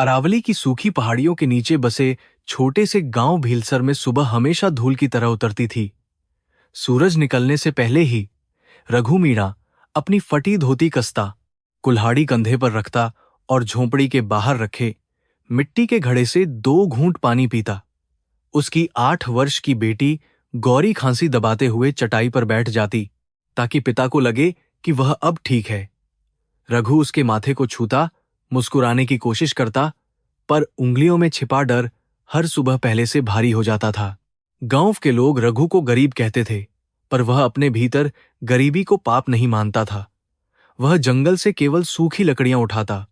अरावली की सूखी पहाड़ियों के नीचे बसे छोटे से गांव भीलसर में सुबह हमेशा धूल की तरह उतरती थी। सूरज निकलने से पहले ही रघु मीणा अपनी फटी धोती कसता, कुल्हाड़ी कंधे पर रखता और झोंपड़ी के बाहर रखे मिट्टी के घड़े से 2 घूंट पानी पीता। उसकी 8 वर्ष की बेटी गौरी खांसी दबाते हुए चटाई पर बैठ जाती ताकि पिता को लगे कि वह अब ठीक है। रघु उसके माथे को छूता, मुस्कुराने की कोशिश करता, पर उंगलियों में छिपा डर हर सुबह पहले से भारी हो जाता था। गांव के लोग रघु को गरीब कहते थे, पर वह अपने भीतर गरीबी को पाप नहीं मानता था। वह जंगल से केवल सूखी लकड़ियां उठाता,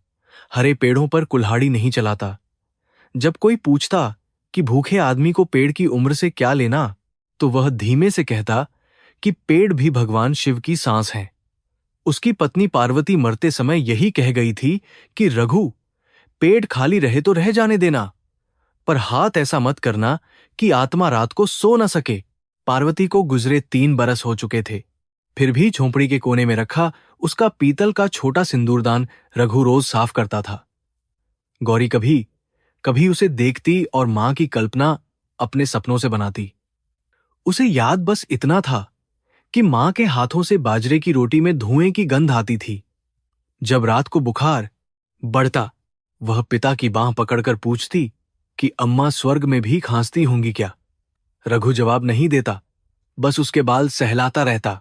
हरे पेड़ों पर कुल्हाड़ी नहीं चलाता। जब कोई पूछता कि भूखे आदमी को पेड़ की उम्र से क्या लेना, तो वह धीमे से कहता कि पेड़ भी भगवान शिव की सांस हैं। उसकी पत्नी पार्वती मरते समय यही कह गई थी कि रघु, पेट खाली रहे तो रह जाने देना, पर हाथ ऐसा मत करना कि आत्मा रात को सो न सके। पार्वती को गुजरे 3 बरस हो चुके थे, फिर भी झोंपड़ी के कोने में रखा उसका पीतल का छोटा सिंदूरदान रघु रोज साफ करता था। गौरी कभी कभी उसे देखती और मां की कल्पना अपने सपनों से बनाती। उसे याद बस इतना था कि मां के हाथों से बाजरे की रोटी में धुएं की गंध आती थी। जब रात को बुखार बढ़ता, वह पिता की बांह पकड़कर पूछती कि अम्मा स्वर्ग में भी खांसती होंगी क्या। रघु जवाब नहीं देता, बस उसके बाल सहलाता रहता।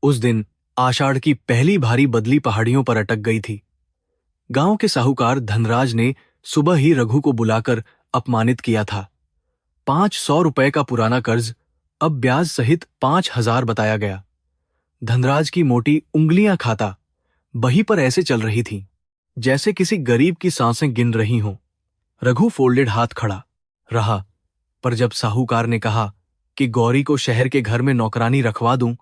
उस दिन आषाढ़ की पहली भारी बदली पहाड़ियों पर अटक गई थी। गांव के साहूकार धनराज ने सुबह ही रघु को बुलाकर अपमानित किया था। 500 रुपए का पुराना कर्ज अब ब्याज सहित 5000 बताया गया। धनराज की मोटी उंगलियां खाता बही पर ऐसे चल रही थीं, जैसे किसी गरीब की सांसें गिन रही हों। रघु फोल्डेड हाथ खड़ा रहा, पर जब साहूकार ने कहा कि गौरी को शहर के घर में नौकरानी रखवा दूं,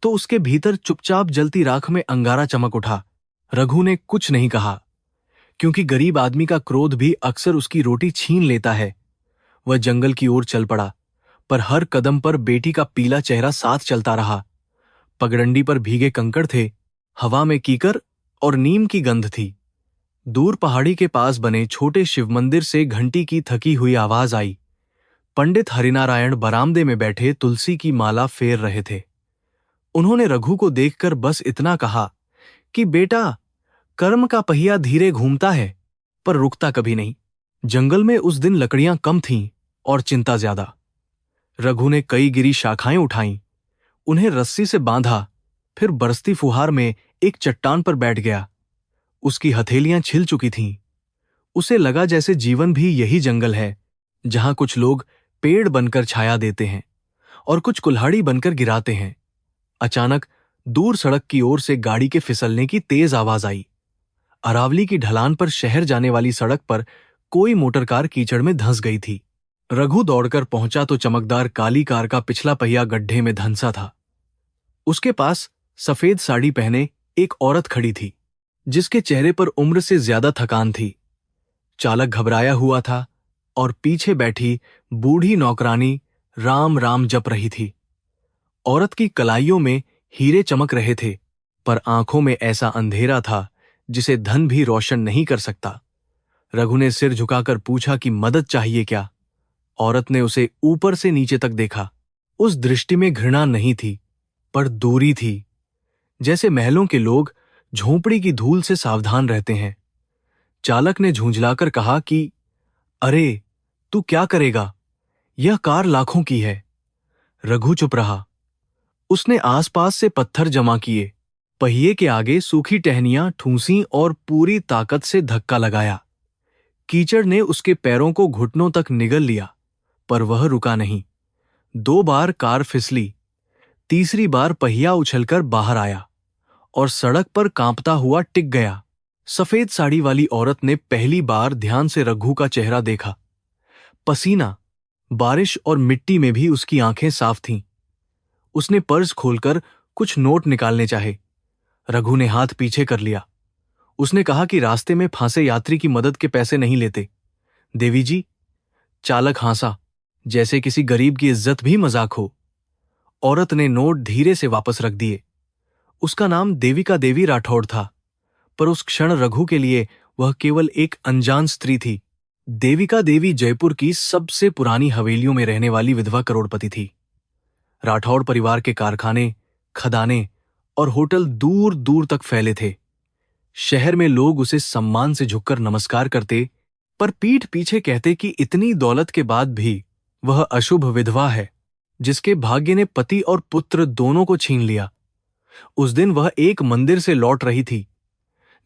तो उसके भीतर चुपचाप जलती राख में अंगारा चमक उठा। रघु ने कुछ नहीं कहा, क्योंकि गरीब आदमी का क्रोध भी अक्सर उसकी रोटी छीन लेता है। वह जंगल की ओर चल पड़ा, पर हर कदम पर बेटी का पीला चेहरा साथ चलता रहा। पगडंडी पर भीगे कंकड़ थे, हवा में कीकर और नीम की गंध थी। दूर पहाड़ी के पास बने छोटे शिव मंदिर से घंटी की थकी हुई आवाज आई। पंडित हरिनारायण बरामदे में बैठे तुलसी की माला फेर रहे थे। उन्होंने रघु को देखकर बस इतना कहा कि बेटा, कर्म का पहिया धीरे घूमता है, पर रुकता कभी नहीं। जंगल में उस दिन लकड़ियां कम थीं और चिंता ज्यादा। रघु ने कई गिरी शाखाएं उठाईं, उन्हें रस्सी से बांधा, फिर बरसती फुहार में एक चट्टान पर बैठ गया। उसकी हथेलियां छिल चुकी थीं। उसे लगा जैसे जीवन भी यही जंगल है, जहां कुछ लोग पेड़ बनकर छाया देते हैं और कुछ कुल्हाड़ी बनकर गिराते हैं। अचानक दूर सड़क की ओर से गाड़ी के फिसलने की तेज आवाज आई। अरावली की ढलान पर शहर जाने वाली सड़क पर कोई मोटरकार कीचड़ में धंस गई थी। रघु दौड़कर पहुंचा तो चमकदार काली कार का पिछला पहिया गड्ढे में धंसा था। उसके पास सफेद साड़ी पहने एक औरत खड़ी थी, जिसके चेहरे पर उम्र से ज्यादा थकान थी। चालक घबराया हुआ था और पीछे बैठी बूढ़ी नौकरानी राम राम जप रही थी। औरत की कलाइयों में हीरे चमक रहे थे, पर आंखों में ऐसा अंधेरा था जिसे धन भी रोशन नहीं कर सकता। रघु ने सिर झुकाकर पूछा कि मदद चाहिए क्या। औरत ने उसे ऊपर से नीचे तक देखा। उस दृष्टि में घृणा नहीं थी, पर दूरी थी। जैसे महलों के लोग झोंपड़ी की धूल से सावधान रहते हैं। चालक ने झुंझलाकर कहा कि अरे, तू क्या करेगा? यह कार लाखों की है। रघु चुप रहा। उसने आसपास से पत्थर जमा किए, पहिए के आगे सूखी टहनियां ठूंसी और पूरी ताकत से धक्का लगाया। कीचड़ ने उसके पैरों को घुटनों तक निगल लिया, पर वह रुका नहीं। 2 बार कार फिसली, तीसरी बार पहिया उछलकर बाहर आया और सड़क पर कांपता हुआ टिक गया। सफेद साड़ी वाली औरत ने पहली बार ध्यान से रघु का चेहरा देखा। पसीना, बारिश और मिट्टी में भी उसकी आंखें साफ थीं। उसने पर्स खोलकर कुछ नोट निकालने चाहे। रघु ने हाथ पीछे कर लिया। उसने कहा कि रास्ते में फांसे यात्री की मदद के पैसे नहीं लेते। देवी जी। चालक हंसा, जैसे किसी गरीब की इज्जत भी मजाक हो। औरत ने नोट धीरे से वापस रख दिए। उसका नाम देविका देवी राठौड़ था, पर उस क्षण रघु के लिए वह केवल एक अनजान स्त्री थी। देविका देवी जयपुर की सबसे पुरानी हवेलियों में रहने वाली विधवा करोड़पति थी। राठौड़ परिवार के कारखाने, खदाने और होटल दूर दूर तक फैले थे। शहर में लोग उसे सम्मान से झुककर नमस्कार करते, पर पीठ पीछे कहते कि इतनी दौलत के बाद भी वह अशुभ विधवा है, जिसके भाग्य ने पति और पुत्र दोनों को छीन लिया। उस दिन वह एक मंदिर से लौट रही थी,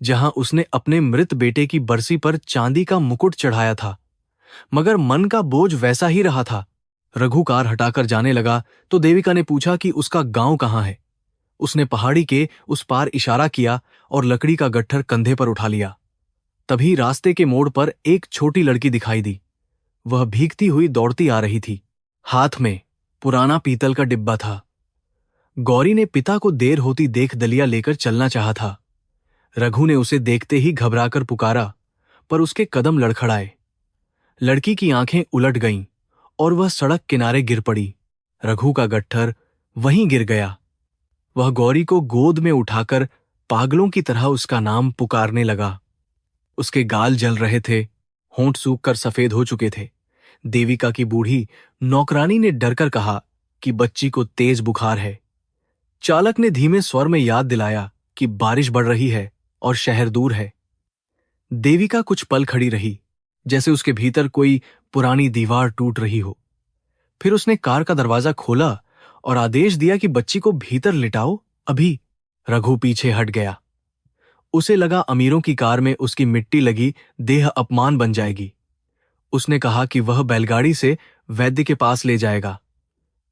जहां उसने अपने मृत बेटे की बरसी पर चांदी का मुकुट चढ़ाया था, मगर मन का बोझ वैसा ही रहा था। रघु कार हटाकर जाने लगा तो देविका ने पूछा कि उसका गांव कहाँ है। उसने पहाड़ी के उस पार इशारा किया और लकड़ी का गट्ठर कंधे पर उठा लिया। तभी रास्ते के मोड़ पर एक छोटी लड़की दिखाई दी। वह भीगती हुई दौड़ती आ रही थी। हाथ में पुराना पीतल का डिब्बा था। गौरी ने पिता को देर होती देख दलिया लेकर चलना चाहा था। रघु ने उसे देखते ही घबराकर पुकारा, पर उसके कदम लड़खड़ाए। लड़की की आंखें उलट गईं और वह सड़क किनारे गिर पड़ी। रघु का गट्ठर वहीं गिर गया। वह गौरी को गोद में उठाकर पागलों की तरह उसका नाम पुकारने लगा। उसके गाल जल रहे थे, होंठ सूख कर सफेद हो चुके थे। देविका की बूढ़ी नौकरानी ने डरकर कहा कि बच्ची को तेज बुखार है। चालक ने धीमे स्वर में याद दिलाया कि बारिश बढ़ रही है और शहर दूर है। देविका कुछ पल खड़ी रही, जैसे उसके भीतर कोई पुरानी दीवार टूट रही हो। फिर उसने कार का दरवाजा खोला और आदेश दिया कि बच्ची को भीतर लिटाओ अभी। रघु पीछे हट गया। उसे लगा अमीरों की कार में उसकी मिट्टी लगी देह अपमान बन जाएगी। उसने कहा कि वह बैलगाड़ी से वैद्य के पास ले जाएगा।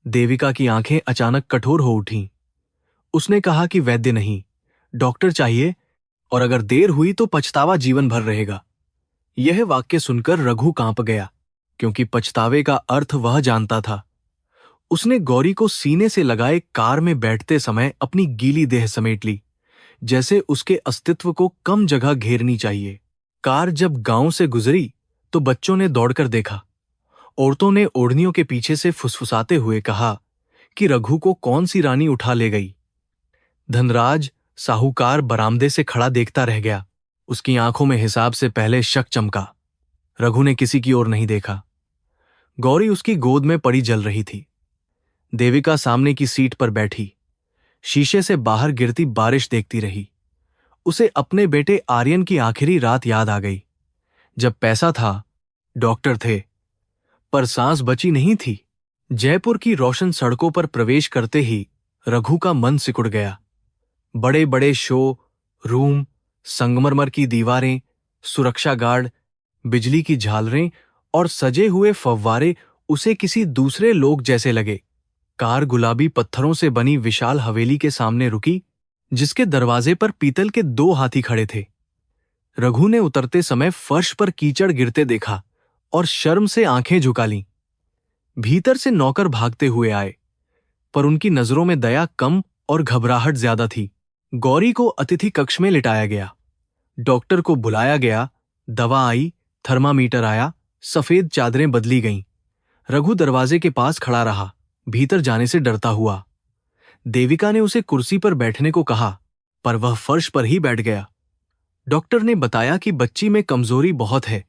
देविका की आंखें अचानक कठोर हो उठीं। उसने कहा कि वैद्य नहीं, डॉक्टर चाहिए, और अगर देर हुई तो पछतावा जीवन भर रहेगा। यह वाक्य सुनकर रघु कांप गया, क्योंकि पछतावे का अर्थ वह जानता था। उसने गौरी को सीने से लगाए कार में बैठते समय अपनी गीली देह समेट ली, जैसे उसके अस्तित्व को कम जगह घेरनी चाहिए। कार जब गांव से गुजरी तो बच्चों ने दौड़कर देखा। औरतों ने ओढ़नियों के पीछे से फुसफुसाते हुए कहा कि रघु को कौन सी रानी उठा ले गई। धनराज साहूकार बरामदे से खड़ा देखता रह गया। उसकी आंखों में हिसाब से पहले शक चमका। रघु ने किसी की ओर नहीं देखा। गौरी उसकी गोद में पड़ी जल रही थी। देविका सामने की सीट पर बैठी शीशे से बाहर गिरती बारिश देखती रही। उसे अपने बेटे आर्यन की आखिरी रात याद आ गई, जब पैसा था, डॉक्टर थे, पर सांस बची नहीं थी। जयपुर की रोशन सड़कों पर प्रवेश करते ही रघु का मन सिकुड़ गया। बड़े बड़े शो रूम, संगमरमर की दीवारें, सुरक्षा गार्ड, बिजली की झालरें और सजे हुए फव्वारे उसे किसी दूसरे लोक जैसे लगे। कार गुलाबी पत्थरों से बनी विशाल हवेली के सामने रुकी, जिसके दरवाजे पर पीतल के 2 हाथी खड़े थे। रघु ने उतरते समय फर्श पर कीचड़ गिरते देखा और शर्म से आंखें झुका लीं। भीतर से नौकर भागते हुए आए, पर उनकी नजरों में दया कम और घबराहट ज्यादा थी। गौरी को अतिथि कक्ष में लिटाया गया। डॉक्टर को बुलाया गया, दवा आई, थर्मामीटर आया, सफेद चादरें बदली गईं। रघु दरवाजे के पास खड़ा रहा, भीतर जाने से डरता हुआ। देविका ने उसे कुर्सी पर बैठने को कहा, पर वह फर्श पर ही बैठ गया। डॉक्टर ने बताया कि बच्ची में कमजोरी बहुत है,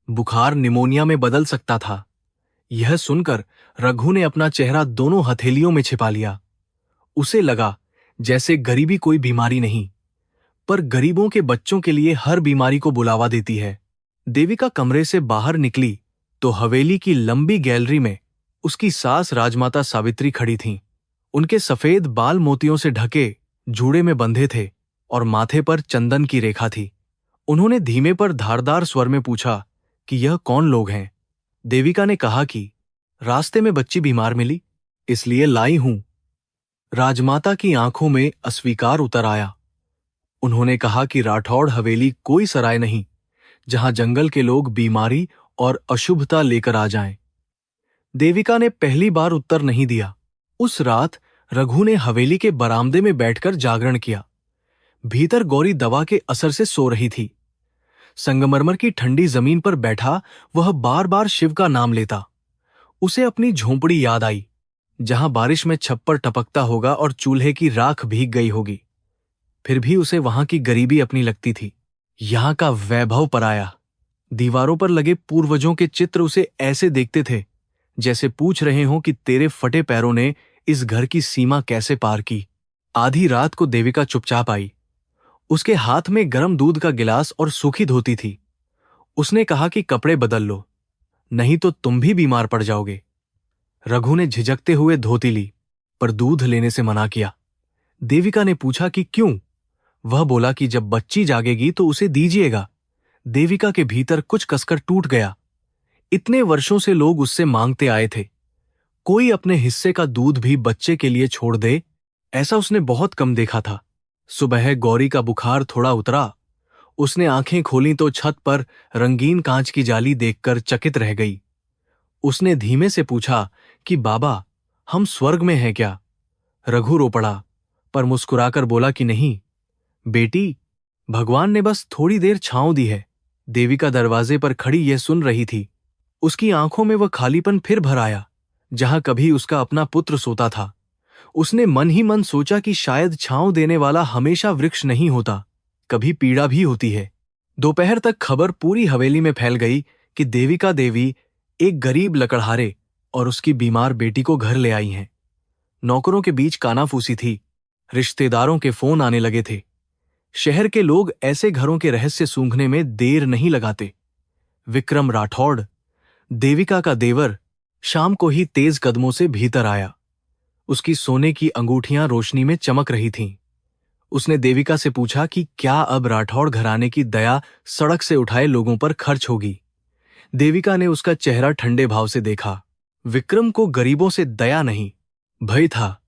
बुखार निमोनिया में बदल सकता था। यह सुनकर रघु ने अपना चेहरा दोनों हथेलियों में छिपा लिया। उसे लगा जैसे गरीबी कोई बीमारी नहीं, पर गरीबों के बच्चों के लिए हर बीमारी को बुलावा देती है। देविका कमरे से बाहर निकली तो हवेली की लंबी गैलरी में उसकी सास राजमाता सावित्री खड़ी थीं। उनके सफेद बाल मोतियों से ढके, जूड़े में बंधे थे और माथे पर चंदन की रेखा थी। उन्होंने धीमे पर धारदार स्वर में पूछा कि यह कौन लोग हैं। देविका ने कहा कि रास्ते में बच्ची बीमार मिली, इसलिए लाई हूं। राजमाता की आंखों में अस्वीकार उतर आया। उन्होंने कहा कि राठौड़ हवेली कोई सराय नहीं, जहां जंगल के लोग बीमारी और अशुभता लेकर आ जाएं। देविका ने पहली बार उत्तर नहीं दिया। उस रात रघु ने हवेली के बरामदे में बैठकर जागरण किया। भीतर गौरी दवा के असर से सो रही थी। संगमरमर की ठंडी जमीन पर बैठा वह बार बार शिव का नाम लेता। उसे अपनी झोंपड़ी याद आई, जहां बारिश में छप्पर टपकता होगा और चूल्हे की राख भीग गई होगी। फिर भी उसे वहां की गरीबी अपनी लगती थी, यहां का वैभव पराया। दीवारों पर लगे पूर्वजों के चित्र उसे ऐसे देखते थे जैसे पूछ रहे हों कि तेरे फटे पैरों ने इस घर की सीमा कैसे पार की। आधी रात को देविका चुपचाप आई। उसके हाथ में गर्म दूध का गिलास और सूखी धोती थी। उसने कहा कि कपड़े बदल लो, नहीं तो तुम भी बीमार पड़ जाओगे। रघु ने झिझकते हुए धोती ली, पर दूध लेने से मना किया। देविका ने पूछा कि क्यों? वह बोला कि जब बच्ची जागेगी तो उसे दीजिएगा। देविका के भीतर कुछ कसकर टूट गया। इतने वर्षों से लोग उससे मांगते आए थे, कोई अपने हिस्से का दूध भी बच्चे के लिए छोड़ दे, ऐसा उसने बहुत कम देखा था। सुबह गौरी का बुखार थोड़ा उतरा। उसने आंखें खोलीं तो छत पर रंगीन कांच की जाली देखकर चकित रह गई। उसने धीमे से पूछा कि बाबा, हम स्वर्ग में हैं क्या? रघु रो पड़ा, पर मुस्कुराकर बोला कि नहीं बेटी, भगवान ने बस थोड़ी देर छांव दी है। देविका दरवाजे पर खड़ी यह सुन रही थी। उसकी आंखों में वह खालीपन फिर भर आया जहां कभी उसका अपना पुत्र सोता था। उसने मन ही मन सोचा कि शायद छांव देने वाला हमेशा वृक्ष नहीं होता, कभी पीड़ा भी होती है। दोपहर तक खबर पूरी हवेली में फैल गई कि देविका देवी एक गरीब लकड़हारे और उसकी बीमार बेटी को घर ले आई हैं। नौकरों के बीच कानाफूसी थी, रिश्तेदारों के फोन आने लगे थे। शहर के लोग ऐसे घरों के रहस्य सूंघने में देर नहीं लगाते। विक्रम राठौड़, देविका का देवर, शाम को ही तेज कदमों से भीतर आया। उसकी सोने की अंगूठियां रोशनी में चमक रही थीं। उसने देविका से पूछा कि क्या अब राठौड़ घराने की दया सड़क से उठाए लोगों पर खर्च होगी। देविका ने उसका चेहरा ठंडे भाव से देखा। विक्रम को गरीबों से दया नहीं, भय था।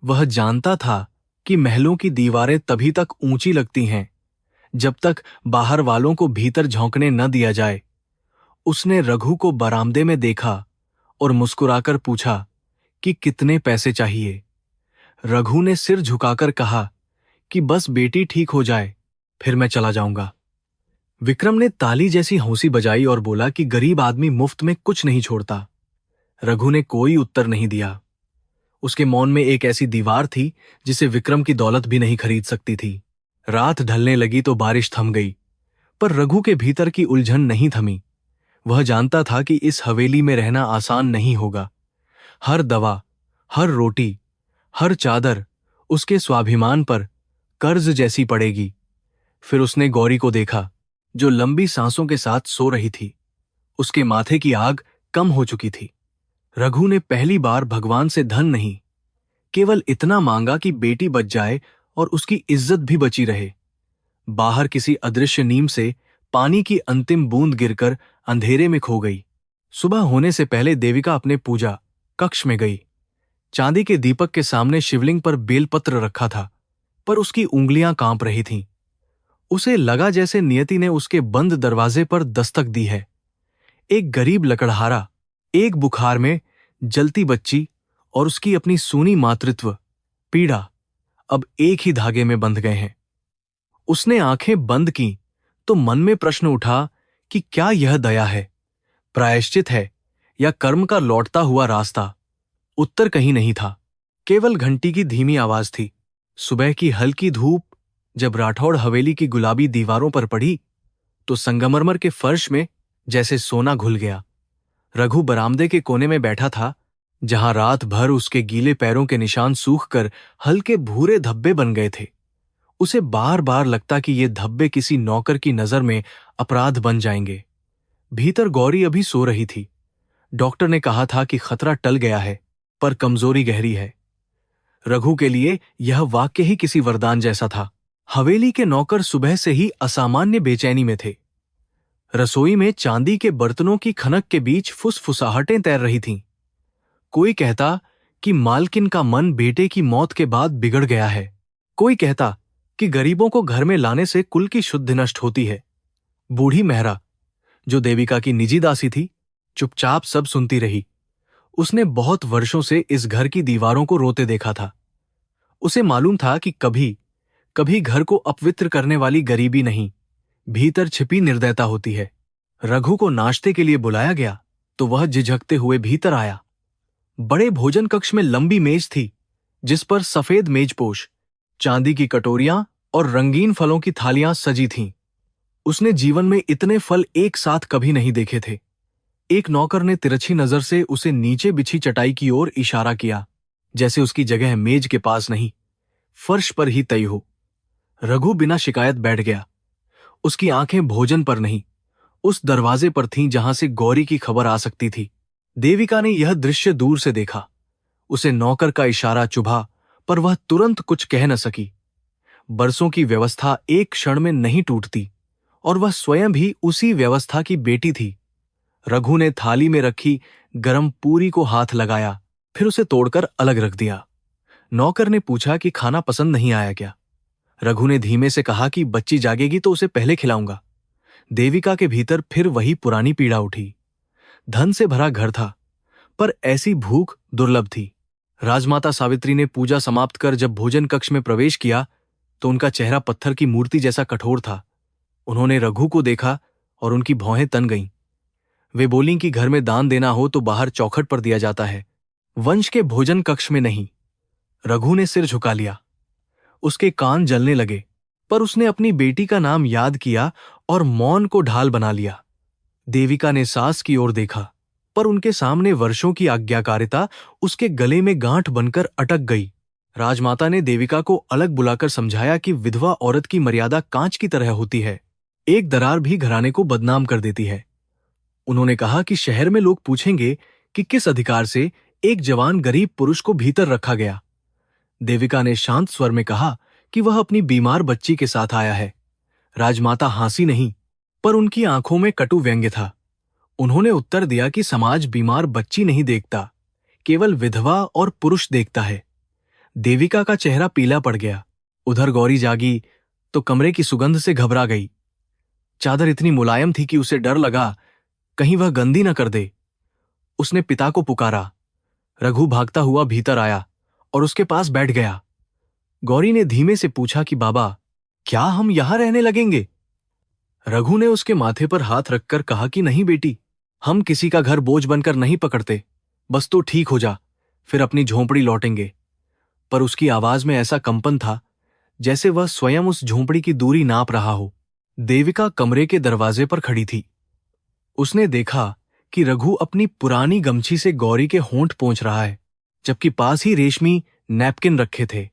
वह जानता था कि महलों की दीवारें तभी तक ऊंची लगती हैं जब तक बाहर वालों को भीतर झोंकने न दिया जाए। उसने रघु को बरामदे में देखा और मुस्कुराकर पूछा कि कितने पैसे चाहिए। रघु ने सिर झुकाकर कहा कि बस बेटी ठीक हो जाए, फिर मैं चला जाऊंगा। विक्रम ने ताली जैसी हौंसी बजाई और बोला कि गरीब आदमी मुफ्त में कुछ नहीं छोड़ता। रघु ने कोई उत्तर नहीं दिया। उसके मौन में एक ऐसी दीवार थी जिसे विक्रम की दौलत भी नहीं खरीद सकती थी। रात ढलने लगी तो बारिश थम गई, पर रघु के भीतर की उलझन नहीं थमी। वह जानता था कि इस हवेली में रहना आसान नहीं होगा। हर दवा, हर रोटी, हर चादर उसके स्वाभिमान पर कर्ज जैसी पड़ेगी। फिर उसने गौरी को देखा, जो लंबी सांसों के साथ सो रही थी। उसके माथे की आग कम हो चुकी थी। रघु ने पहली बार भगवान से धन नहीं, केवल इतना मांगा कि बेटी बच जाए और उसकी इज्जत भी बची रहे। बाहर किसी अदृश्य नीम से पानी की अंतिम बूंद गिरकर अंधेरे में खो गई। सुबह होने से पहले देविका अपने पूजा कक्ष में गई। चांदी के दीपक के सामने शिवलिंग पर बेलपत्र रखा था, पर उसकी उंगलियां कांप रही थीं। उसे लगा जैसे नियति ने उसके बंद दरवाजे पर दस्तक दी है। एक गरीब लकड़हारा, एक बुखार में जलती बच्ची और उसकी अपनी सूनी मातृत्व पीड़ा अब एक ही धागे में बंध गए हैं। उसने आंखें बंद की तो मन में प्रश्न उठा कि क्या यह दया है, प्रायश्चित है, या कर्म का लौटता हुआ रास्ता। उत्तर कहीं नहीं था, केवल घंटी की धीमी आवाज थी। सुबह की हल्की धूप जब राठौड़ हवेली की गुलाबी दीवारों पर पड़ी तो संगमरमर के फर्श में जैसे सोना घुल गया। रघु बरामदे के कोने में बैठा था, जहां रात भर उसके गीले पैरों के निशान सूखकर हल्के भूरे धब्बे बन गए थे। उसे बार बार लगता कि ये धब्बे किसी नौकर की नजर में अपराध बन जाएंगे। भीतर गौरी अभी सो रही थी। डॉक्टर ने कहा था कि खतरा टल गया है, पर कमजोरी गहरी है। रघु के लिए यह वाक्य ही किसी वरदान जैसा था। हवेली के नौकर सुबह से ही असामान्य बेचैनी में थे। रसोई में चांदी के बर्तनों की खनक के बीच फुसफुसाहटें तैर रही थीं। कोई कहता कि मालकिन का मन बेटे की मौत के बाद बिगड़ गया है। कोई कहता कि गरीबों को घर में लाने से कुल की शुद्धि नष्ट होती है। बूढ़ी मेहरा, जो देविका की निजी दासी थी, चुपचाप सब सुनती रही। उसने बहुत वर्षों से इस घर की दीवारों को रोते देखा था। उसे मालूम था कि कभी कभी घर को अपवित्र करने वाली गरीबी नहीं, भीतर छिपी निर्दयता होती है। रघु को नाश्ते के लिए बुलाया गया तो वह झिझकते हुए भीतर आया। बड़े भोजन कक्ष में लंबी मेज थी, जिस पर सफेद मेजपोश, चांदी की कटोरियां और रंगीन फलों की थालियां सजी थीं। उसने जीवन में इतने फल एक साथ कभी नहीं देखे थे। एक नौकर ने तिरछी नजर से उसे नीचे बिछी चटाई की ओर इशारा किया, जैसे उसकी जगह मेज के पास नहीं, फर्श पर ही तय हो। रघु बिना शिकायत बैठ गया। उसकी आंखें भोजन पर नहीं, उस दरवाजे पर थीं जहां से गौरी की खबर आ सकती थी। देविका ने यह दृश्य दूर से देखा। उसे नौकर का इशारा चुभा, पर वह तुरंत कुछ कह न सकी। बरसों की व्यवस्था एक क्षण में नहीं टूटती, और वह स्वयं भी उसी व्यवस्था की बेटी थी। रघु ने थाली में रखी गरम पूरी को हाथ लगाया, फिर उसे तोड़कर अलग रख दिया। नौकर ने पूछा कि खाना पसंद नहीं आया क्या? रघु ने धीमे से कहा कि बच्ची जागेगी तो उसे पहले खिलाऊंगा। देविका के भीतर फिर वही पुरानी पीड़ा उठी। धन से भरा घर था, पर ऐसी भूख दुर्लभ थी। राजमाता सावित्री ने पूजा समाप्त कर जब भोजन कक्ष में प्रवेश किया तो उनका चेहरा पत्थर की मूर्ति जैसा कठोर था। उन्होंने रघु को देखा और उनकी भौहें तन गईं। वे बोलीं कि घर में दान देना हो तो बाहर चौखट पर दिया जाता है, वंश के भोजन कक्ष में नहीं। रघु ने सिर झुका लिया। उसके कान जलने लगे, पर उसने अपनी बेटी का नाम याद किया और मौन को ढाल बना लिया। देविका ने सास की ओर देखा, पर उनके सामने वर्षों की आज्ञाकारिता उसके गले में गांठ बनकर अटक गई। राजमाता ने देविका को अलग बुलाकर समझाया कि विधवा औरत की मर्यादा कांच की तरह होती है, एक दरार भी घराने को बदनाम कर देती है। उन्होंने कहा कि शहर में लोग पूछेंगे कि किस अधिकार से एक जवान गरीब पुरुष को भीतर रखा गया। देविका ने शांत स्वर में कहा कि वह अपनी बीमार बच्ची के साथ आया है। राजमाता हंसी नहीं, पर उनकी आंखों में कटु व्यंग्य था। उन्होंने उत्तर दिया कि समाज बीमार बच्ची नहीं देखता, केवल विधवा और पुरुष देखता है। देविका का चेहरा पीला पड़ गया। उधर गौरी जागी तो कमरे की सुगंध से घबरा गई। चादर इतनी मुलायम थी कि उसे डर लगा कहीं वह गंदी न कर दे। उसने पिता को पुकारा। रघु भागता हुआ भीतर आया और उसके पास बैठ गया। गौरी ने धीमे से पूछा कि बाबा, क्या हम यहां रहने लगेंगे? रघु ने उसके माथे पर हाथ रखकर कहा कि नहीं बेटी, हम किसी का घर बोझ बनकर नहीं पकड़ते। बस तू ठीक हो जा, फिर अपनी झोंपड़ी लौटेंगे। पर उसकी आवाज में ऐसा कंपन था जैसे वह स्वयं उस झोंपड़ी की दूरी नाप रहा हो। देविका कमरे के दरवाजे पर खड़ी थी। उसने देखा कि रघु अपनी पुरानी गमछी से गौरी के होंठ पोंछ रहा है, जबकि पास ही रेशमी नैपकिन रखे थे।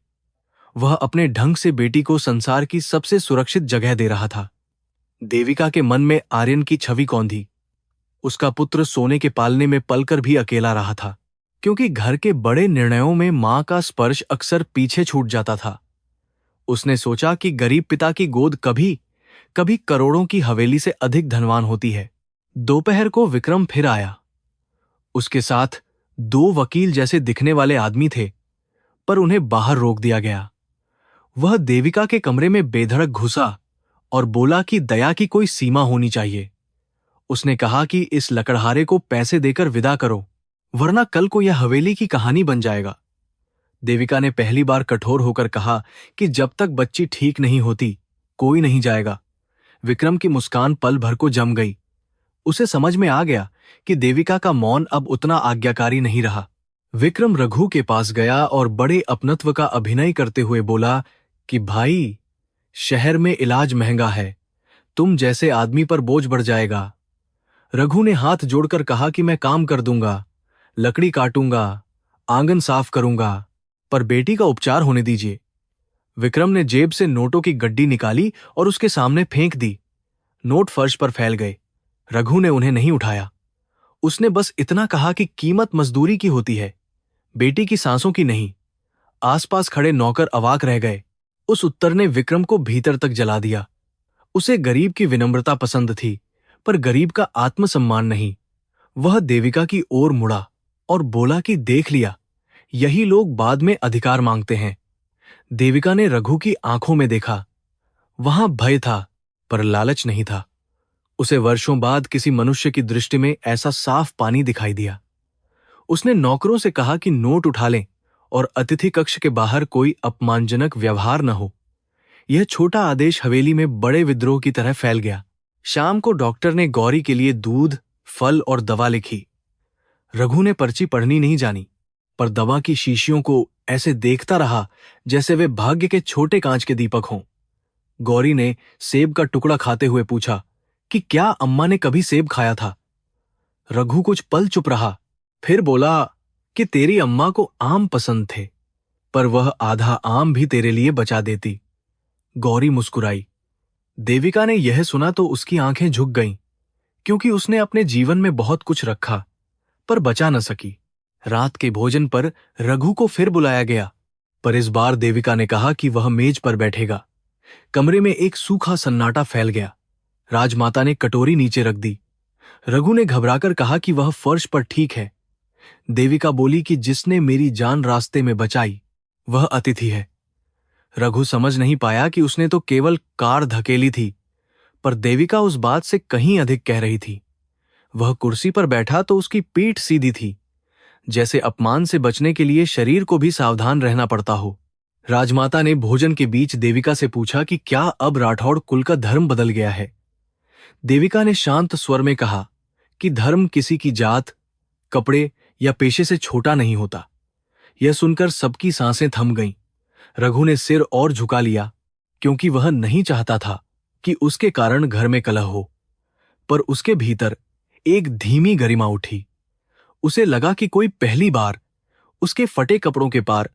वह अपने ढंग से बेटी को संसार की सबसे सुरक्षित जगह दे रहा था। देविका के मन में आर्यन की छवि कौंधी। उसका पुत्र सोने के पालने में पलकर भी अकेला रहा था, क्योंकि घर के बड़े निर्णयों में मां का स्पर्श अक्सर पीछे छूट जाता था। उसने सोचा कि गरीब पिता की गोद कभी कभी करोड़ों की हवेली से अधिक धनवान होती है। दोपहर को विक्रम फिर आया। उसके साथ 2 वकील जैसे दिखने वाले आदमी थे, पर उन्हें बाहर रोक दिया गया। वह देविका के कमरे में बेधड़क घुसा और बोला कि दया की कोई सीमा होनी चाहिए। उसने कहा कि इस लकड़हारे को पैसे देकर विदा करो, वरना कल को यह हवेली की कहानी बन जाएगा। देविका ने पहली बार कठोर होकर कहा कि जब तक बच्ची ठीक नहीं होती कोई नहीं जाएगा। विक्रम की मुस्कान पल भर को जम गई। उसे समझ में आ गया कि देविका का मौन अब उतना आज्ञाकारी नहीं रहा। विक्रम रघु के पास गया और बड़े अपनत्व का अभिनय करते हुए बोला कि भाई, शहर में इलाज महंगा है, तुम जैसे आदमी पर बोझ बढ़ जाएगा। रघु ने हाथ जोड़कर कहा कि मैं काम कर दूंगा, लकड़ी काटूंगा, आंगन साफ करूंगा, पर बेटी का उपचार होने दीजिए। विक्रम ने जेब से नोटों की गड्डी निकाली और उसके सामने फेंक दी। नोट फर्श पर फैल गए। रघु ने उन्हें नहीं उठाया। उसने बस इतना कहा कि कीमत मजदूरी की होती है, बेटी की सांसों की नहीं। आसपास खड़े नौकर अवाक रह गए। उस उत्तर ने विक्रम को भीतर तक जला दिया। उसे गरीब की विनम्रता पसंद थी, पर गरीब का आत्मसम्मान नहीं। वह देविका की ओर मुड़ा और बोला कि देख लिया, यही लोग बाद में अधिकार मांगते हैं। देविका ने रघु की आंखों में देखा। वहां भय था, पर लालच नहीं था। उसे वर्षों बाद किसी मनुष्य की दृष्टि में ऐसा साफ पानी दिखाई दिया। उसने नौकरों से कहा कि नोट उठा लें और अतिथि कक्ष के बाहर कोई अपमानजनक व्यवहार न हो। यह छोटा आदेश हवेली में बड़े विद्रोह की तरह फैल गया। शाम को डॉक्टर ने गौरी के लिए दूध, फल और दवा लिखी। रघु ने पर्ची पढ़नी नहीं जानी, पर दवा की शीशियों को ऐसे देखता रहा जैसे वे भाग्य के छोटे कांच के दीपक हों। गौरी ने सेब का टुकड़ा खाते हुए पूछा कि क्या अम्मा ने कभी सेब खाया था। रघु कुछ पल चुप रहा, फिर बोला कि तेरी अम्मा को आम पसंद थे, पर वह आधा आम भी तेरे लिए बचा देती। गौरी मुस्कुराई। देविका ने यह सुना तो उसकी आंखें झुक गईं, क्योंकि उसने अपने जीवन में बहुत कुछ रखा, पर बचा न सकी। रात के भोजन पर रघु को फिर बुलाया गया, पर इस बार देविका ने कहा कि वह मेज पर बैठेगा। कमरे में एक सूखा सन्नाटा फैल गया। राजमाता ने कटोरी नीचे रख दी। रघु ने घबराकर कहा कि वह फर्श पर ठीक है। देविका बोली कि जिसने मेरी जान रास्ते में बचाई वह अतिथि है। रघु समझ नहीं पाया कि उसने तो केवल कार धकेली थी, पर देविका उस बात से कहीं अधिक कह रही थी। वह कुर्सी पर बैठा तो उसकी पीठ सीधी थी, जैसे अपमान से बचने के लिए शरीर को भी सावधान रहना पड़ता हो। राजमाता ने भोजन के बीच देविका से पूछा कि क्या अब राठौड़ कुल का धर्म बदल गया है। देविका ने शांत स्वर में कहा कि धर्म किसी की जात, कपड़े या पेशे से छोटा नहीं होता। यह सुनकर सबकी सांसें थम गईं। रघु ने सिर और झुका लिया, क्योंकि वह नहीं चाहता था कि उसके कारण घर में कलह हो। पर उसके भीतर एक धीमी गरिमा उठी। उसे लगा कि कोई पहली बार उसके फटे कपड़ों के पार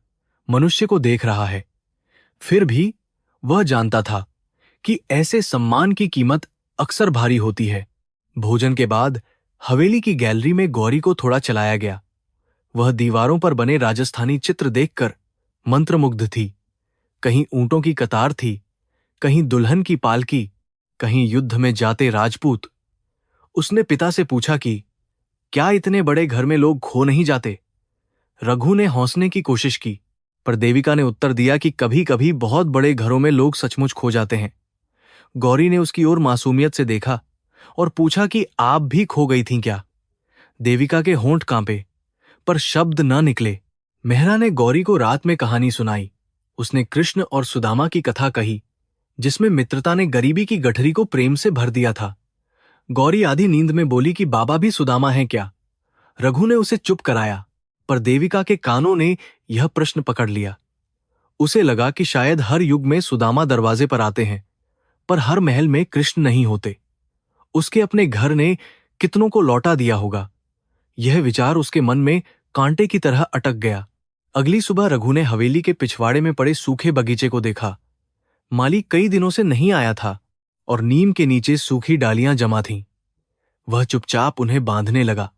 मनुष्य को देख रहा है। फिर भी वह जानता था कि ऐसे सम्मान की कीमत अक्सर भारी होती है। भोजन के बाद हवेली की गैलरी में गौरी को थोड़ा चलाया गया। वह दीवारों पर बने राजस्थानी चित्र देखकर मंत्रमुग्ध थी। कहीं ऊंटों की कतार थी, कहीं दुल्हन की पालकी, कहीं युद्ध में जाते राजपूत। उसने पिता से पूछा कि क्या इतने बड़े घर में लोग खो नहीं जाते। रघु ने हौंसने की कोशिश की, पर देविका ने उत्तर दिया कि कभी कभी बहुत बड़े घरों में लोग सचमुच खो जाते हैं। गौरी ने उसकी ओर मासूमियत से देखा और पूछा कि आप भी खो गई थीं क्या। देविका के होंठ कांपे, पर शब्द न निकले। मेहरा ने गौरी को रात में कहानी सुनाई। उसने कृष्ण और सुदामा की कथा कही, जिसमें मित्रता ने गरीबी की गठरी को प्रेम से भर दिया था। गौरी आधी नींद में बोली कि बाबा भी सुदामा हैं क्या। रघु ने उसे चुप कराया, पर देविका के कानों ने यह प्रश्न पकड़ लिया। उसे लगा कि शायद हर युग में सुदामा दरवाजे पर आते हैं, पर हर महल में कृष्ण नहीं होते। उसके अपने घर ने कितनों को लौटा दिया होगा। यह विचार उसके मन में कांटे की तरह अटक गया। अगली सुबह रघु ने हवेली के पिछवाड़े में पड़े सूखे बगीचे को देखा। माली कई दिनों से नहीं आया था और नीम के नीचे सूखी डालियां जमा थीं। वह चुपचाप उन्हें बांधने लगा।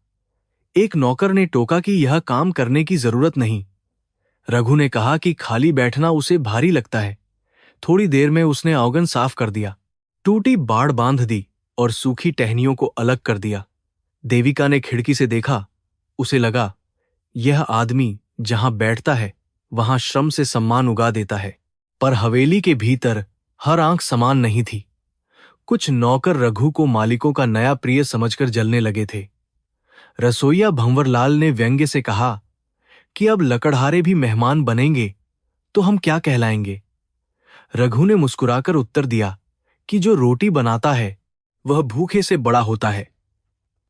एक नौकर ने टोका कि यह काम करने की जरूरत नहीं। रघु ने कहा कि खाली बैठना उसे भारी लगता है। थोड़ी देर में उसने आंगन साफ कर दिया, टूटी बाड़ बांध दी और सूखी टहनियों को अलग कर दिया। देविका ने खिड़की से देखा। उसे लगा, यह आदमी जहां बैठता है वहां श्रम से सम्मान उगा देता है। पर हवेली के भीतर हर आंख समान नहीं थी। कुछ नौकर रघु को मालिकों का नया प्रिय समझकर जलने लगे थे। रसोइया भंवरलाल ने व्यंग्य से कहा कि अब लकड़हारे भी मेहमान बनेंगे तो हम क्या कहलाएंगे। रघु ने मुस्कुराकर उत्तर दिया कि जो रोटी बनाता है वह भूखे से बड़ा होता है।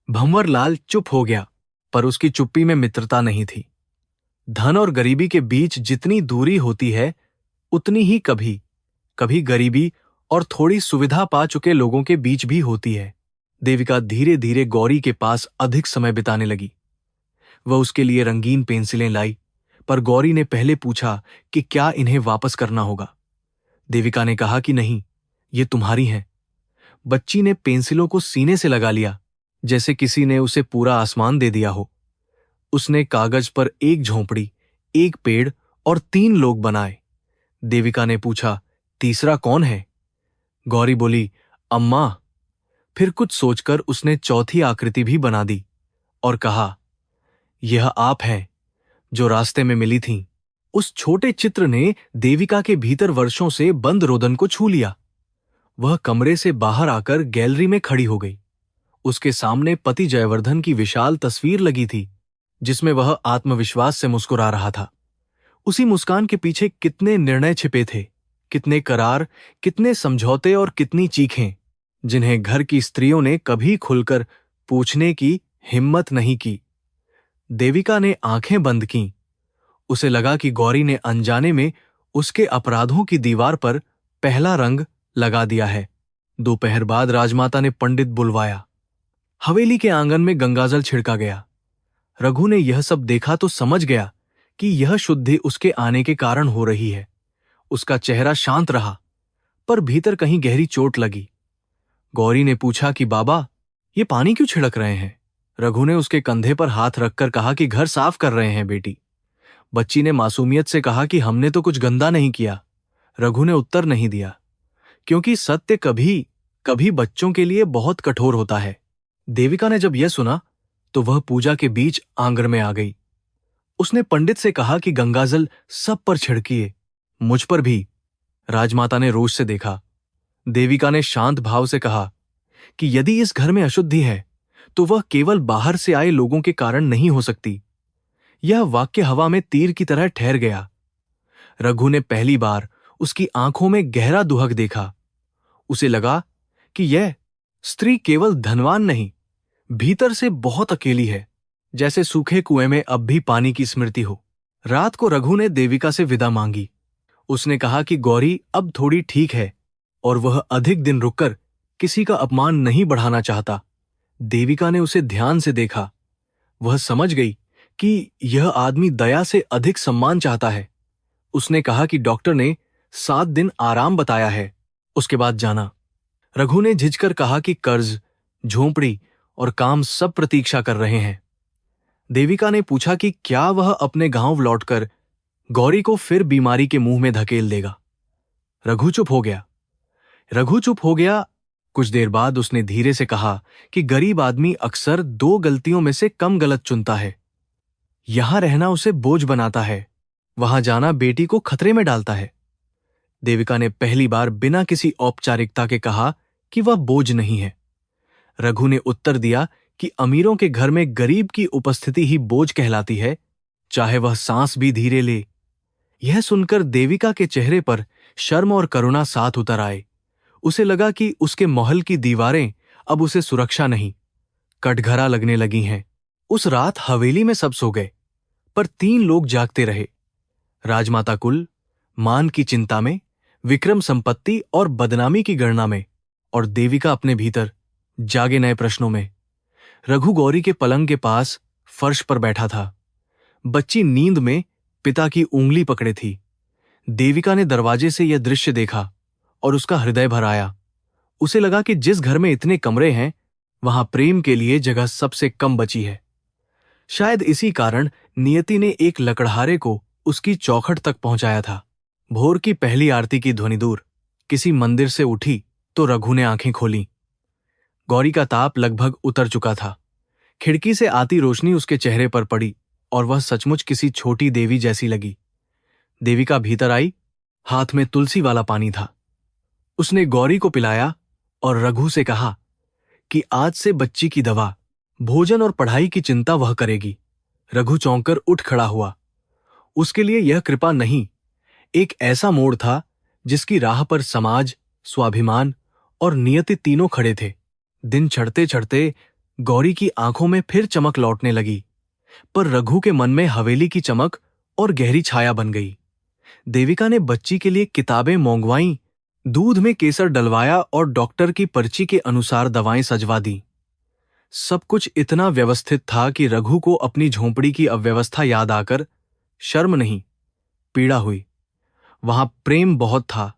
भंवरलाल चुप हो गया, पर उसकी चुप्पी में मित्रता नहीं थी। धन और गरीबी के बीच जितनी दूरी होती है, उतनी ही कभी कभी गरीबी और थोड़ी सुविधा पा चुके लोगों के बीच भी होती है। देविका धीरे धीरे गौरी के पास अधिक समय बिताने लगी। वह उसके लिए रंगीन पेंसिलें लाई, पर गौरी ने पहले पूछा कि क्या इन्हें वापस करना होगा। देविका ने कहा कि नहीं, ये तुम्हारी हैं। बच्ची ने पेंसिलों को सीने से लगा लिया, जैसे किसी ने उसे पूरा आसमान दे दिया हो। उसने कागज पर एक झोंपड़ी, एक पेड़ और 3 लोग बनाए। देविका ने पूछा, तीसरा कौन है? गौरी बोली, अम्मा। फिर कुछ सोचकर उसने चौथी आकृति भी बना दी और कहा, यह आप हैं जो रास्ते में मिली थीं। उस छोटे चित्र ने देविका के भीतर वर्षों से बंद रोदन को छू लिया। वह कमरे से बाहर आकर गैलरी में खड़ी हो गई। उसके सामने पति जयवर्धन की विशाल तस्वीर लगी थी, जिसमें वह आत्मविश्वास से मुस्कुरा रहा था। उसी मुस्कान के पीछे कितने निर्णय छिपे थे, कितने करार, कितने समझौते और कितनी चीखें, जिन्हें घर की स्त्रियों ने कभी खुलकर पूछने की हिम्मत नहीं की। देविका ने आंखें बंद कीं। उसे लगा कि गौरी ने अनजाने में उसके अपराधों की दीवार पर पहला रंग लगा दिया है। दोपहर बाद राजमाता ने पंडित बुलवाया। हवेली के आंगन में गंगाजल छिड़का गया। रघु ने यह सब देखा तो समझ गया कि यह शुद्धि उसके आने के कारण हो रही है। उसका चेहरा शांत रहा, पर भीतर कहीं गहरी चोट लगी। गौरी ने पूछा कि बाबा, ये पानी क्यों छिड़क रहे हैं? रघु ने उसके कंधे पर हाथ रखकर कहा कि घर साफ कर रहे हैं बेटी। बच्ची ने मासूमियत से कहा कि हमने तो कुछ गंदा नहीं किया। रघु ने उत्तर नहीं दिया, क्योंकि सत्य कभी कभी बच्चों के लिए बहुत कठोर होता है। देविका ने जब यह सुना तो वह पूजा के बीच आंगन में आ गई। उसने पंडित से कहा कि गंगाजल सब पर छिड़किए, मुझ पर भी। राजमाता ने रोष से देखा। देविका ने शांत भाव से कहा कि यदि इस घर में अशुद्धि है तो वह केवल बाहर से आए लोगों के कारण नहीं हो सकती। यह वाक्य हवा में तीर की तरह ठहर गया। रघु ने पहली बार उसकी आंखों में गहरा दुहक देखा। उसे लगा कि यह स्त्री केवल धनवान नहीं, भीतर से बहुत अकेली है, जैसे सूखे कुएं में अब भी पानी की स्मृति हो। रात को रघु ने देविका से विदा मांगी। उसने कहा कि गौरी अब थोड़ी ठीक है और वह अधिक दिन रुककर किसी का अपमान नहीं बढ़ाना चाहता। देविका ने उसे ध्यान से देखा। वह समझ गई कि यह आदमी दया से अधिक सम्मान चाहता है। उसने कहा कि डॉक्टर ने 7 दिन आराम बताया है, उसके बाद जाना। रघु ने झिझकर कहा कि कर्ज, झोंपड़ी और काम सब प्रतीक्षा कर रहे हैं। देविका ने पूछा कि क्या वह अपने गांव लौटकर गौरी को फिर बीमारी के मुंह में धकेल देगा। रघु चुप हो गया। कुछ देर बाद उसने धीरे से कहा कि गरीब आदमी अक्सर 2 गलतियों में से कम गलत चुनता है। यहां रहना उसे बोझ बनाता है, वहां जाना बेटी को खतरे में डालता है। देविका ने पहली बार बिना किसी औपचारिकता के कहा कि वह बोझ नहीं है। रघु ने उत्तर दिया कि अमीरों के घर में गरीब की उपस्थिति ही बोझ कहलाती है, चाहे वह सांस भी धीरे ले। यह सुनकर देविका के चेहरे पर शर्म और करुणा साथ उतर आए। उसे लगा कि उसके महल की दीवारें अब उसे सुरक्षा नहीं, कटघरा लगने लगी हैं। उस रात हवेली में सब सो गए, पर 3 लोग जागते रहे। राजमाता कुल, मान की चिंता में, विक्रम संपत्ति और बदनामी की गणना में, और देविका अपने भीतर जागे नए प्रश्नों में। रघु गौरी के पलंग के पास फर्श पर बैठा था। बच्ची नींद में पिता की उंगली पकड़े थी। देविका ने दरवाजे से यह दृश्य देखा और उसका हृदय भर आया। उसे लगा कि जिस घर में इतने कमरे हैं, वहां प्रेम के लिए जगह सबसे कम बची है। शायद इसी कारण नियति ने एक लकड़हारे को उसकी चौखट तक पहुंचाया था। भोर की पहली आरती की ध्वनि दूर किसी मंदिर से उठी तो रघु ने आंखें खोलीं। गौरी का ताप लगभग उतर चुका था। खिड़की से आती रोशनी उसके चेहरे पर पड़ी और वह सचमुच किसी छोटी देवी जैसी लगी। देविका भीतर आई, हाथ में तुलसी वाला पानी था। उसने गौरी को पिलाया और रघु से कहा कि आज से बच्ची की दवा, भोजन और पढ़ाई की चिंता वह करेगी। रघु चौंककर उठ खड़ा हुआ। उसके लिए यह कृपा नहीं, एक ऐसा मोड़ था जिसकी राह पर समाज, स्वाभिमान और नियति तीनों खड़े थे। दिन चढ़ते चढ़ते गौरी की आंखों में फिर चमक लौटने लगी, पर रघु के मन में हवेली की चमक और गहरी छाया बन गई। देविका ने बच्ची के लिए किताबें मंगवाईं, दूध में केसर डलवाया और डॉक्टर की पर्ची के अनुसार दवाएं सजवा दी। सब कुछ इतना व्यवस्थित था कि रघु को अपनी झोंपड़ी की अव्यवस्था याद आकर शर्म नहीं, पीड़ा हुई। वहां प्रेम बहुत था,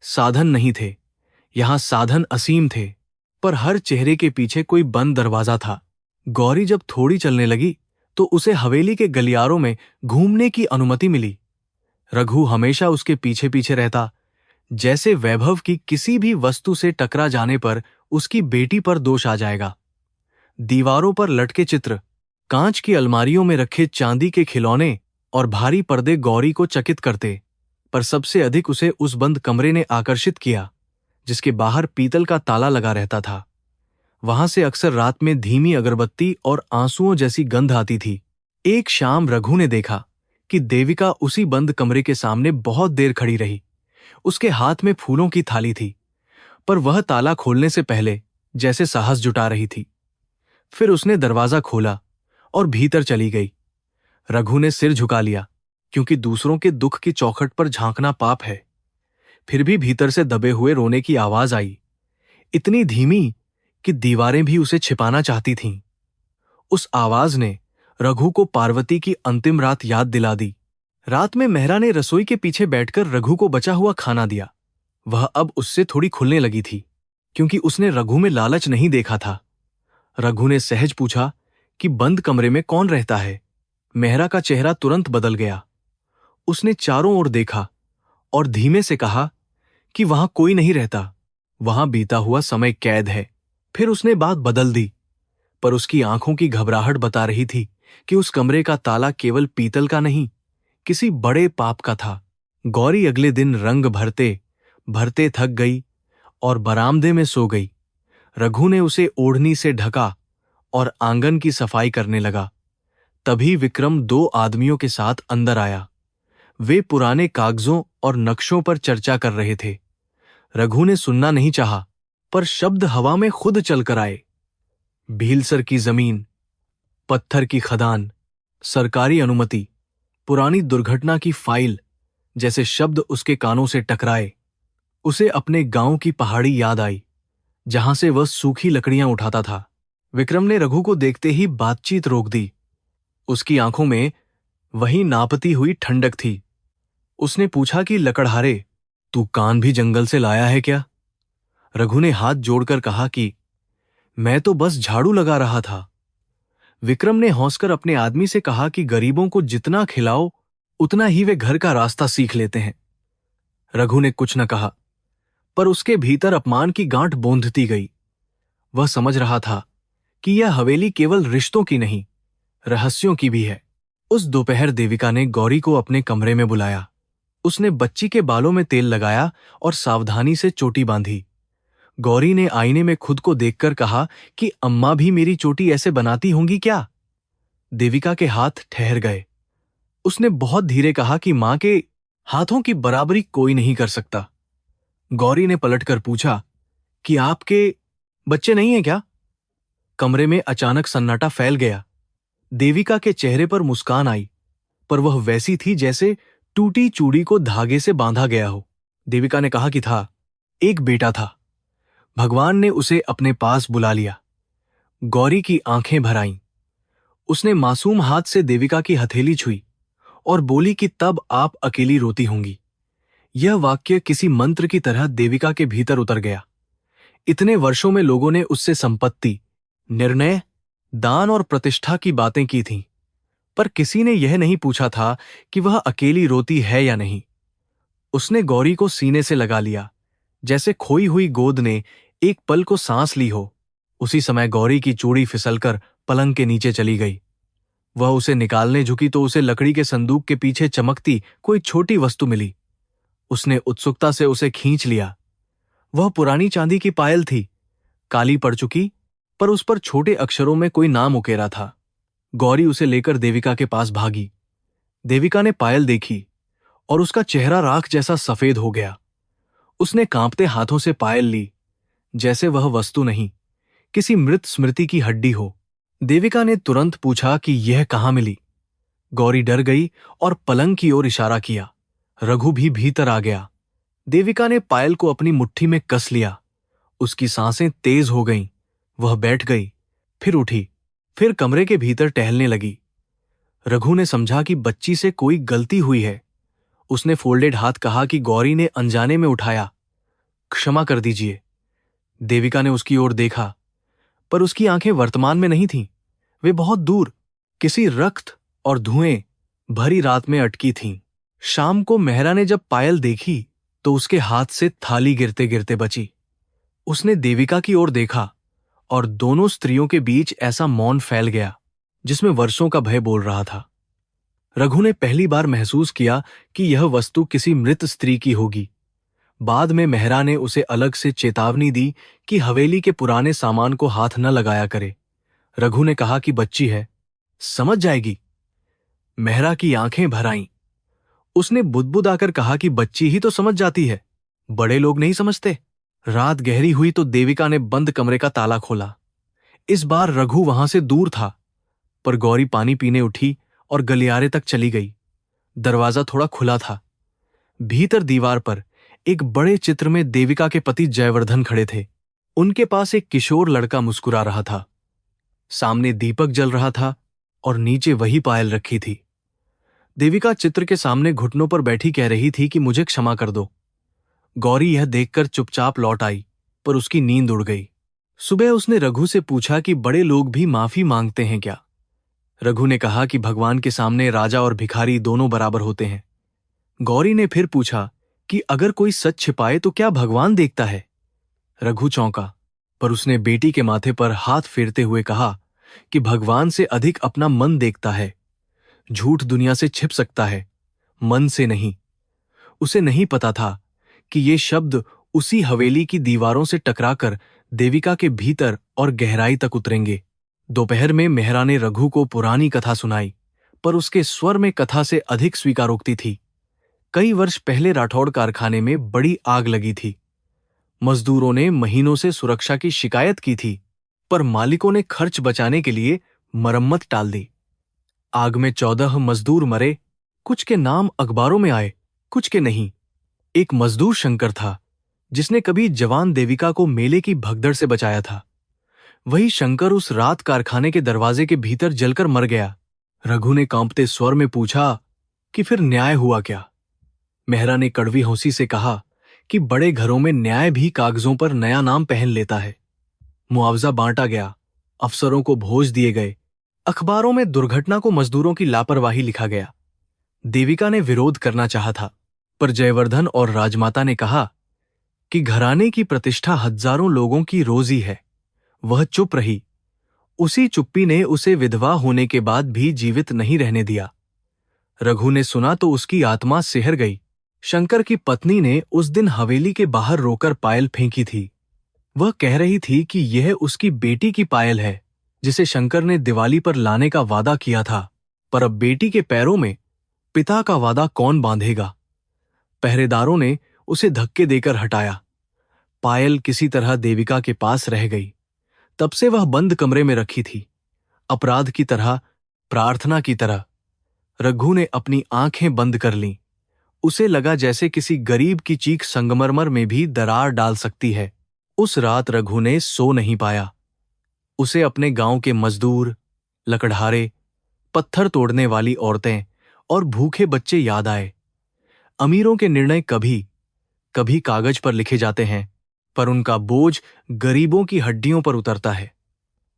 साधन नहीं थे। यहां साधन असीम थे, पर हर चेहरे के पीछे कोई बंद दरवाजा था। गौरी जब थोड़ी चलने लगी तो उसे हवेली के गलियारों में घूमने की अनुमति मिली। रघु हमेशा उसके पीछे पीछे रहता, जैसे वैभव की किसी भी वस्तु से टकरा जाने पर उसकी बेटी पर दोष आ जाएगा। दीवारों पर लटके चित्र, कांच की अलमारियों में रखे चांदी के खिलौने और भारी पर्दे गौरी को चकित करते, पर सबसे अधिक उसे उस बंद कमरे ने आकर्षित किया जिसके बाहर पीतल का ताला लगा रहता था। वहां से अक्सर रात में धीमी अगरबत्ती और आंसुओं जैसी गंध आती थी। एक शाम रघु ने देखा कि देविका उसी बंद कमरे के सामने बहुत देर खड़ी रही। उसके हाथ में फूलों की थाली थी, पर वह ताला खोलने से पहले जैसे साहस जुटा रही थी। फिर उसने दरवाजा खोला और भीतर चली गई। रघु ने सिर झुका लिया, क्योंकि दूसरों के दुख की चौखट पर झांकना पाप है। फिर भी भीतर से दबे हुए रोने की आवाज आई, इतनी धीमी कि दीवारें भी उसे छिपाना चाहती थीं। उस आवाज ने रघु को पार्वती की अंतिम रात याद दिला दी। रात में मेहरा ने रसोई के पीछे बैठकर रघु को बचा हुआ खाना दिया। वह अब उससे थोड़ी खुलने लगी थी, क्योंकि उसने रघु में लालच नहीं देखा था। रघु ने सहज पूछा कि बंद कमरे में कौन रहता है। मेहरा का चेहरा तुरंत बदल गया। उसने चारों ओर देखा और धीमे से कहा कि वहां कोई नहीं रहता, वहां बीता हुआ समय कैद है। फिर उसने बात बदल दी, पर उसकी आंखों की घबराहट बता रही थी कि उस कमरे का ताला केवल पीतल का नहीं, किसी बड़े पाप का था। गौरी अगले दिन रंग भरते भरते थक गई और बरामदे में सो गई। रघु ने उसे ओढ़नी से ढका और आंगन की सफाई करने लगा। तभी विक्रम 2 आदमियों के साथ अंदर आया। वे पुराने कागजों और नक्शों पर चर्चा कर रहे थे। रघु ने सुनना नहीं चाहा, पर शब्द हवा में खुद चलकर आए। भीलसर की जमीन, पत्थर की खदान, सरकारी अनुमति, पुरानी दुर्घटना की फाइल जैसे शब्द उसके कानों से टकराए। उसे अपने गांव की पहाड़ी याद आई, जहां से वह सूखी लकड़ियां उठाता था। विक्रम ने रघु को देखते ही बातचीत रोक दी। उसकी आंखों में वही नापती हुई ठंडक थी। उसने पूछा कि लकड़हारे, तू कान भी जंगल से लाया है क्या? रघु ने हाथ जोड़कर कहा कि मैं तो बस झाड़ू लगा रहा था। विक्रम ने हंसकर अपने आदमी से कहा कि गरीबों को जितना खिलाओ उतना ही वे घर का रास्ता सीख लेते हैं। रघु ने कुछ न कहा, पर उसके भीतर अपमान की गांठ बौंधती गई। वह समझ रहा था कि यह हवेली केवल रिश्तों की नहीं, रहस्यों की भी है। उस दोपहर देविका ने गौरी को अपने कमरे में बुलाया। उसने बच्ची के बालों में तेल लगाया और सावधानी से चोटी बांधी। गौरी ने आईने में खुद को देखकर कहा कि अम्मा भी मेरी चोटी ऐसे बनाती होंगी क्या? देविका के हाथ ठहर गए। उसने बहुत धीरे कहा कि मां के हाथों की बराबरी कोई नहीं कर सकता। गौरी ने पलटकर पूछा कि आपके बच्चे नहीं हैं क्या? कमरे में अचानक सन्नाटा फैल गया। देविका के चेहरे पर मुस्कान आई, पर वह वैसी थी जैसे टूटी चूड़ी को धागे से बांधा गया हो। देविका ने कहा कि था, एक बेटा था। भगवान ने उसे अपने पास बुला लिया। गौरी की आंखें भर आईं। उसने मासूम हाथ से देविका की हथेली छुई और बोली कि तब आप अकेली रोती होंगी। यह वाक्य किसी मंत्र की तरह देविका के भीतर उतर गया। इतने वर्षों में लोगों ने उससे संपत्ति, निर्णय, दान और प्रतिष्ठा की बातें की थीं, पर किसी ने यह नहीं पूछा था कि वह अकेली रोती है या नहीं। उसने गौरी को सीने से लगा लिया, जैसे खोई हुई गोद ने एक पल को सांस ली हो। उसी समय गौरी की चूड़ी फिसलकर पलंग के नीचे चली गई। वह उसे निकालने झुकी तो उसे लकड़ी के संदूक के पीछे चमकती कोई छोटी वस्तु मिली। उसने उत्सुकता से उसे खींच लिया। वह पुरानी चांदी की पायल थी, काली पड़ चुकी, पर उस पर छोटे अक्षरों में कोई नाम उकेरा था। गौरी उसे लेकर देविका के पास भागी। देविका ने पायल देखी और उसका चेहरा राख जैसा सफेद हो गया। उसने कांपते हाथों से पायल ली, जैसे वह वस्तु नहीं, किसी मृत स्मृति की हड्डी हो। देविका ने तुरंत पूछा कि यह कहां मिली। गौरी डर गई और पलंग की ओर इशारा किया। रघु भी भीतर आ गया। देविका ने पायल को अपनी मुट्ठी में कस लिया। उसकी सांसें तेज हो गईं। वह बैठ गई, फिर उठी, फिर कमरे के भीतर टहलने लगी। रघु ने समझा कि बच्ची से कोई गलती हुई है। उसने फोल्डेड हाथ कहा कि गौरी ने अनजाने में उठाया, क्षमा कर दीजिए। देविका ने उसकी ओर देखा, पर उसकी आंखें वर्तमान में नहीं थीं। वे बहुत दूर, किसी रक्त और धुएं भरी रात में अटकी थीं। शाम को मेहरा ने जब पायल देखी तो उसके हाथ से थाली गिरते गिरते बची। उसने देविका की ओर देखा और दोनों स्त्रियों के बीच ऐसा मौन फैल गया जिसमें वर्षों का भय बोल रहा था। रघु ने पहली बार महसूस किया कि यह वस्तु किसी मृत स्त्री की होगी। बाद में मेहरा ने उसे अलग से चेतावनी दी कि हवेली के पुराने सामान को हाथ न लगाया करे। रघु ने कहा कि बच्ची है, समझ जाएगी। मेहरा की आंखें भर आईं। उसने बुदबुदाकर कहा कि बच्ची ही तो समझ जाती है, बड़े लोग नहीं समझते। रात गहरी हुई तो देविका ने बंद कमरे का ताला खोला। इस बार रघु वहां से दूर था, पर गौरी पानी पीने उठी और गलियारे तक चली गई। दरवाजा थोड़ा खुला था। भीतर दीवार पर एक बड़े चित्र में देविका के पति जयवर्धन खड़े थे। उनके पास एक किशोर लड़का मुस्कुरा रहा था। सामने दीपक जल रहा था और नीचे वही पायल रखी थी। देविका चित्र के सामने घुटनों पर बैठी कह रही थी कि मुझे क्षमा कर दो। गौरी यह देखकर चुपचाप लौट आई, पर उसकी नींद उड़ गई। सुबह उसने रघु से पूछा कि बड़े लोग भी माफी मांगते हैं क्या। रघु ने कहा कि भगवान के सामने राजा और भिखारी दोनों बराबर होते हैं। गौरी ने फिर पूछा कि अगर कोई सच छिपाए तो क्या भगवान देखता है। रघु चौंका, पर उसने बेटी के माथे पर हाथ फेरते हुए कहा कि भगवान से अधिक अपना मन देखता है। झूठ दुनिया से छिप सकता है, मन से नहीं। उसे नहीं पता था कि ये शब्द उसी हवेली की दीवारों से टकराकर देविका के भीतर और गहराई तक उतरेंगे। दोपहर में मेहरा ने रघु को पुरानी कथा सुनाई, पर उसके स्वर में कथा से अधिक स्वीकारोक्ति थी। कई वर्ष पहले राठौड़ कारखाने में बड़ी आग लगी थी। मजदूरों ने महीनों से सुरक्षा की शिकायत की थी, पर मालिकों ने खर्च बचाने के लिए मरम्मत टाल दी। आग में 14 मजदूर मरे। कुछ के नाम अखबारों में आए, कुछ के नहीं। एक मजदूर शंकर था, जिसने कभी जवान देविका को मेले की भगदड़ से बचाया था। वही शंकर उस रात कारखाने के दरवाजे के भीतर जलकर मर गया। रघु ने कांपते स्वर में पूछा कि फिर न्याय हुआ क्या। मेहरा ने कड़वी हंसी से कहा कि बड़े घरों में न्याय भी कागजों पर नया नाम पहन लेता है। मुआवजा बांटा गया, अफसरों को भोज दिए गए, अखबारों में दुर्घटना को मजदूरों की लापरवाही लिखा गया। देविका ने विरोध करना चाहा था, पर जयवर्धन और राजमाता ने कहा कि घराने की प्रतिष्ठा हजारों लोगों की रोजी है। वह चुप रही। उसी चुप्पी ने उसे विधवा होने के बाद भी जीवित नहीं रहने दिया। रघु ने सुना तो उसकी आत्मा सिहर गई। शंकर की पत्नी ने उस दिन हवेली के बाहर रोकर पायल फेंकी थी। वह कह रही थी कि यह उसकी बेटी की पायल है, जिसे शंकर ने दिवाली पर लाने का वादा किया था। पर अब बेटी के पैरों में पिता का वादा कौन बांधेगा। पहरेदारों ने उसे धक्के देकर हटाया। पायल किसी तरह देविका के पास रह गई। तब से वह बंद कमरे में रखी थी, अपराध की तरह, प्रार्थना की तरह। रघु ने अपनी आंखें बंद कर लीं। उसे लगा जैसे किसी गरीब की चीख संगमरमर में भी दरार डाल सकती है। उस रात रघु ने सो नहीं पाया। उसे अपने गांव के मजदूर, लकड़हारे, पत्थर तोड़ने वाली औरतें और भूखे बच्चे याद आए। अमीरों के निर्णय कभी कभी कागज पर लिखे जाते हैं, पर उनका बोझ गरीबों की हड्डियों पर उतरता है।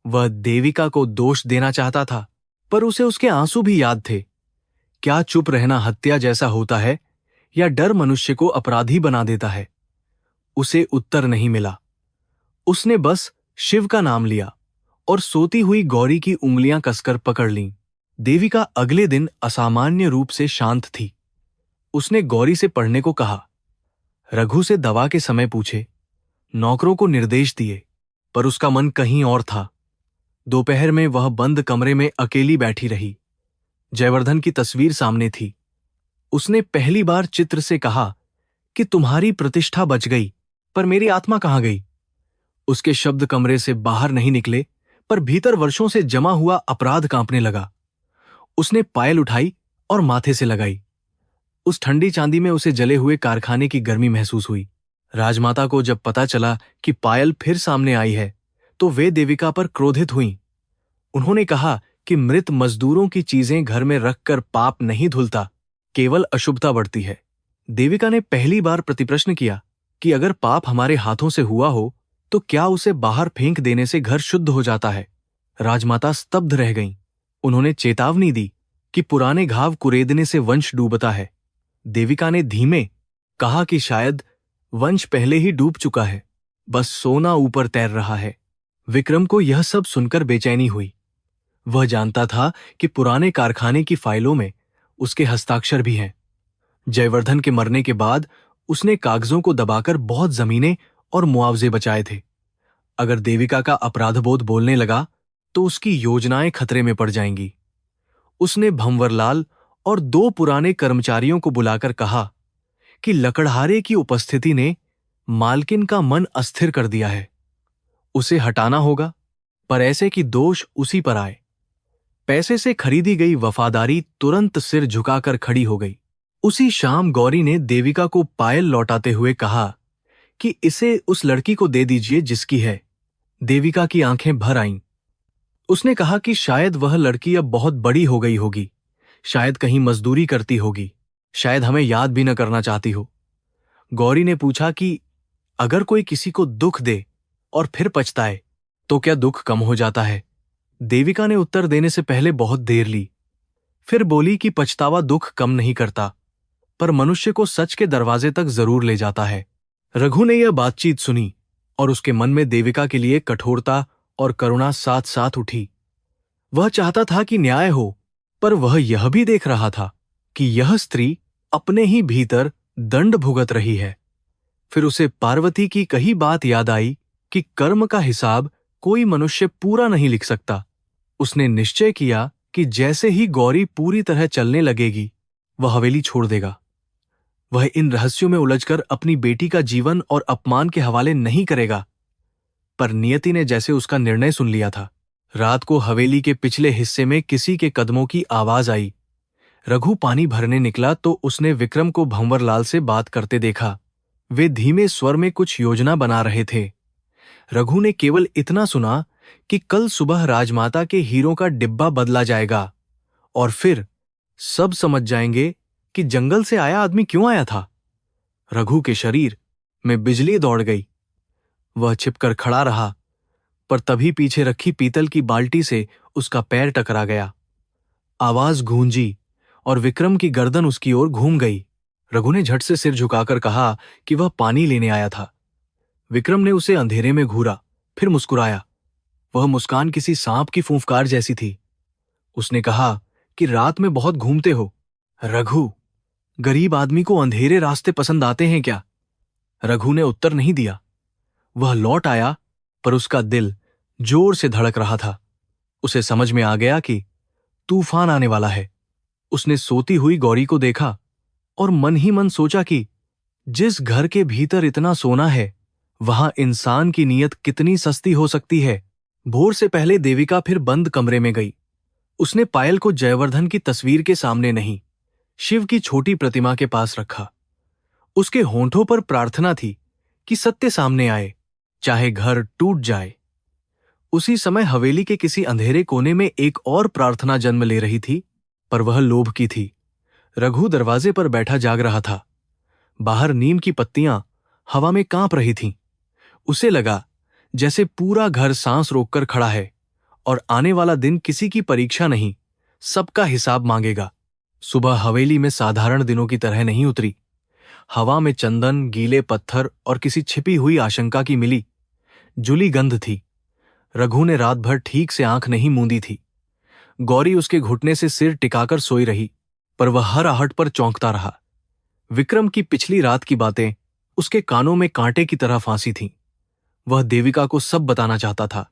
वह देविका को दोष देना चाहता था, पर उसे उसके आंसू भी याद थे। क्या चुप रहना हत्या जैसा होता है, या डर मनुष्य को अपराधी बना देता है? उसे उत्तर नहीं मिला। उसने बस शिव का नाम लिया और सोती हुई गौरी की उंगलियां कसकर पकड़ लीं। देविका अगले दिन असामान्य रूप से शांत थी। उसने गौरी से पढ़ने को कहा, रघु से दवा के समय पूछे, नौकरों को निर्देश दिए, पर उसका मन कहीं और था। दोपहर में वह बंद कमरे में अकेली बैठी रही। जयवर्धन की तस्वीर सामने थी। उसने पहली बार चित्र से कहा कि तुम्हारी प्रतिष्ठा बच गई, पर मेरी आत्मा कहाँ गई। उसके शब्द कमरे से बाहर नहीं निकले, पर भीतर वर्षों से जमा हुआ अपराध कांपने लगा। उसने पायल उठाई और माथे से लगाई। उस ठंडी चांदी में उसे जले हुए कारखाने की गर्मी महसूस हुई। राजमाता को जब पता चला कि पायल फिर सामने आई है, तो वे देविका पर क्रोधित हुईं। उन्होंने कहा कि मृत मजदूरों की चीजें घर में रखकर पाप नहीं धुलता, केवल अशुभता बढ़ती है। देविका ने पहली बार प्रतिप्रश्न किया कि अगर पाप हमारे हाथों से हुआ हो, तो क्या उसे बाहर फेंक देने से घर शुद्ध हो जाता है? राजमाता स्तब्ध रह गईं। उन्होंने चेतावनी दी कि पुराने घाव कुरेदने से वंश डूबता है। देविका ने धीमे कहा कि शायद वंश पहले ही डूब चुका है, बस सोना ऊपर तैर रहा है। विक्रम को यह सब सुनकर बेचैनी हुई। वह जानता था कि पुराने कारखाने की फाइलों में उसके हस्ताक्षर भी हैं। जयवर्धन के मरने के बाद उसने कागजों को दबाकर बहुत जमीनें और मुआवजे बचाए थे। अगर देविका का अपराधबोध बोलने लगा तो उसकी योजनाएं खतरे में पड़ जाएंगी। उसने भंवरलाल और 2 पुराने कर्मचारियों को बुलाकर कहा कि लकड़हारे की उपस्थिति ने मालकिन का मन अस्थिर कर दिया है। उसे हटाना होगा, पर ऐसे कि दोष उसी पर आए। पैसे से खरीदी गई वफादारी तुरंत सिर झुकाकर खड़ी हो गई। उसी शाम गौरी ने देविका को पायल लौटाते हुए कहा कि इसे उस लड़की को दे दीजिए जिसकी है। देविका की आंखें भर आईं। उसने कहा कि शायद वह लड़की अब बहुत बड़ी हो गई होगी, शायद कहीं मजदूरी करती होगी, शायद हमें याद भी न करना चाहती हो। गौरी ने पूछा कि अगर कोई किसी को दुख दे और फिर पछताए तो क्या दुख कम हो जाता है? देविका ने उत्तर देने से पहले बहुत देर ली, फिर बोली कि पछतावा दुख कम नहीं करता, पर मनुष्य को सच के दरवाजे तक जरूर ले जाता है। रघु ने यह बातचीत सुनी और उसके मन में देविका के लिए कठोरता और करुणा साथ साथ उठी। वह चाहता था कि न्याय हो, पर वह यह भी देख रहा था कि यह स्त्री अपने ही भीतर दंड भुगत रही है। फिर उसे पार्वती की कही बात याद आई कि कर्म का हिसाब कोई मनुष्य पूरा नहीं लिख सकता। उसने निश्चय किया कि जैसे ही गौरी पूरी तरह चलने लगेगी, वह हवेली छोड़ देगा। वह इन रहस्यों में उलझकर अपनी बेटी का जीवन और अपमान के हवाले नहीं करेगा। पर नियति ने जैसे उसका निर्णय सुन लिया था। रात को हवेली के पिछले हिस्से में किसी के कदमों की आवाज आई। रघु पानी भरने निकला तो उसने विक्रम को भंवरलाल से बात करते देखा। वे धीमे स्वर में कुछ योजना बना रहे थे। रघु ने केवल इतना सुना कि कल सुबह राजमाता के हीरों का डिब्बा बदला जाएगा और फिर सब समझ जाएंगे कि जंगल से आया आदमी क्यों आया था। रघु के शरीर में बिजली दौड़ गई। वह छिपकर खड़ा रहा, पर तभी पीछे रखी पीतल की बाल्टी से उसका पैर टकरा गया। आवाज गूंजी और विक्रम की गर्दन उसकी ओर घूम गई। रघु ने झट से सिर झुकाकर कहा कि वह पानी लेने आया था। विक्रम ने उसे अंधेरे में घूरा, फिर मुस्कुराया। वह मुस्कान किसी सांप की फूंफकार जैसी थी। उसने कहा कि रात में बहुत घूमते हो। रघु, गरीब आदमी को अंधेरे रास्ते पसंद आते हैं क्या? रघु ने उत्तर नहीं दिया। वह लौट आया, पर उसका दिल जोर से धड़क रहा था। उसे समझ में आ गया कि तूफान आने वाला है। उसने सोती हुई गौरी को देखा और मन ही मन सोचा कि जिस घर के भीतर इतना सोना है, वहां इंसान की नीयत कितनी सस्ती हो सकती है। भोर से पहले देविका फिर बंद कमरे में गई। उसने पायल को जयवर्धन की तस्वीर के सामने नहीं, शिव की छोटी प्रतिमा के पास रखा। उसके होंठों पर प्रार्थना थी कि सत्य सामने आए, चाहे घर टूट जाए। उसी समय हवेली के किसी अंधेरे कोने में एक और प्रार्थना जन्म ले रही थी, पर वह लोभ की थी। रघु दरवाजे पर बैठा जाग रहा था। बाहर नीम की पत्तियां हवा में कांप रही थीं। उसे लगा जैसे पूरा घर सांस रोककर खड़ा है और आने वाला दिन किसी की परीक्षा नहीं, सबका हिसाब मांगेगा। सुबह हवेली में साधारण दिनों की तरह नहीं उतरी। हवा में चंदन, गीले पत्थर और किसी छिपी हुई आशंका की मिली जुली गंध थी। रघु ने रात भर ठीक से आंख नहीं मूंदी थी। गौरी उसके घुटने से सिर टिकाकर सोई रही, पर वह हर आहट पर चौंकता रहा। विक्रम की पिछली रात की बातें उसके कानों में कांटे की तरह फांसी थीं। वह देविका को सब बताना चाहता था,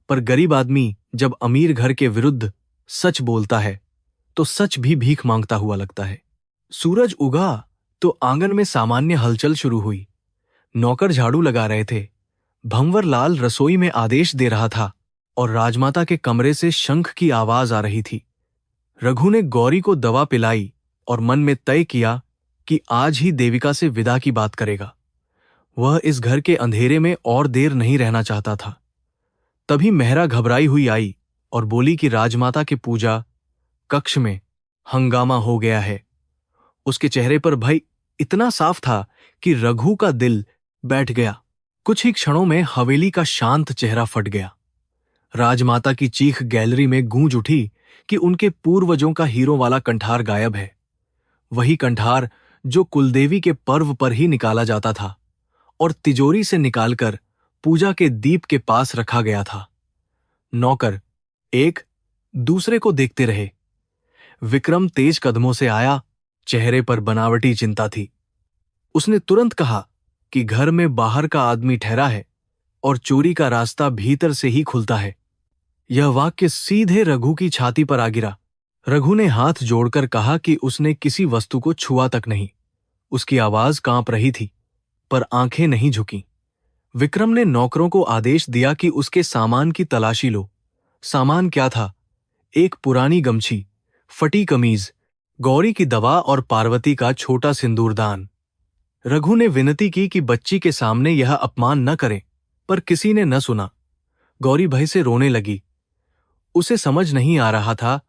पर गरीब आदमी जब अमीर घर के विरुद्ध सच बोलता है तो सच भी भीख मांगता हुआ लगता है। सूरज उगा तो आंगन में सामान्य हलचल शुरू हुई। नौकर झाड़ू लगा रहे थे, भंवरलाल रसोई में आदेश दे रहा था और राजमाता के कमरे से शंख की आवाज आ रही थी। रघु ने गौरी को दवा पिलाई और मन में तय किया कि आज ही देविका से विदा की बात करेगा। वह इस घर के अंधेरे में और देर नहीं रहना चाहता था। तभी मेहरा घबराई हुई आई और बोली कि राजमाता के पूजा कक्ष में हंगामा हो गया है। उसके चेहरे पर भय इतना साफ था कि रघु का दिल बैठ गया। कुछ ही क्षणों में हवेली का शांत चेहरा फट गया। राजमाता की चीख गैलरी में गूंज उठी कि उनके पूर्वजों का हीरों वाला कंठार गायब है। वही कंठार जो कुलदेवी के पर्व पर ही निकाला जाता था और तिजोरी से निकालकर पूजा के दीप के पास रखा गया था। नौकर एक दूसरे को देखते रहे। विक्रम तेज कदमों से आया, चेहरे पर बनावटी चिंता थी। उसने तुरंत कहा कि घर में बाहर का आदमी ठहरा है और चोरी का रास्ता भीतर से ही खुलता है। यह वाक्य सीधे रघु की छाती पर आ गिरा। रघु ने हाथ जोड़कर कहा कि उसने किसी वस्तु को छुआ तक नहीं। उसकी आवाज कांप रही थी, पर आंखें नहीं झुकीं। विक्रम ने नौकरों को आदेश दिया कि उसके सामान की तलाशी लो। सामान क्या था? एक पुरानी गमछी, फटी कमीज, गौरी की दवा और पार्वती का छोटा सिंदूरदान। रघु ने विनती की कि बच्ची के सामने यह अपमान न करें, पर किसी ने न सुना। गौरी भय से रोने लगी। उसे समझ नहीं आ रहा था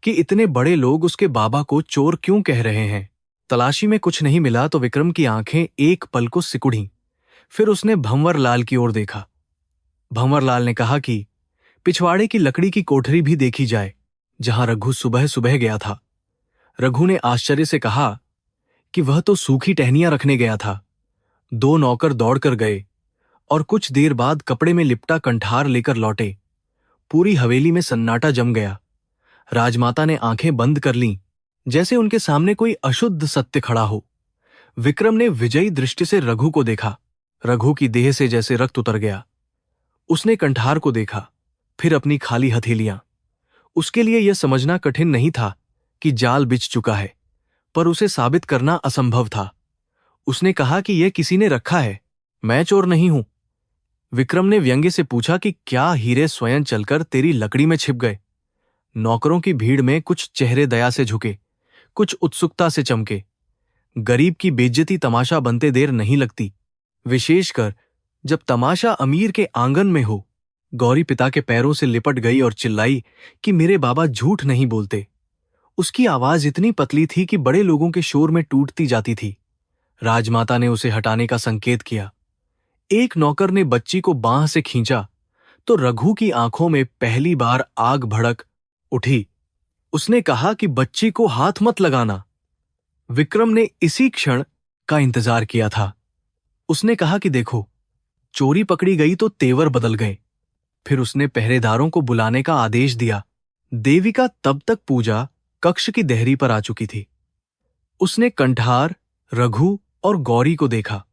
कि इतने बड़े लोग उसके बाबा को चोर क्यों कह रहे हैं। तलाशी में कुछ नहीं मिला तो विक्रम की आंखें एक पल को सिकुड़ीं। फिर उसने भंवरलाल की ओर देखा। भंवरलाल ने कहा कि पिछवाड़े की लकड़ी की कोठरी भी देखी जाए, जहां रघु सुबह सुबह गया था। रघु ने आश्चर्य से कहा कि वह तो सूखी टहनियां रखने गया था। दो नौकर दौड़कर गए और कुछ देर बाद कपड़े में लिपटा कंठार लेकर लौटे। पूरी हवेली में सन्नाटा जम गया। राजमाता ने आंखें बंद कर लीं, जैसे उनके सामने कोई अशुद्ध सत्य खड़ा हो। विक्रम ने विजयी दृष्टि से रघु को देखा। रघु की देह से जैसे रक्त उतर गया। उसने कंठार को देखा, फिर अपनी खाली हथेलियां। उसके लिए यह समझना कठिन नहीं था कि जाल बिछ चुका है, पर उसे साबित करना असंभव था। उसने कहा कि यह किसी ने रखा है, मैं चोर नहीं हूं। विक्रम ने व्यंग्य से पूछा कि क्या हीरे स्वयं चलकर तेरी लकड़ी में छिप गए? नौकरों की भीड़ में कुछ चेहरे दया से झुके, कुछ उत्सुकता से चमके। गरीब की बेइज्जती तमाशा बनते देर नहीं लगती, विशेषकर जब तमाशा अमीर के आंगन में हो। गौरी पिता के पैरों से लिपट गई और चिल्लाई कि मेरे बाबा झूठ नहीं बोलते। उसकी आवाज इतनी पतली थी कि बड़े लोगों के शोर में टूटती जाती थी। राजमाता ने उसे हटाने का संकेत किया। एक नौकर ने बच्ची को बांह से खींचा तो रघु की आंखों में पहली बार आग भड़क उठी। उसने कहा कि बच्ची को हाथ मत लगाना। विक्रम ने इसी क्षण का इंतजार किया था। उसने कहा कि देखो, चोरी पकड़ी गई तो तेवर बदल गए। फिर उसने पहरेदारों को बुलाने का आदेश दिया। देविका तब तक पूजा कक्ष की देहरी पर आ चुकी थी। उसने कंठार, रघु और गौरी को देखा।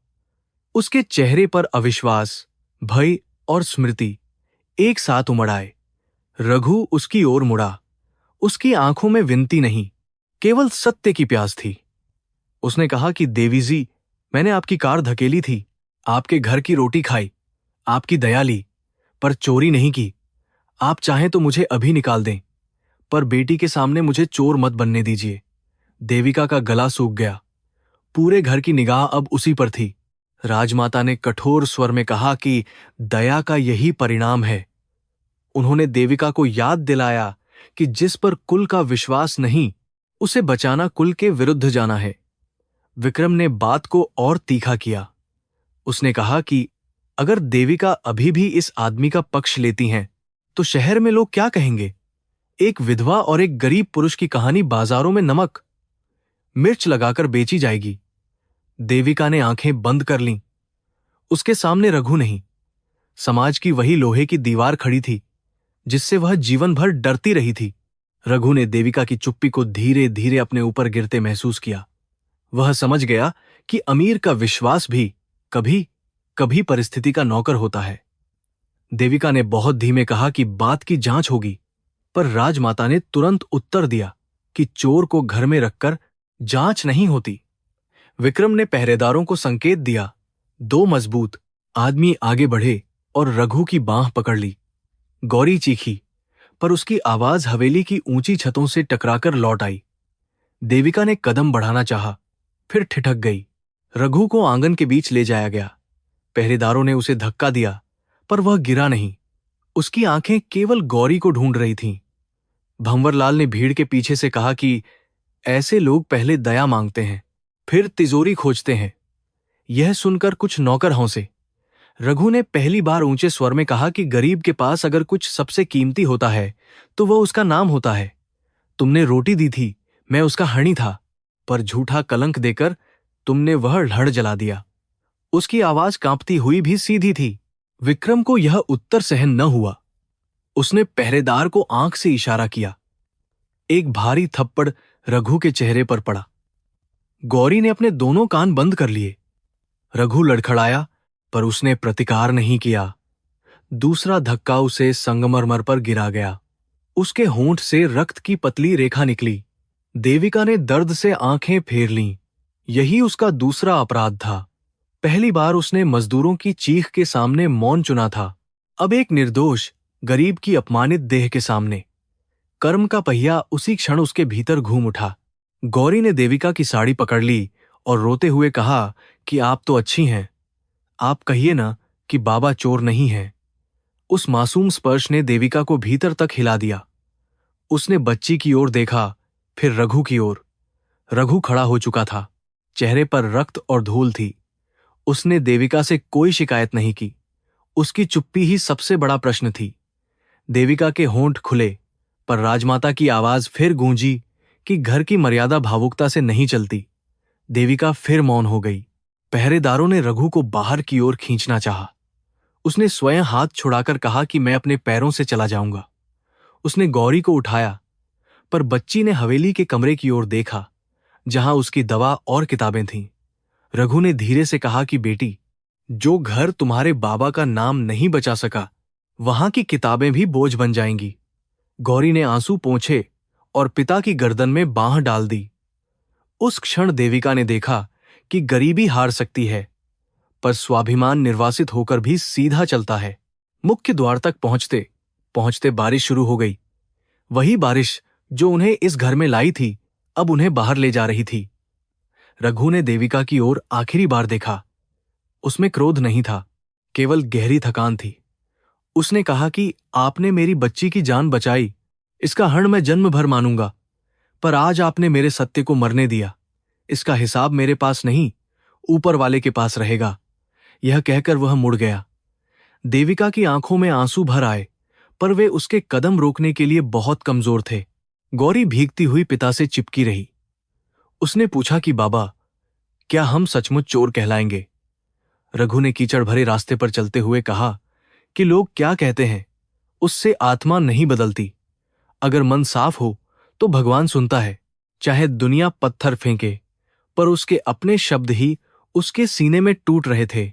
उसके चेहरे पर अविश्वास, भय और स्मृति एक साथ उमड़ आए। रघु उसकी ओर मुड़ा। उसकी आंखों में विनती नहीं, केवल सत्य की प्यास थी। उसने कहा कि देवी जी, मैंने आपकी कार धकेली थी, आपके घर की रोटी खाई, आपकी दया ली, पर चोरी नहीं की। आप चाहें तो मुझे अभी निकाल दें, पर बेटी के सामने मुझे चोर मत बनने दीजिए। देविका का गला सूख गया। पूरे घर की निगाह अब उसी पर थी। राजमाता ने कठोर स्वर में कहा कि दया का यही परिणाम है। उन्होंने देविका को याद दिलाया कि जिस पर कुल का विश्वास नहीं, उसे बचाना कुल के विरुद्ध जाना है। विक्रम ने बात को और तीखा किया। उसने कहा कि अगर देविका अभी भी इस आदमी का पक्ष लेती हैं, तो शहर में लोग क्या कहेंगे? एक विधवा और एक गरीब पुरुष की कहानी बाजारों में नमक मिर्च लगाकर बेची जाएगी। देविका ने आंखें बंद कर लीं। उसके सामने रघु नहीं, समाज की वही लोहे की दीवार खड़ी थी जिससे वह जीवन भर डरती रही थी। रघु ने देविका की चुप्पी को धीरे धीरे अपने ऊपर गिरते महसूस किया। वह समझ गया कि अमीर का विश्वास भी कभी कभी परिस्थिति का नौकर होता है। देविका ने बहुत धीमे कहा कि बात की जांच होगी, पर राजमाता ने तुरंत उत्तर दिया कि चोर को घर में रखकर जांच नहीं होती। विक्रम ने पहरेदारों को संकेत दिया। दो मजबूत आदमी आगे बढ़े और रघु की बांह पकड़ ली। गौरी चीखी, पर उसकी आवाज हवेली की ऊंची छतों से टकराकर लौट आई। देविका ने कदम बढ़ाना चाहा, फिर ठिठक गई। रघु को आंगन के बीच ले जाया गया। पहरेदारों ने उसे धक्का दिया, पर वह गिरा नहीं। उसकी आंखें केवल गौरी को ढूंढ रही थीं। भंवरलाल ने भीड़ के पीछे से कहा कि ऐसे लोग पहले दया मांगते हैं, फिर तिजोरी खोजते हैं। यह सुनकर कुछ नौकर हंसे। रघु ने पहली बार ऊंचे स्वर में कहा कि गरीब के पास अगर कुछ सबसे कीमती होता है तो वह उसका नाम होता है। तुमने रोटी दी थी, मैं उसका हणी था, पर झूठा कलंक देकर तुमने वह धड़ जला दिया। उसकी आवाज कांपती हुई भी सीधी थी। विक्रम को यह उत्तर सहन न हुआ। उसने पहरेदार को आंख से इशारा किया। एक भारी थप्पड़ रघु के चेहरे पर पड़ा। गौरी ने अपने दोनों कान बंद कर लिए। रघु लड़खड़ाया, पर उसने प्रतिकार नहीं किया। दूसरा धक्का उसे संगमरमर पर गिरा गया। उसके होंठ से रक्त की पतली रेखा निकली। देविका ने दर्द से आंखें फेर लीं। यही उसका दूसरा अपराध था। पहली बार उसने मजदूरों की चीख के सामने मौन चुना था, अब एक निर्दोष गरीब की अपमानित देह के सामने। कर्म का पहिया उसी क्षण उसके भीतर घूम उठा। गौरी ने देविका की साड़ी पकड़ ली और रोते हुए कहा कि आप तो अच्छी हैं, आप कहिए ना कि बाबा चोर नहीं हैं। उस मासूम स्पर्श ने देविका को भीतर तक हिला दिया। उसने बच्ची की ओर देखा, फिर रघु की ओर। रघु खड़ा हो चुका था, चेहरे पर रक्त और धूल थी। उसने देविका से कोई शिकायत नहीं की। उसकी चुप्पी ही सबसे बड़ा प्रश्न थी। देविका के होंठ खुले, पर राजमाता की आवाज फिर गूंजी कि घर की मर्यादा भावुकता से नहीं चलती। देविका फिर मौन हो गई। पहरेदारों ने रघु को बाहर की ओर खींचना चाहा। उसने स्वयं हाथ छुड़ाकर कहा कि मैं अपने पैरों से चला जाऊंगा। उसने गौरी को उठाया, पर बच्ची ने हवेली के कमरे की ओर देखा, जहां उसकी दवा और किताबें थीं। रघु ने धीरे से कहा कि बेटी, जो घर तुम्हारे बाबा का नाम नहीं बचा सका, वहां की किताबें भी बोझ बन जाएंगी। गौरी ने आंसू पोंछे और पिता की गर्दन में बांह डाल दी। उस क्षण देविका ने देखा कि गरीबी हार सकती है, पर स्वाभिमान निर्वासित होकर भी सीधा चलता है। मुख्य द्वार तक पहुंचते पहुंचते बारिश शुरू हो गई। वही बारिश जो उन्हें इस घर में लाई थी, अब उन्हें बाहर ले जा रही थी। रघु ने देविका की ओर आखिरी बार देखा। उसमें क्रोध नहीं था, केवल गहरी थकान थी। उसने कहा कि आपने मेरी बच्ची की जान बचाई, इसका ऋण मैं जन्म भर मानूंगा, पर आज आपने मेरे सत्य को मरने दिया। इसका हिसाब मेरे पास नहीं, ऊपर वाले के पास रहेगा। यह कहकर वह मुड़ गया। देविका की आंखों में आंसू भर आए, पर वे उसके कदम रोकने के लिए बहुत कमजोर थे। गौरी भीगती हुई पिता से चिपकी रही। उसने पूछा कि बाबा, क्या हम सचमुच चोर कहलाएंगे? रघु ने कीचड़ भरे रास्ते पर चलते हुए कहा कि लोग क्या कहते हैं, उससे आत्मा नहीं बदलती। अगर मन साफ हो तो भगवान सुनता है, चाहे दुनिया पत्थर फेंके। पर उसके अपने शब्द ही उसके सीने में टूट रहे थे।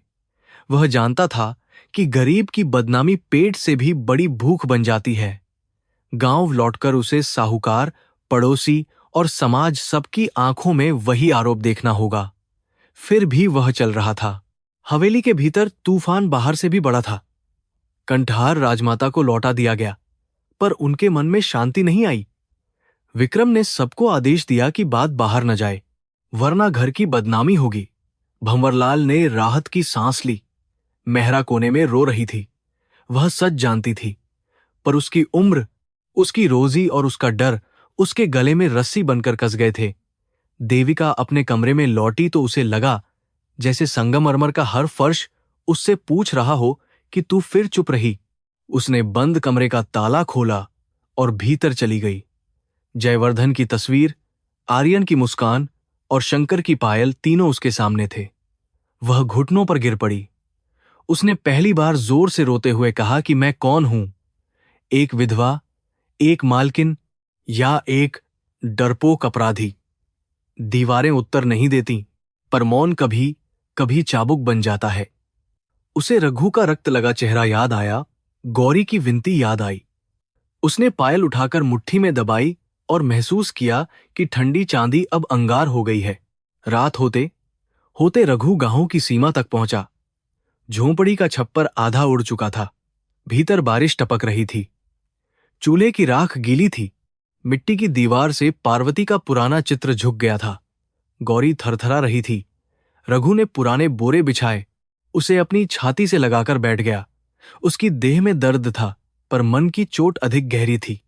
वह जानता था कि गरीब की बदनामी पेट से भी बड़ी भूख बन जाती है। गांव लौटकर उसे साहूकार, पड़ोसी और समाज सबकी आंखों में वही आरोप देखना होगा। फिर भी वह चल रहा था। हवेली के भीतर तूफान बाहर से भी बड़ा था। कंठहार राजमाता को लौटा दिया गया, पर उनके मन में शांति नहीं आई। विक्रम ने सबको आदेश दिया कि बात बाहर न जाए, वरना घर की बदनामी होगी। भंवरलाल ने राहत की सांस ली। मेहरा कोने में रो रही थी। वह सच जानती थी, पर उसकी उम्र, उसकी रोजी और उसका डर उसके गले में रस्सी बनकर कस गए थे। देविका अपने कमरे में लौटी तो उसे लगा जैसे संगमरमर का हर फर्श उससे पूछ रहा हो कि तू फिर चुप रही। उसने बंद कमरे का ताला खोला और भीतर चली गई। जयवर्धन की तस्वीर, आर्यन की मुस्कान और शंकर की पायल तीनों उसके सामने थे। वह घुटनों पर गिर पड़ी। उसने पहली बार जोर से रोते हुए कहा कि मैं कौन हूं? एक विधवा, एक मालकिन, या एक डरपोक अपराधी? दीवारें उत्तर नहीं देती, पर मौन कभी कभी चाबुक बन जाता है। उसे रघु का रक्त लगा चेहरा याद आया, गौरी की विनती याद आई। उसने पायल उठाकर मुट्ठी में दबाई और महसूस किया कि ठंडी चांदी अब अंगार हो गई है। रात होते होते रघु गांवों की सीमा तक पहुंचा। झोंपड़ी का छप्पर आधा उड़ चुका था। भीतर बारिश टपक रही थी। चूल्हे की राख गीली थी। मिट्टी की दीवार से पार्वती का पुराना चित्र झुक गया था। गौरी थरथरा रही थी। रघु ने पुराने बोरे बिछाए, उसे अपनी छाती से लगाकर बैठ गया। उसकी देह में दर्द था, पर मन की चोट अधिक गहरी थी।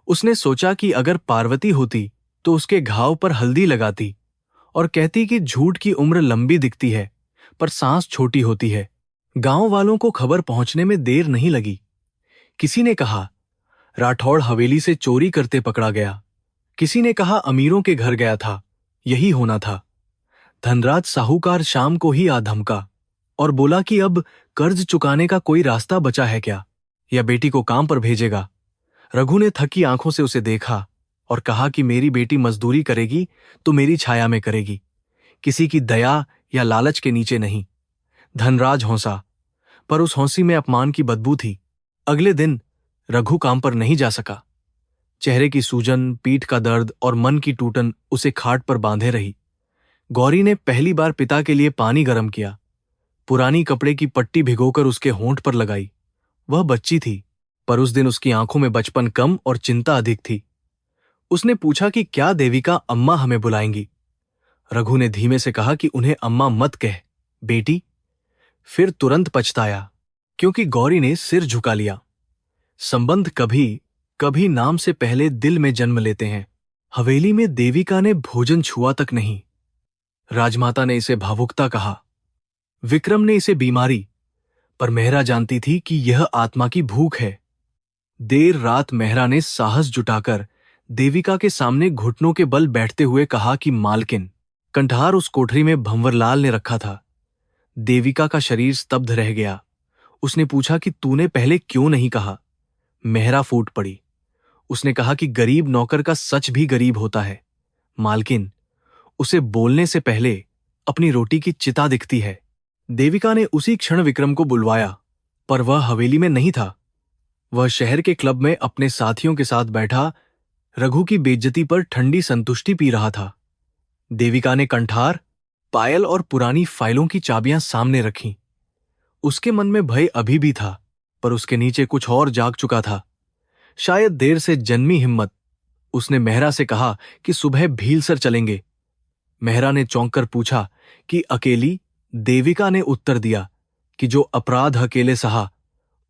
उसने सोचा कि अगर पार्वती होती तो उसके घाव पर हल्दी लगाती और कहती कि झूठ की उम्र लंबी दिखती है, पर सांस छोटी होती है। गांव वालों को खबर पहुंचने में देर नहीं लगी। किसी ने कहा राठौड़ हवेली से चोरी करते पकड़ा गया। किसी ने कहा अमीरों के घर गया था, यही होना था। धनराज साहूकार शाम को ही आ धमका और बोला कि अब कर्ज चुकाने का कोई रास्ता बचा है क्या, या बेटी को काम पर भेजेगा। रघु ने थकी आंखों से उसे देखा और कहा कि मेरी बेटी मजदूरी करेगी तो मेरी छाया में करेगी, किसी की दया या लालच के नीचे नहीं। धनराज हौंसा, पर उस हौंसी में अपमान की बदबू थी। अगले दिन रघु काम पर नहीं जा सका। चेहरे की सूजन, पीठ का दर्द और मन की टूटन उसे खाट पर बांधे रही। गौरी ने पहली बार पिता के लिए पानी गर्म किया। पुरानी कपड़े की पट्टी भिगोकर उसके होंठ पर लगाई। वह बच्ची थी, पर उस दिन उसकी आंखों में बचपन कम और चिंता अधिक थी। उसने पूछा कि क्या देविका अम्मा हमें बुलाएंगी। रघु ने धीमे से कहा कि उन्हें अम्मा मत कह बेटी। फिर तुरंत पछताया, क्योंकि गौरी ने सिर झुका लिया। संबंध कभी कभी नाम से पहले दिल में जन्म लेते हैं। हवेली में देविका ने भोजन छुआ तक नहीं। राजमाता ने इसे भावुकता कहा, विक्रम ने इसे बीमारी, पर मेहरा जानती थी कि यह आत्मा की भूख है। देर रात मेहरा ने साहस जुटाकर देविका के सामने घुटनों के बल बैठते हुए कहा कि मालकिन। कंठार उस कोठरी में भंवरलाल ने रखा था। देविका का शरीर स्तब्ध रह गया। उसने पूछा कि तूने पहले क्यों नहीं कहा। मेहरा फूट पड़ी। उसने कहा कि गरीब नौकर का सच भी गरीब होता है मालकिन। उसे बोलने से पहले अपनी रोटी की चिता दिखती है। देविका ने उसी क्षण विक्रम को बुलवाया, पर वह हवेली में नहीं था। वह शहर के क्लब में अपने साथियों के साथ बैठा रघु की बेइज्जती पर ठंडी संतुष्टि पी रहा था। देविका ने कंठार, पायल और पुरानी फाइलों की चाबियां सामने रखीं। उसके मन में भय अभी भी था, पर उसके नीचे कुछ और जाग चुका था, शायद देर से जन्मी हिम्मत। उसने मेहरा से कहा कि सुबह भीलसर चलेंगे। मेहरा ने चौंक कर पूछा कि अकेली। देविका ने उत्तर दिया कि जो अपराध अकेले सहा,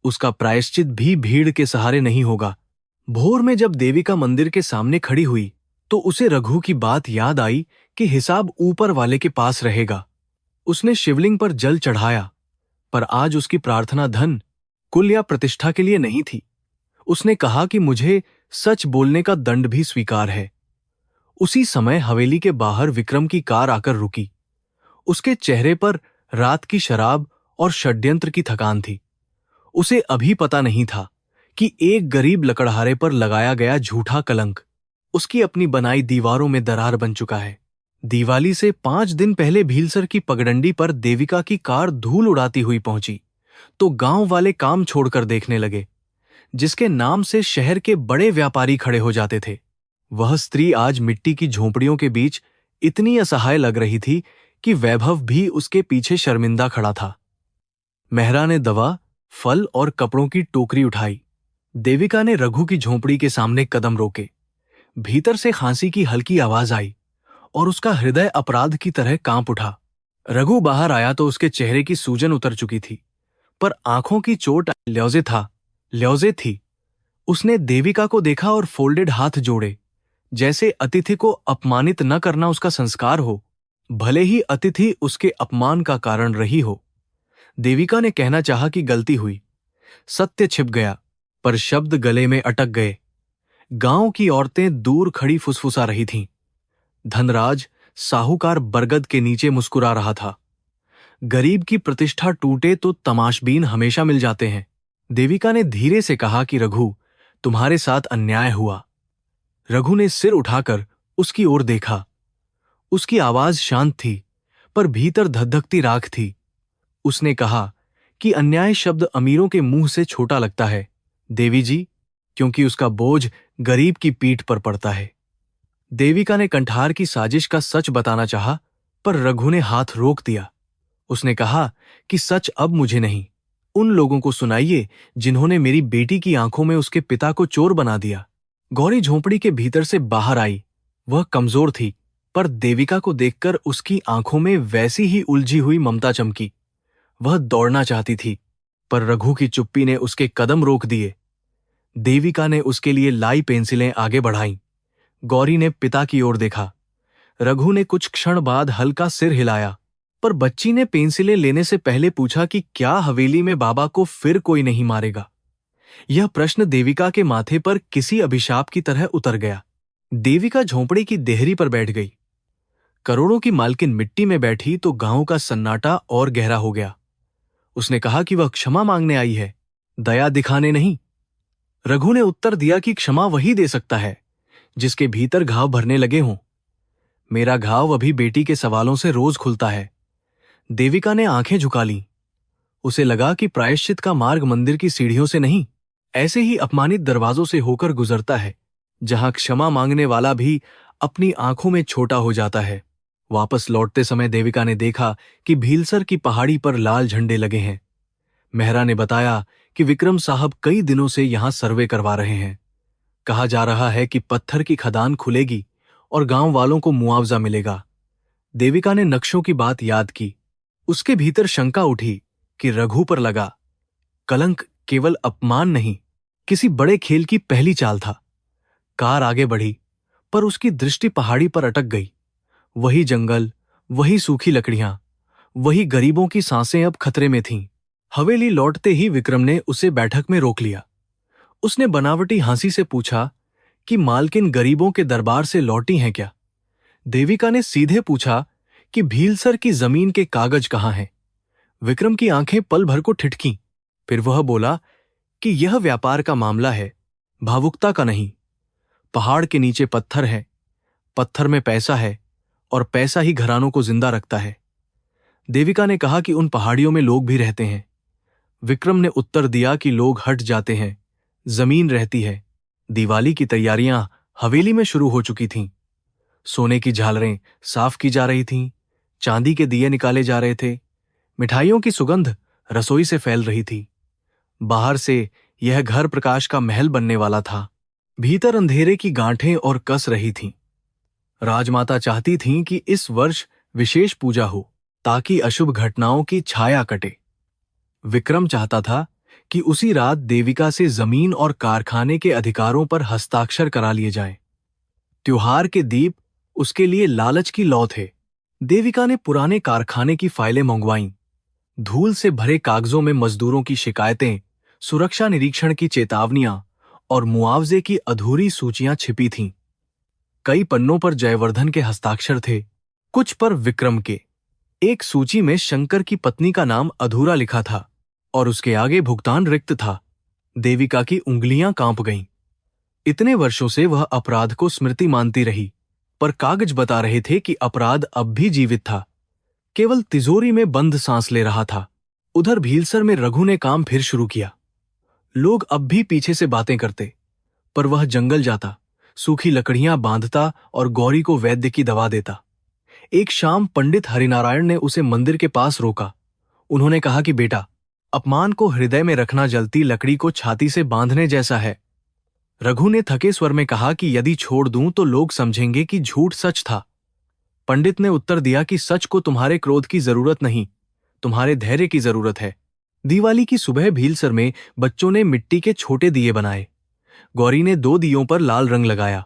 उसका प्रायश्चित भी भीड़ के सहारे नहीं होगा। भोर में जब देविका मंदिर के सामने खड़ी हुई तो उसे रघु की बात याद आई कि हिसाब ऊपर वाले के पास रहेगा। उसने शिवलिंग पर जल चढ़ाया, पर आज उसकी प्रार्थना धन, कुल या प्रतिष्ठा के लिए नहीं थी। उसने कहा कि मुझे सच बोलने का दंड भी स्वीकार है। उसी समय हवेली के बाहर विक्रम की कार आकर रुकी। उसके चेहरे पर रात की शराब और षड्यंत्र की थकान थी। उसे अभी पता नहीं था कि एक गरीब लकड़हारे पर लगाया गया झूठा कलंक उसकी अपनी बनाई दीवारों में दरार बन चुका है। दिवाली से 5 दिन पहले भीलसर की पगडंडी पर देविका की कार धूल उड़ाती हुई पहुंची तो गांव वाले काम छोड़कर देखने लगे, जिसके नाम से शहर के बड़े व्यापारी खड़े हो जाते थे। वह स्त्री आज मिट्टी की झोंपड़ियों के बीच इतनी असहाय लग रही थी कि वैभव भी उसके पीछे शर्मिंदा खड़ा था। मेहरा ने दवा, फल और कपड़ों की टोकरी उठाई। देविका ने रघु की झोंपड़ी के सामने कदम रोके। भीतर से खांसी की हल्की आवाज आई और उसका हृदय अपराध की तरह कांप उठा। रघु बाहर आया तो उसके चेहरे की सूजन उतर चुकी थी, पर आंखों की चोट ल्यौजे थी। उसने देविका को देखा और फोल्डेड हाथ जोड़े, जैसे अतिथि को अपमानित न करना उसका संस्कार हो, भले ही अतिथि उसके अपमान का कारण रही हो। देविका ने कहना चाहा कि गलती हुई, सत्य छिप गया, पर शब्द गले में अटक गए। गांव की औरतें दूर खड़ी फुसफुसा रही थीं। धनराज साहूकार बरगद के नीचे मुस्कुरा रहा था। गरीब की प्रतिष्ठा टूटे तो तमाशबीन हमेशा मिल जाते हैं। देविका ने धीरे से कहा कि रघु, तुम्हारे साथ अन्याय हुआ। रघु ने सिर उठाकर उसकी ओर देखा। उसकी आवाज शांत थी, पर भीतर धधकती राख थी। उसने कहा कि अन्याय शब्द अमीरों के मुंह से छोटा लगता है देवी जी, क्योंकि उसका बोझ गरीब की पीठ पर पड़ता है। देविका ने कंठार की साजिश का सच बताना चाहा, पर रघु ने हाथ रोक दिया। उसने कहा कि सच अब मुझे नहीं, उन लोगों को सुनाइए जिन्होंने मेरी बेटी की आंखों में उसके पिता को चोर बना दिया। गौरी झोंपड़ी के भीतर से बाहर आई। वह कमजोर थी, पर देविका को देखकर उसकी आंखों में वैसी ही उलझी हुई ममता चमकी। वह दौड़ना चाहती थी, पर रघु की चुप्पी ने उसके कदम रोक दिए। देविका ने उसके लिए लाई पेंसिलें आगे बढ़ाईं। गौरी ने पिता की ओर देखा। रघु ने कुछ क्षण बाद हल्का सिर हिलाया, पर बच्ची ने पेंसिलें लेने से पहले पूछा कि क्या हवेली में बाबा को फिर कोई नहीं मारेगा। यह प्रश्न देविका के माथे पर किसी अभिशाप की तरह उतर गया। देविका झोंपड़ी की देहरी पर बैठ गई। करोड़ों की मालकिन मिट्टी में बैठी तो गांव का सन्नाटा और गहरा हो गया। उसने कहा कि वह क्षमा मांगने आई है, दया दिखाने नहीं। रघु ने उत्तर दिया कि क्षमा वही दे सकता है जिसके भीतर घाव भरने लगे हों। मेरा घाव अभी बेटी के सवालों से रोज खुलता है। देविका ने आंखें झुका लीं। उसे लगा कि प्रायश्चित का मार्ग मंदिर की सीढ़ियों से नहीं, ऐसे ही अपमानित दरवाजों से होकर गुजरता है, जहां क्षमा मांगने वाला भी अपनी आंखों में छोटा हो जाता है। वापस लौटते समय देविका ने देखा कि भीलसर की पहाड़ी पर लाल झंडे लगे हैं। मेहरा ने बताया कि विक्रम साहब कई दिनों से यहां सर्वे करवा रहे हैं। कहा जा रहा है कि पत्थर की खदान खुलेगी और गांव वालों को मुआवजा मिलेगा। देविका ने नक्शों की बात याद की। उसके भीतर शंका उठी कि रघु पर लगा कलंक केवल अपमान नहीं, किसी बड़े खेल की पहली चाल था। कार आगे बढ़ी, पर उसकी दृष्टि पहाड़ी पर अटक गई। वही जंगल, वही सूखी लकड़ियां, वही गरीबों की सांसें अब खतरे में थीं। हवेली लौटते ही विक्रम ने उसे बैठक में रोक लिया। उसने बनावटी हंसी से पूछा कि मालकिन गरीबों के दरबार से लौटी हैं क्या? देविका ने सीधे पूछा कि भीलसर की जमीन के कागज कहाँ हैं? विक्रम की आंखें पल भर को ठिठकीं। फिर वह बोला कि यह व्यापार का मामला है, भावुकता का नहीं। पहाड़ के नीचे पत्थर है, पत्थर में पैसा है, और पैसा ही घरानों को जिंदा रखता है। देविका ने कहा कि उन पहाड़ियों में लोग भी रहते हैं। विक्रम ने उत्तर दिया कि लोग हट जाते हैं, जमीन रहती है। दिवाली की तैयारियां हवेली में शुरू हो चुकी थीं। सोने की झालरें साफ की जा रही थीं, चांदी के दिए निकाले जा रहे थे, मिठाइयों की सुगंध रसोई से फैल रही थी। बाहर से यह घर प्रकाश का महल बनने वाला था। भीतर अंधेरे की गांठें और कस रही थीं। राजमाता चाहती थीं कि इस वर्ष विशेष पूजा हो, ताकि अशुभ घटनाओं की छाया कटे। विक्रम चाहता था कि उसी रात देविका से जमीन और कारखाने के अधिकारों पर हस्ताक्षर करा लिए जाएं। त्योहार के दीप उसके लिए लालच की लौ थे। देविका ने पुराने कारखाने की फाइलें मंगवाईं। धूल से भरे कागजों में मजदूरों की शिकायतें, सुरक्षा निरीक्षण की चेतावनियां और मुआवजे की अधूरी सूचियां छिपी थीं। कई पन्नों पर जयवर्धन के हस्ताक्षर थे, कुछ पर विक्रम के। एक सूची में शंकर की पत्नी का नाम अधूरा लिखा था और उसके आगे भुगतान रिक्त था। देविका की उंगलियां कांप गईं। इतने वर्षों से वह अपराध को स्मृति मानती रही, पर कागज बता रहे थे कि अपराध अब भी जीवित था, केवल तिजोरी में बंद सांस ले रहा था। उधर भीलसर में रघु ने काम फिर शुरू किया। लोग अब भी पीछे से बातें करते, पर वह जंगल जाता, सूखी लकड़ियां बांधता और गौरी को वैद्य की दवा देता। एक शाम पंडित हरिनारायण ने उसे मंदिर के पास रोका। उन्होंने कहा कि बेटा, अपमान को हृदय में रखना जलती लकड़ी को छाती से बांधने जैसा है। रघु ने थके स्वर में कहा कि यदि छोड़ दूं तो लोग समझेंगे कि झूठ सच था। पंडित ने उत्तर दिया कि सच को तुम्हारे क्रोध की जरूरत नहीं, तुम्हारे धैर्य की जरूरत है। दिवाली की सुबह भीलसर में बच्चों ने मिट्टी के छोटे दिए बनाए। गौरी ने 2 दियों पर लाल रंग लगाया।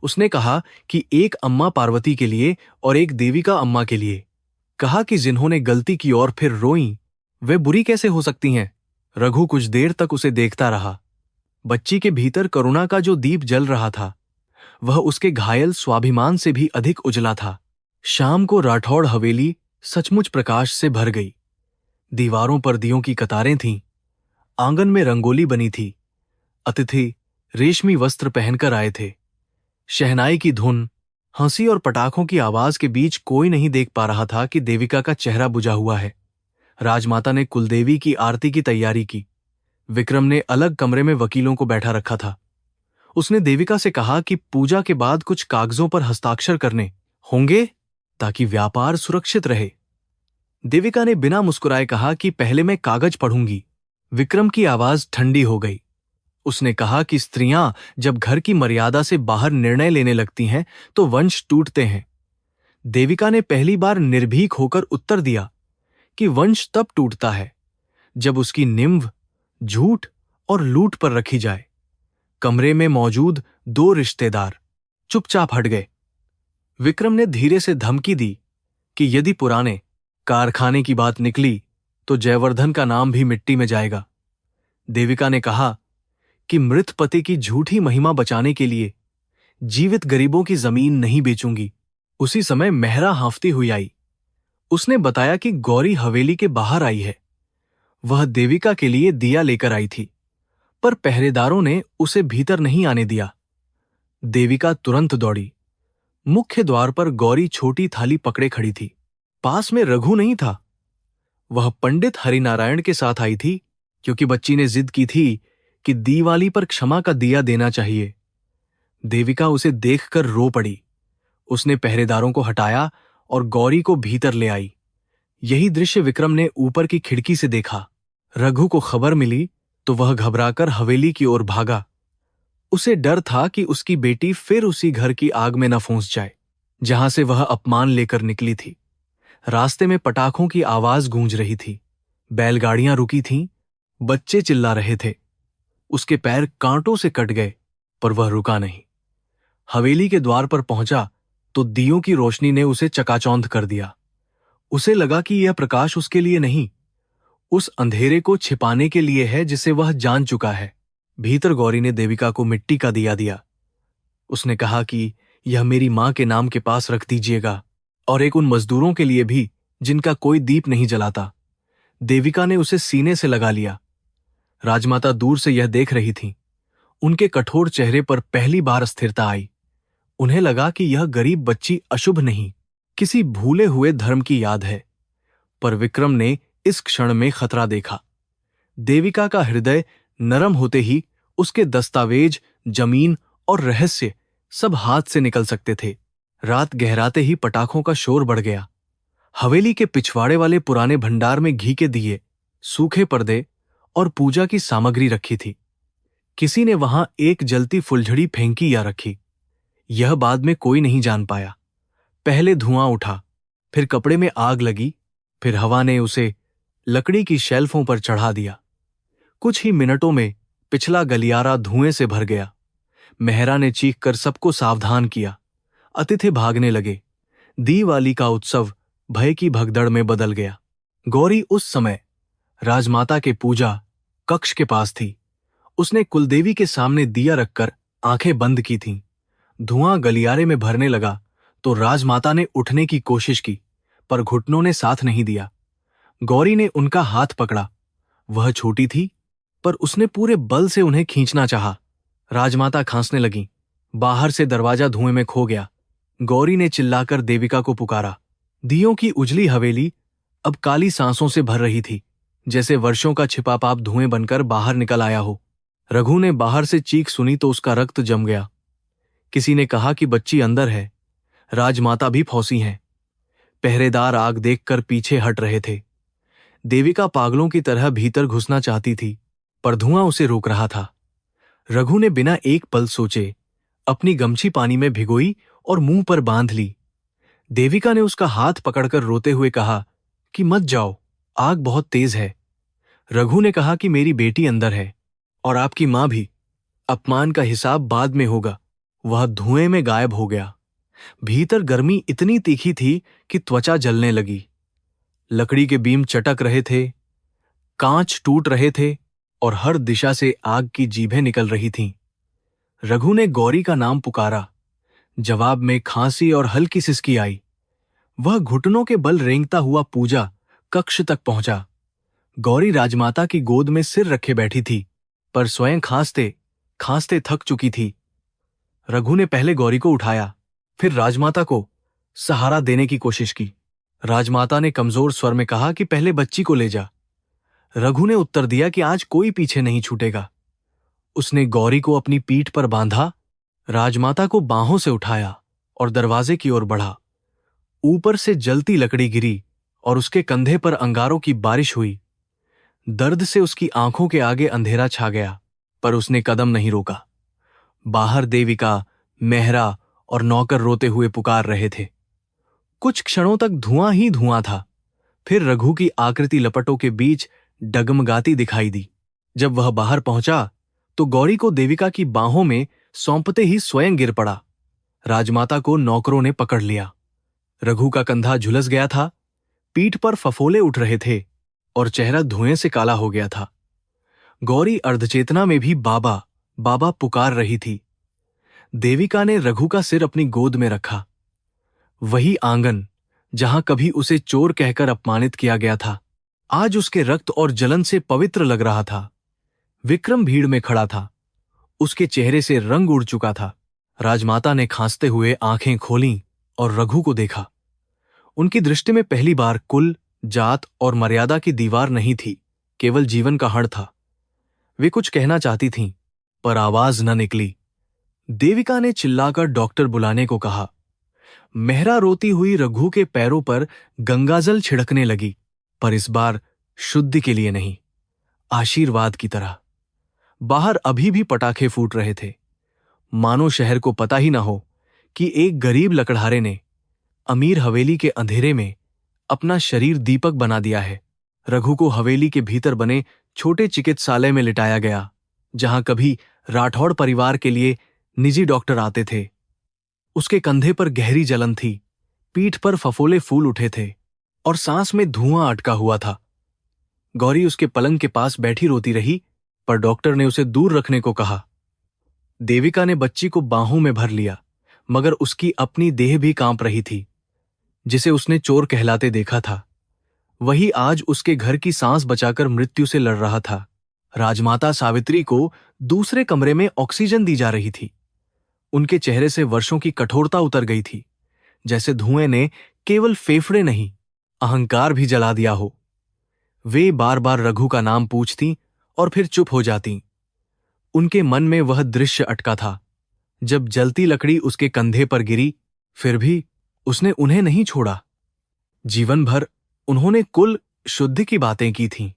उसने कहा कि एक अम्मा पार्वती के लिए और एक देविका अम्मा के लिए। कहा कि जिन्होंने गलती की और फिर रोईं, वे बुरी कैसे हो सकती हैं? रघु कुछ देर तक उसे देखता रहा। बच्ची के भीतर करुणा का जो दीप जल रहा था, वह उसके घायल स्वाभिमान से भी अधिक उजला था। शाम को राठौड़ हवेली सचमुच प्रकाश से भर गई। दीवारों पर दियों की कतारें थीं। आंगन में रंगोली बनी थी। अतिथि रेशमी वस्त्र पहनकर आए थे। शहनाई की धुन, हंसी और पटाखों की आवाज के बीच कोई नहीं देख पा रहा था कि देविका का चेहरा बुझा हुआ है। राजमाता ने कुलदेवी की आरती की तैयारी की। विक्रम ने अलग कमरे में वकीलों को बैठा रखा था। उसने देविका से कहा कि पूजा के बाद कुछ कागजों पर हस्ताक्षर करने होंगे ताकि व्यापार सुरक्षित रहे। देविका ने बिना मुस्कुराए कहा कि पहले मैं कागज पढ़ूंगी। विक्रम की आवाज ठंडी हो गई। उसने कहा कि स्त्रियां जब घर की मर्यादा से बाहर निर्णय लेने लगती हैं तो वंश टूटते हैं। देविका ने पहली बार निर्भीक होकर उत्तर दिया कि वंश तब टूटता है जब उसकी निम्व झूठ और लूट पर रखी जाए। कमरे में मौजूद 2 रिश्तेदार चुपचाप हट गए। विक्रम ने धीरे से धमकी दी कि यदि पुराने कारखाने की बात निकली तो जयवर्धन का नाम भी मिट्टी में जाएगा। देविका ने कहा कि मृत पति की झूठी महिमा बचाने के लिए जीवित गरीबों की जमीन नहीं बेचूंगी। उसी समय मेहरा हांफती हुई आई। उसने बताया कि गौरी हवेली के बाहर आई है। वह देविका के लिए दिया लेकर आई थी, पर पहरेदारों ने उसे भीतर नहीं आने दिया। देविका तुरंत दौड़ी। मुख्य द्वार पर गौरी छोटी थाली पकड़े खड़ी थी। पास में रघु नहीं था। वह पंडित हरिनारायण के साथ आई थी, क्योंकि बच्ची ने जिद की थी कि दिवाली पर क्षमा का दिया देना चाहिए। देविका उसे देखकर रो पड़ी। उसने पहरेदारों को हटाया और गौरी को भीतर ले आई। यही दृश्य विक्रम ने ऊपर की खिड़की से देखा। रघु को खबर मिली तो वह घबराकर हवेली की ओर भागा। उसे डर था कि उसकी बेटी फिर उसी घर की आग में न फंस जाए जहां से वह अपमान लेकर निकली थी। रास्ते में पटाखों की आवाज गूंज रही थी, बैलगाड़ियां रुकी थीं, बच्चे चिल्ला रहे थे। उसके पैर कांटों से कट गए, पर वह रुका नहीं। हवेली के द्वार पर पहुंचा तो दियों की रोशनी ने उसे चकाचौंध कर दिया। उसे लगा कि यह प्रकाश उसके लिए नहीं, उस अंधेरे को छिपाने के लिए है जिसे वह जान चुका है। भीतर गौरी ने देविका को मिट्टी का दिया दिया। उसने कहा कि यह मेरी मां के नाम के पास रख दीजिएगा, और एक उन मजदूरों के लिए भी जिनका कोई दीप नहीं जलाता। देविका ने उसे सीने से लगा लिया। राजमाता दूर से यह देख रही थीं। उनके कठोर चेहरे पर पहली बार स्थिरता आई। उन्हें लगा कि यह गरीब बच्ची अशुभ नहीं, किसी भूले हुए धर्म की याद है। पर विक्रम ने इस क्षण में खतरा देखा। देविका का हृदय नरम होते ही उसके दस्तावेज, जमीन और रहस्य सब हाथ से निकल सकते थे। रात गहराते ही पटाखों का शोर बढ़ गया। हवेली के पिछवाड़े वाले पुराने भंडार में घी के दिए, सूखे पर्दे और पूजा की सामग्री रखी थी। किसी ने वहां एक जलती फुलझड़ी फेंकी या रखी, यह बाद में कोई नहीं जान पाया। पहले धुआं उठा, फिर कपड़े में आग लगी, फिर हवा ने उसे लकड़ी की शेल्फों पर चढ़ा दिया। कुछ ही मिनटों में पिछला गलियारा धुएं से भर गया। मेहरा ने चीख कर सबको सावधान किया। अतिथि भागने लगे। दीवाली का उत्सव भय की भगदड़ में बदल गया। गौरी उस समय राजमाता के पूजा कक्ष के पास थी। उसने कुलदेवी के सामने दिया रखकर आंखें बंद की थीं। धुआं गलियारे में भरने लगा तो राजमाता ने उठने की कोशिश की, पर घुटनों ने साथ नहीं दिया। गौरी ने उनका हाथ पकड़ा। वह छोटी थी, पर उसने पूरे बल से उन्हें खींचना चाहा। राजमाता खांसने लगीं। बाहर से दरवाजा धुएं में खो गया। गौरी ने चिल्लाकर देविका को पुकारा। दियों की उजली हवेली अब काली सांसों से भर रही थी, जैसे वर्षों का छिपा पाप धुएं बनकर बाहर निकल आया हो। रघु ने बाहर से चीख सुनी तो उसका रक्त जम गया। किसी ने कहा कि बच्ची अंदर है, राजमाता भी फौसी हैं। पहरेदार आग देखकर पीछे हट रहे थे। देविका पागलों की तरह भीतर घुसना चाहती थी, पर धुआं उसे रोक रहा था। रघु ने बिना एक पल सोचे अपनी गमछी पानी में भिगोई और मुंह पर बांध ली। देविका ने उसका हाथ पकड़कर रोते हुए कहा कि मत जाओ, आग बहुत तेज है। रघु ने कहा कि मेरी बेटी अंदर है और आपकी मां भी, अपमान का हिसाब बाद में होगा। वह धुएं में गायब हो गया। भीतर गर्मी इतनी तीखी थी कि त्वचा जलने लगी। लकड़ी के बीम चटक रहे थे, कांच टूट रहे थे और हर दिशा से आग की जीभें निकल रही थीं। रघु ने गौरी का नाम पुकारा। जवाब में खांसी और हल्की सिसकी आई। वह घुटनों के बल रेंगता हुआ पूजा कक्ष तक पहुंचा। गौरी राजमाता की गोद में सिर रखे बैठी थी, पर स्वयं खांसते खांसते थक चुकी थी। रघु ने पहले गौरी को उठाया, फिर राजमाता को सहारा देने की कोशिश की। राजमाता ने कमजोर स्वर में कहा कि पहले बच्ची को ले जा। रघु ने उत्तर दिया कि आज कोई पीछे नहीं छूटेगा। उसने गौरी को अपनी पीठ पर बांधा, राजमाता को बाहों से उठाया और दरवाजे की ओर बढ़ा। ऊपर से जलती लकड़ी गिरी और उसके कंधे पर अंगारों की बारिश हुई। दर्द से उसकी आंखों के आगे अंधेरा छा गया, पर उसने कदम नहीं रोका। बाहर देविका, मेहरा और नौकर रोते हुए पुकार रहे थे। कुछ क्षणों तक धुआं ही धुआं था। फिर रघु की आकृति लपटों के बीच डगमगाती दिखाई दी। जब वह बाहर पहुंचा तो गौरी को देविका की बाहों में सौंपते ही स्वयं गिर पड़ा। राजमाता को नौकरों ने पकड़ लिया। रघु का कंधा झुलस गया था, पीठ पर फफोले उठ रहे थे और चेहरा धुएं से काला हो गया था। गौरी अर्धचेतना में भी बाबा बाबा पुकार रही थी। देविका ने रघु का सिर अपनी गोद में रखा। वही आंगन जहां कभी उसे चोर कहकर अपमानित किया गया था, आज उसके रक्त और जलन से पवित्र लग रहा था। विक्रम भीड़ में खड़ा था। उसके चेहरे से रंग उड़ चुका था। राजमाता ने खांसते हुए आंखें खोलीं और रघु को देखा। उनकी दृष्टि में पहली बार कुल, जात और मर्यादा की दीवार नहीं थी, केवल जीवन का हड़ था। वे कुछ कहना चाहती थीं, पर आवाज न निकली। देविका ने चिल्लाकर डॉक्टर बुलाने को कहा। मेहरा रोती हुई रघु के पैरों पर गंगाजल छिड़कने लगी, पर इस बार शुद्धि के लिए नहीं, आशीर्वाद की तरह। बाहर अभी भी पटाखे फूट रहे थे। मानो शहर को पता ही ना हो कि एक गरीब लकड़हारे ने अमीर हवेली के अंधेरे में अपना शरीर दीपक बना दिया है। रघु को हवेली के भीतर बने छोटे चिकित्सालय में लिटाया गया, जहां कभी राठौड़ परिवार के लिए निजी डॉक्टर आते थे। उसके कंधे पर गहरी जलन थी, पीठ पर फफोले फूल उठे थे और सांस में धुआं अटका हुआ था। गौरी उसके पलंग के पास बैठी रोती रही, पर डॉक्टर ने उसे दूर रखने को कहा। देविका ने बच्ची को बाहों में भर लिया, मगर उसकी अपनी देह भी कांप रही थी। जिसे उसने चोर कहलाते देखा था, वही आज उसके घर की सांस बचाकर मृत्यु से लड़ रहा था। राजमाता सावित्री को दूसरे कमरे में ऑक्सीजन दी जा रही थी। उनके चेहरे से वर्षों की कठोरता उतर गई थी, जैसे धुएं ने केवल फेफड़े नहीं, अहंकार भी जला दिया हो। वे बार बार रघु का नाम पूछती और फिर चुप हो जाती। उनके मन में वह दृश्य अटका था, जब जलती लकड़ी उसके कंधे पर गिरी, फिर भी उसने उन्हें नहीं छोड़ा। जीवन भर उन्होंने कुल शुद्धि की बातें की थीं,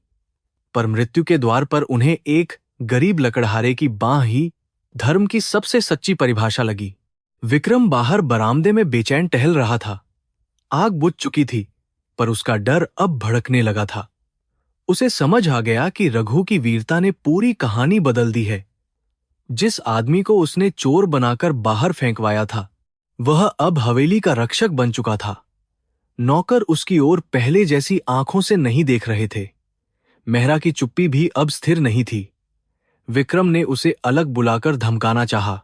पर मृत्यु के द्वार पर उन्हें एक गरीब लकड़हारे की बांह ही धर्म की सबसे सच्ची परिभाषा लगी। विक्रम बाहर बरामदे में बेचैन टहल रहा था। आग बुझ चुकी थी, पर उसका डर अब भड़कने लगा था। उसे समझ आ गया कि रघु की वीरता ने पूरी कहानी बदल दी है। जिस आदमी को उसने चोर बनाकर बाहर फेंकवाया था, वह अब हवेली का रक्षक बन चुका था। नौकर उसकी ओर पहले जैसी आंखों से नहीं देख रहे थे। मेहरा की चुप्पी भी अब स्थिर नहीं थी। विक्रम ने उसे अलग बुलाकर धमकाना चाहा,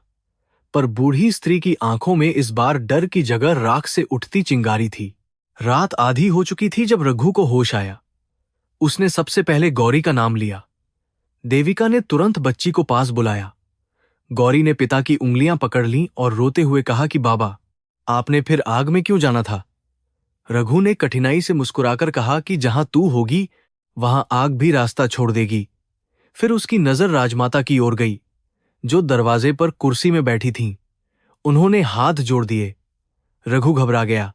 पर बूढ़ी स्त्री की आंखों में इस बार डर की जगह राख से उठती चिंगारी थी। रात आधी हो चुकी थी जब रघु को होश आया। उसने सबसे पहले गौरी का नाम लिया। देविका ने तुरंत बच्ची को पास बुलाया। गौरी ने पिता की उंगलियां पकड़ लीं और रोते हुए कहा कि बाबा, आपने फिर आग में क्यों जाना था? रघु ने कठिनाई से मुस्कुराकर कहा कि जहां तू होगी, वहां आग भी रास्ता छोड़ देगी। फिर उसकी नजर राजमाता की ओर गई, जो दरवाजे पर कुर्सी में बैठी थीं। उन्होंने हाथ जोड़ दिए। रघु घबरा गया,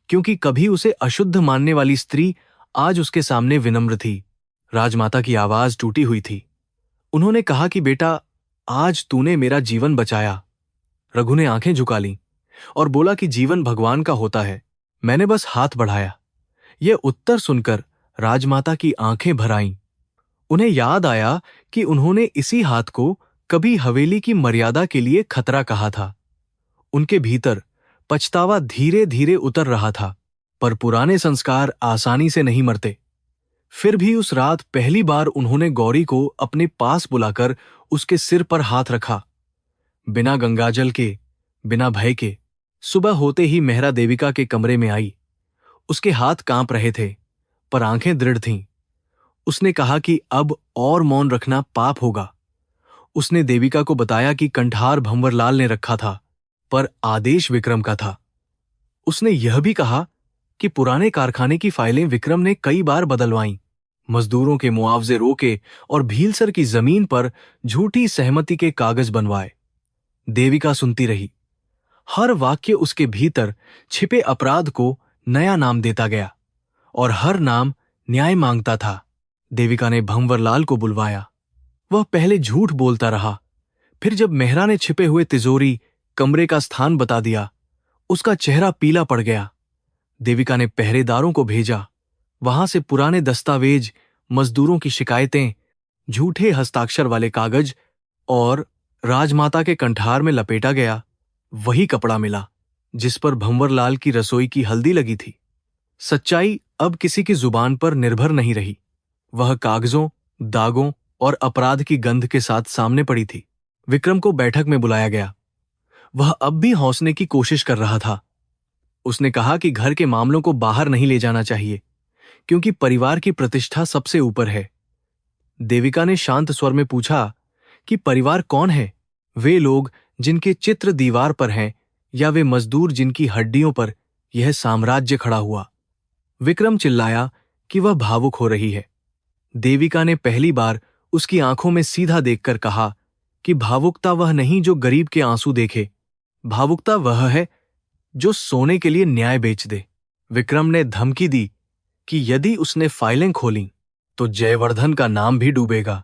क्योंकि कभी उसे अशुद्ध मानने वाली स्त्री आज उसके सामने विनम्र थी। राजमाता की आवाज टूटी हुई थी। उन्होंने कहा कि बेटा, आज तूने मेरा जीवन बचाया। रघु ने आंखें झुका लीं और बोला कि जीवन भगवान का होता है, मैंने बस हाथ बढ़ाया। यह उत्तर सुनकर राजमाता की आंखें भर आईं। उन्हें याद आया कि उन्होंने इसी हाथ को कभी हवेली की मर्यादा के लिए खतरा कहा था। उनके भीतर पछतावा धीरे धीरे उतर रहा था, पर पुराने संस्कार आसानी से नहीं मरते। फिर भी उस रात पहली बार उन्होंने गौरी को अपने पास बुलाकर उसके सिर पर हाथ रखा। बिना गंगाजल के, बिना भय के। सुबह होते ही मेहरा देविका के कमरे में आई। उसके हाथ कांप रहे थे, पर आंखें दृढ़ थीं। उसने कहा कि अब और मौन रखना पाप होगा। उसने देविका को बताया कि कंठार भंवरलाल ने रखा था, पर आदेश विक्रम का था। उसने यह भी कहा कि पुराने कारखाने की फाइलें विक्रम ने कई बार बदलवाईं, मजदूरों के मुआवजे रोके और भीलसर की जमीन पर झूठी सहमति के कागज बनवाए। देविका सुनती रही। हर वाक्य उसके भीतर छिपे अपराध को नया नाम देता गया, और हर नाम न्याय मांगता था। देविका ने भंवरलाल को बुलवाया। वह पहले झूठ बोलता रहा, फिर जब मेहरा ने छिपे हुए तिजोरी, कमरे का स्थान बता दिया, उसका चेहरा पीला पड़ गया। देविका ने पहरेदारों को भेजा। वहां से पुराने दस्तावेज, मजदूरों की शिकायतें, झूठे हस्ताक्षर वाले कागज और राजमाता के कंठार में लपेटा गया वही कपड़ा मिला जिस पर भंवरलाल की रसोई की हल्दी लगी थी। सच्चाई अब किसी की जुबान पर निर्भर नहीं रही। वह कागजों, दागों और अपराध की गंध के साथ सामने पड़ी थी। विक्रम को बैठक में बुलाया गया। वह अब भी हौसने की कोशिश कर रहा था। उसने कहा कि घर के मामलों को बाहर नहीं ले जाना चाहिए, क्योंकि परिवार की प्रतिष्ठा सबसे ऊपर है। देविका ने शांत स्वर में पूछा कि परिवार कौन है? वे लोग जिनके चित्र दीवार पर हैं, या वे मजदूर जिनकी हड्डियों पर यह साम्राज्य खड़ा हुआ? विक्रम चिल्लाया कि वह भावुक हो रही है। देविका ने पहली बार उसकी आंखों में सीधा देखकर कहा कि भावुकता वह नहीं जो गरीब के आंसू देखे, भावुकता वह है जो सोने के लिए न्याय बेच दे। विक्रम ने धमकी दी कि यदि उसने फाइलें खोलीं तो जयवर्धन का नाम भी डूबेगा।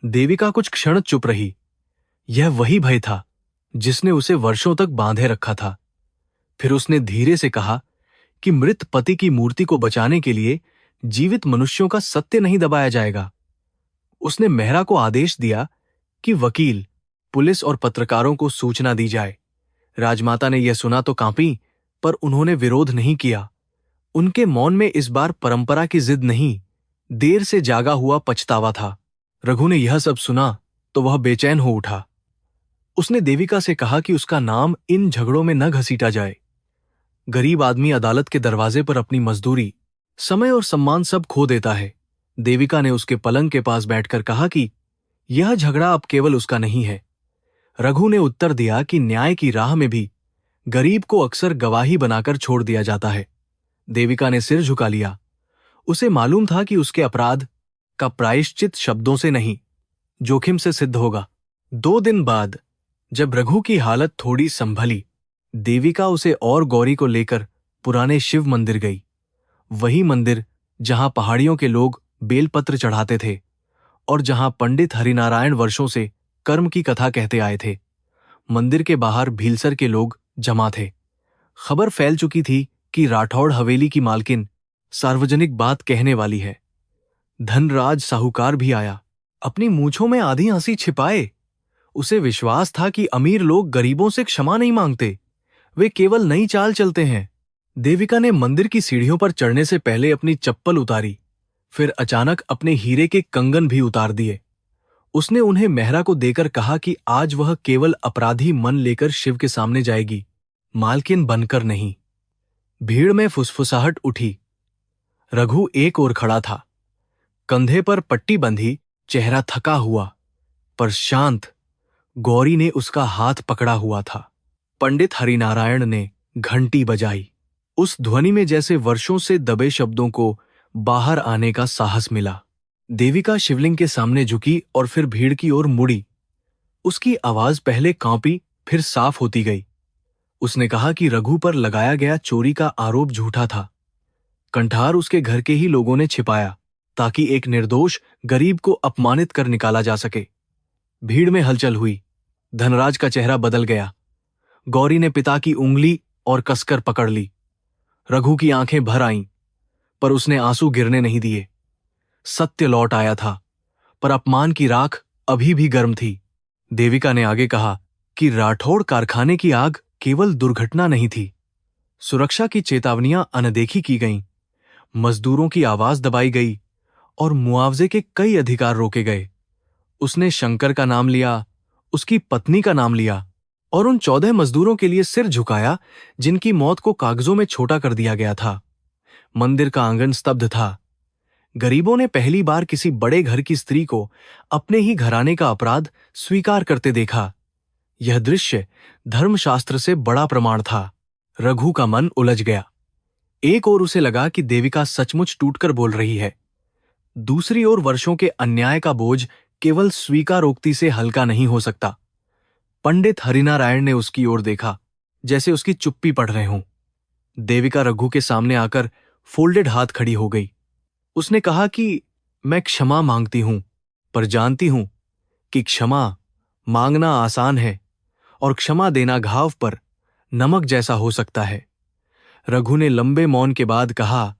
देविका कुछ क्षण चुप रही। यह वही भय था जिसने उसे वर्षों तक बांधे रखा था। फिर उसने धीरे से कहा कि मृत पति की मूर्ति को बचाने के लिए जीवित मनुष्यों का सत्य नहीं दबाया जाएगा। उसने मेहरा को आदेश दिया कि वकील, पुलिस और पत्रकारों को सूचना दी जाए। राजमाता ने यह सुना तो कांपी, पर उन्होंने विरोध नहीं किया। उनके मौन में इस बार परंपरा की जिद नहीं, देर से जागा हुआ पछतावा था। रघु ने यह सब सुना तो वह बेचैन हो उठा। उसने देविका से कहा कि उसका नाम इन झगड़ों में न घसीटा जाए। गरीब आदमी अदालत के दरवाजे पर अपनी मजदूरी, समय और सम्मान सब खो देता है। देविका ने उसके पलंग के पास बैठकर कहा कि यह झगड़ा अब केवल उसका नहीं है। रघु ने उत्तर दिया कि न्याय की राह में भी गरीब को अक्सर गवाही बनाकर छोड़ दिया जाता है। देविका ने सिर झुका लिया। उसे मालूम था कि उसके अपराध का प्रायश्चित शब्दों से नहीं, जोखिम से सिद्ध होगा। 2 दिन बाद जब रघु की हालत थोड़ी संभली, देविका उसे और गौरी को लेकर पुराने शिव मंदिर गई। वही मंदिर जहां पहाड़ियों के लोग बेलपत्र चढ़ाते थे और जहां पंडित हरिनारायण वर्षों से कर्म की कथा कहते आए थे। मंदिर के बाहर भीलसर के लोग जमा थे। खबर फैल चुकी थी कि राठौड़ हवेली की मालकिन सार्वजनिक बात कहने वाली है। धनराज साहूकार भी आया, अपनी मूंछों में आधी हंसी छिपाए। उसे विश्वास था कि अमीर लोग गरीबों से क्षमा नहीं मांगते, वे केवल नई चाल चलते हैं। देविका ने मंदिर की सीढ़ियों पर चढ़ने से पहले अपनी चप्पल उतारी, फिर अचानक अपने हीरे के कंगन भी उतार दिए। उसने उन्हें मेहरा को देकर कहा कि आज वह केवल अपराधी मन लेकर शिव के सामने जाएगी, मालकिन बनकर नहीं। भीड़ में फुसफुसाहट उठी। रघु एक ओर खड़ा था, कंधे पर पट्टी बंधी, चेहरा थका हुआ पर शांत। गौरी ने उसका हाथ पकड़ा हुआ था। पंडित हरिनारायण ने घंटी बजाई। उस ध्वनि में जैसे वर्षों से दबे शब्दों को बाहर आने का साहस मिला। देविका शिवलिंग के सामने झुकी और फिर भीड़ की ओर मुड़ी। उसकी आवाज पहले कांपी, फिर साफ होती गई। उसने कहा कि रघु पर लगाया गया चोरी का आरोप झूठा था। कंठार उसके घर के ही लोगों ने छिपाया ताकि एक निर्दोष गरीब को अपमानित कर निकाला जा सके। भीड़ में हलचल हुई। धनराज का चेहरा बदल गया। गौरी ने पिता की उंगली और कसकर पकड़ ली। रघु की आंखें भर आईं, पर उसने आंसू गिरने नहीं दिए। सत्य लौट आया था, पर अपमान की राख अभी भी गर्म थी। देविका ने आगे कहा कि राठौड़ कारखाने की आग केवल दुर्घटना नहीं थी। सुरक्षा की चेतावनियां अनदेखी की गईं, मजदूरों की आवाज दबाई गई और मुआवजे के कई अधिकार रोके गए। उसने शंकर का नाम लिया, उसकी पत्नी का नाम लिया और उन 14 मजदूरों के लिए सिर झुकाया जिनकी मौत को कागजों में छोटा कर दिया गया था। मंदिर का आंगन स्तब्ध था। गरीबों ने पहली बार किसी बड़े घर की स्त्री को अपने ही घराने का अपराध स्वीकार करते देखा। यह दृश्य धर्मशास्त्र से बड़ा प्रमाण था। रघु का मन उलझ गया। एक ओर उसे लगा कि देविका सचमुच टूटकर बोल रही है, दूसरी ओर वर्षों के अन्याय का बोझ केवल स्वीकारोक्ति से हल्का नहीं हो सकता। पंडित हरिनारायण ने उसकी ओर देखा, जैसे उसकी चुप्पी पढ़ रहे हों। देविका रघु के सामने आकर फोल्डेड हाथ खड़ी हो गई। उसने कहा कि मैं क्षमा मांगती हूं, पर जानती हूं कि क्षमा मांगना आसान है और क्षमा देना घाव पर नमक जैसा हो सकता है। रघु ने लंबे मौन के बाद कहा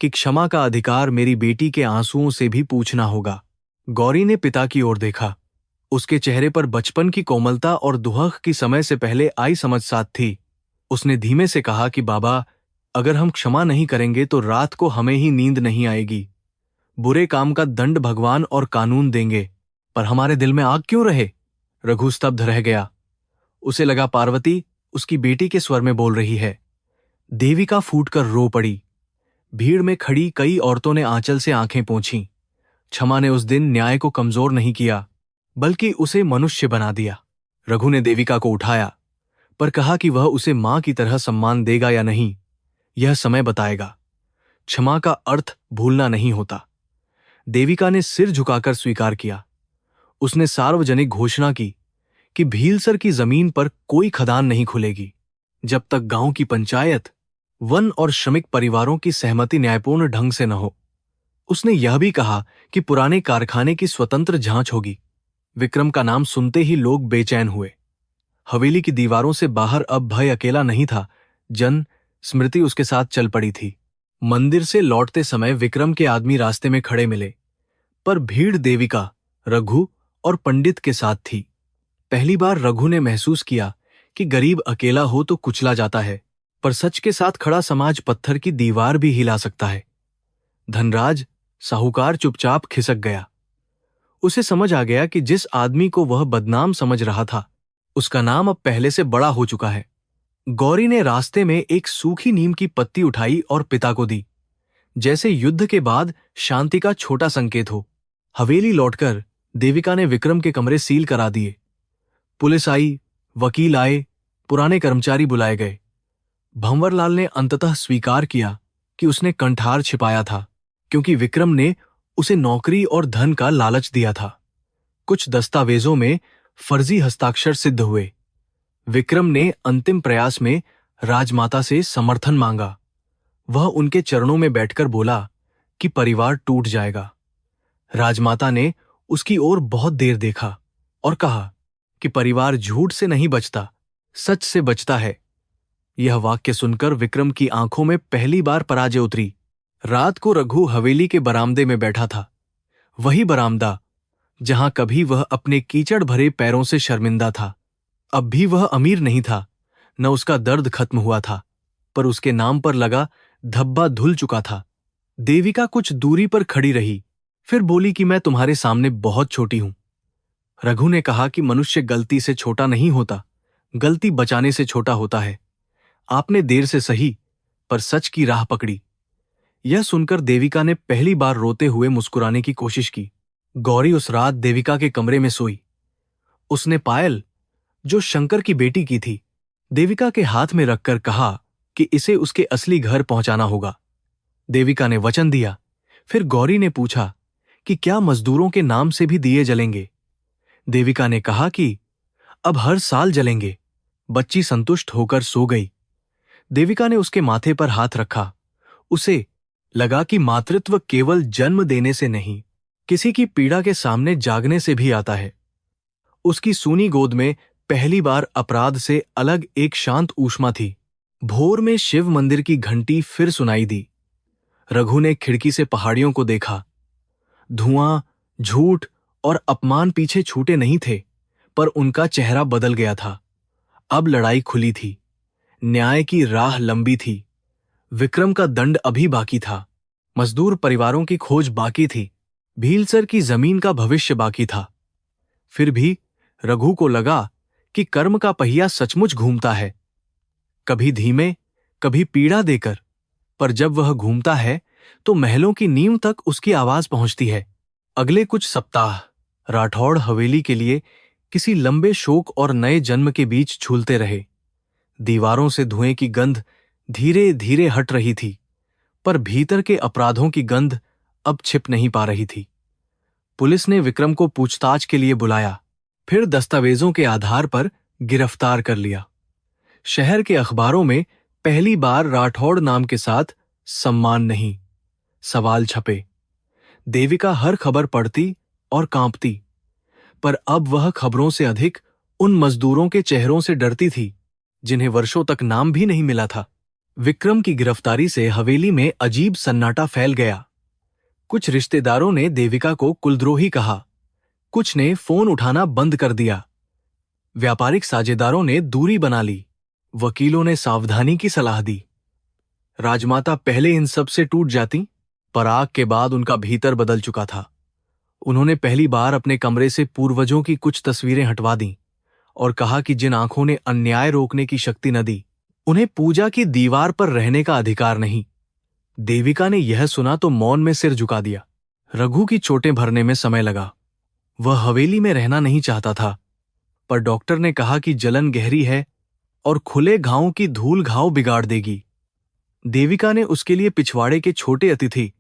कि क्षमा का अधिकार मेरी बेटी के आंसुओं से भी पूछना होगा। गौरी ने पिता की ओर देखा। उसके चेहरे पर बचपन की कोमलता और दुहक की समय से पहले आई समझ साथ थी। उसने धीमे से कहा कि बाबा, अगर हम क्षमा नहीं करेंगे तो रात को हमें ही नींद नहीं आएगी। बुरे काम का दंड भगवान और कानून देंगे, पर हमारे दिल में आग क्यों रहे? रघु स्तब्ध रह गया। उसे लगा पार्वती उसकी बेटी के स्वर में बोल रही है। देविका फूटकर रो पड़ी। भीड़ में खड़ी कई औरतों ने आंचल से आंखें पोंछीं। क्षमा ने उस दिन न्याय को कमजोर नहीं किया, बल्कि उसे मनुष्य बना दिया। रघु ने देविका को उठाया, पर कहा कि वह उसे मां की तरह सम्मान देगा या नहीं, यह समय बताएगा। क्षमा का अर्थ भूलना नहीं होता। देविका ने सिर झुकाकर स्वीकार किया। उसने सार्वजनिक घोषणा की कि भीलसर की जमीन पर कोई खदान नहीं खुलेगी जब तक गांव की पंचायत, वन और श्रमिक परिवारों की सहमति न्यायपूर्ण ढंग से न हो। उसने यह भी कहा कि पुराने कारखाने की स्वतंत्र जांच होगी। विक्रम का नाम सुनते ही लोग बेचैन हुए। हवेली की दीवारों से बाहर अब भय अकेला नहीं था, जन स्मृति उसके साथ चल पड़ी थी। मंदिर से लौटते समय विक्रम के आदमी रास्ते में खड़े मिले, पर भीड़ देविका, रघु और पंडित के साथ थी। पहली बार रघु ने महसूस किया कि गरीब अकेला हो तो कुचला जाता है, पर सच के साथ खड़ा समाज पत्थर की दीवार भी हिला सकता है। धनराज साहूकार चुपचाप खिसक गया। उसे समझ आ गया कि जिस आदमी को वह बदनाम समझ रहा था, उसका नाम अब पहले से बड़ा हो चुका है। गौरी ने रास्ते में एक सूखी नीम की पत्ती उठाई और पिता को दी, जैसे युद्ध के बाद शांति का छोटा संकेत हो। हवेली लौटकर देविका ने विक्रम के कमरे सील करा दिए। पुलिस आई, वकील आए, पुराने कर्मचारी बुलाए गए। भंवरलाल ने अंततः स्वीकार किया कि उसने कंठार छिपाया था, क्योंकि विक्रम ने उसे नौकरी और धन का लालच दिया था। कुछ दस्तावेजों में फर्जी हस्ताक्षर सिद्ध हुए। विक्रम ने अंतिम प्रयास में राजमाता से समर्थन मांगा। वह उनके चरणों में बैठकर बोला कि परिवार टूट जाएगा। राजमाता ने उसकी ओर बहुत देर देखा और कहा कि परिवार झूठ से नहीं बचता, सच से बचता है। यह वाक्य सुनकर विक्रम की आंखों में पहली बार पराजय उतरी। रात को रघु हवेली के बरामदे में बैठा था, वही बरामदा जहां कभी वह अपने कीचड़ भरे पैरों से शर्मिंदा था। अब भी वह अमीर नहीं था, न उसका दर्द खत्म हुआ था, पर उसके नाम पर लगा धब्बा धुल चुका था। देविका कुछ दूरी पर खड़ी रही, फिर बोली कि मैं तुम्हारे सामने बहुत छोटी हूं। रघु ने कहा कि मनुष्य गलती से छोटा नहीं होता, गलती बचाने से छोटा होता है। आपने देर से सही, पर सच की राह पकड़ी। यह सुनकर देविका ने पहली बार रोते हुए मुस्कुराने की कोशिश की। गौरी उस रात देविका के कमरे में सोई। उसने पायल, जो शंकर की बेटी की थी, देविका के हाथ में रखकर कहा कि इसे उसके असली घर पहुंचाना होगा। देविका ने वचन दिया। फिर गौरी ने पूछा कि क्या मजदूरों के नाम से भी दिए जलेंगे। देविका ने कहा कि अब हर साल जलेंगे। बच्ची संतुष्ट होकर सो गई। देविका ने उसके माथे पर हाथ रखा। उसे लगा कि मातृत्व केवल जन्म देने से नहीं, किसी की पीड़ा के सामने जागने से भी आता है। उसकी सूनी गोद में पहली बार अपराध से अलग एक शांत ऊष्मा थी। भोर में शिव मंदिर की घंटी फिर सुनाई दी। रघु ने खिड़की से पहाड़ियों को देखा। धुआं, झूठ और अपमान पीछे छूटे नहीं थे, पर उनका चेहरा बदल गया था। अब लड़ाई खुली थी। न्याय की राह लंबी थी। विक्रम का दंड अभी बाकी था। मजदूर परिवारों की खोज बाकी थी। भीलसर की जमीन का भविष्य बाकी था। फिर भी रघु को लगा कि कर्म का पहिया सचमुच घूमता है, कभी धीमे, कभी पीड़ा देकर, पर जब वह घूमता है तो महलों की नींव तक उसकी आवाज पहुंचती है। अगले कुछ सप्ताह राठौड़ हवेली के लिए किसी लंबे शोक और नए जन्म के बीच झूलते रहे। दीवारों से धुएं की गंध धीरे धीरे हट रही थी, पर भीतर के अपराधों की गंध अब छिप नहीं पा रही थी। पुलिस ने विक्रम को पूछताछ के लिए बुलाया, फिर दस्तावेजों के आधार पर गिरफ्तार कर लिया। शहर के अखबारों में पहली बार राठौड़ नाम के साथ सम्मान नहीं, सवाल छपे। देविका हर खबर पढ़ती और कांपती, पर अब वह खबरों से अधिक उन मजदूरों के चेहरों से डरती थी जिन्हें वर्षों तक नाम भी नहीं मिला था। विक्रम की गिरफ्तारी से हवेली में अजीब सन्नाटा फैल गया। कुछ रिश्तेदारों ने देविका को कुलद्रोही कहा, कुछ ने फोन उठाना बंद कर दिया। व्यापारिक साझेदारों ने दूरी बना ली। वकीलों ने सावधानी की सलाह दी। राजमाता पहले इन सब से टूट जाती, पर आग के बाद उनका भीतर बदल चुका था। उन्होंने पहली बार अपने कमरे से पूर्वजों की कुछ तस्वीरें हटवा दी और कहा कि जिन आंखों ने अन्याय रोकने की शक्ति न दी, उन्हें पूजा की दीवार पर रहने का अधिकार नहीं। देविका ने यह सुना तो मौन में सिर झुका दिया। रघु की चोटें भरने में समय लगा। वह हवेली में रहना नहीं चाहता था, पर डॉक्टर ने कहा कि जलन गहरी है और खुले घावों की धूल घाव बिगाड़ देगी। देविका ने उसके लिए पिछवाड़े के छोटे अतिथि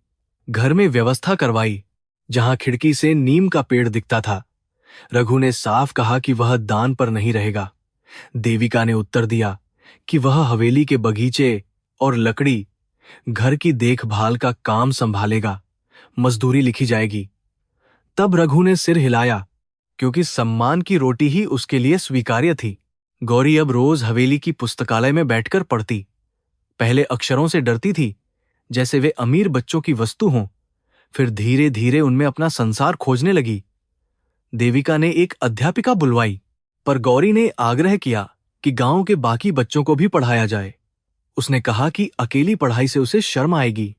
घर में व्यवस्था करवाई, जहां खिड़की से नीम का पेड़ दिखता था। रघु ने साफ कहा कि वह दान पर नहीं रहेगा। देविका ने उत्तर दिया कि वह हवेली के बगीचे और लकड़ी, घर की देखभाल का काम संभालेगा, मजदूरी लिखी जाएगी। तब रघु ने सिर हिलाया, क्योंकि सम्मान की रोटी ही उसके लिए स्वीकार्य थी। गौरी अब रोज हवेली की पुस्तकालय में बैठकर पढ़ती। पहले अक्षरों से डरती थी, जैसे वे अमीर बच्चों की वस्तु हों। फिर धीरे धीरे उनमें अपना संसार खोजने लगी। देविका ने एक अध्यापिका बुलवाई, पर गौरी ने आग्रह किया कि गांव के बाकी बच्चों को भी पढ़ाया जाए। उसने कहा कि अकेली पढ़ाई से उसे शर्म आएगी,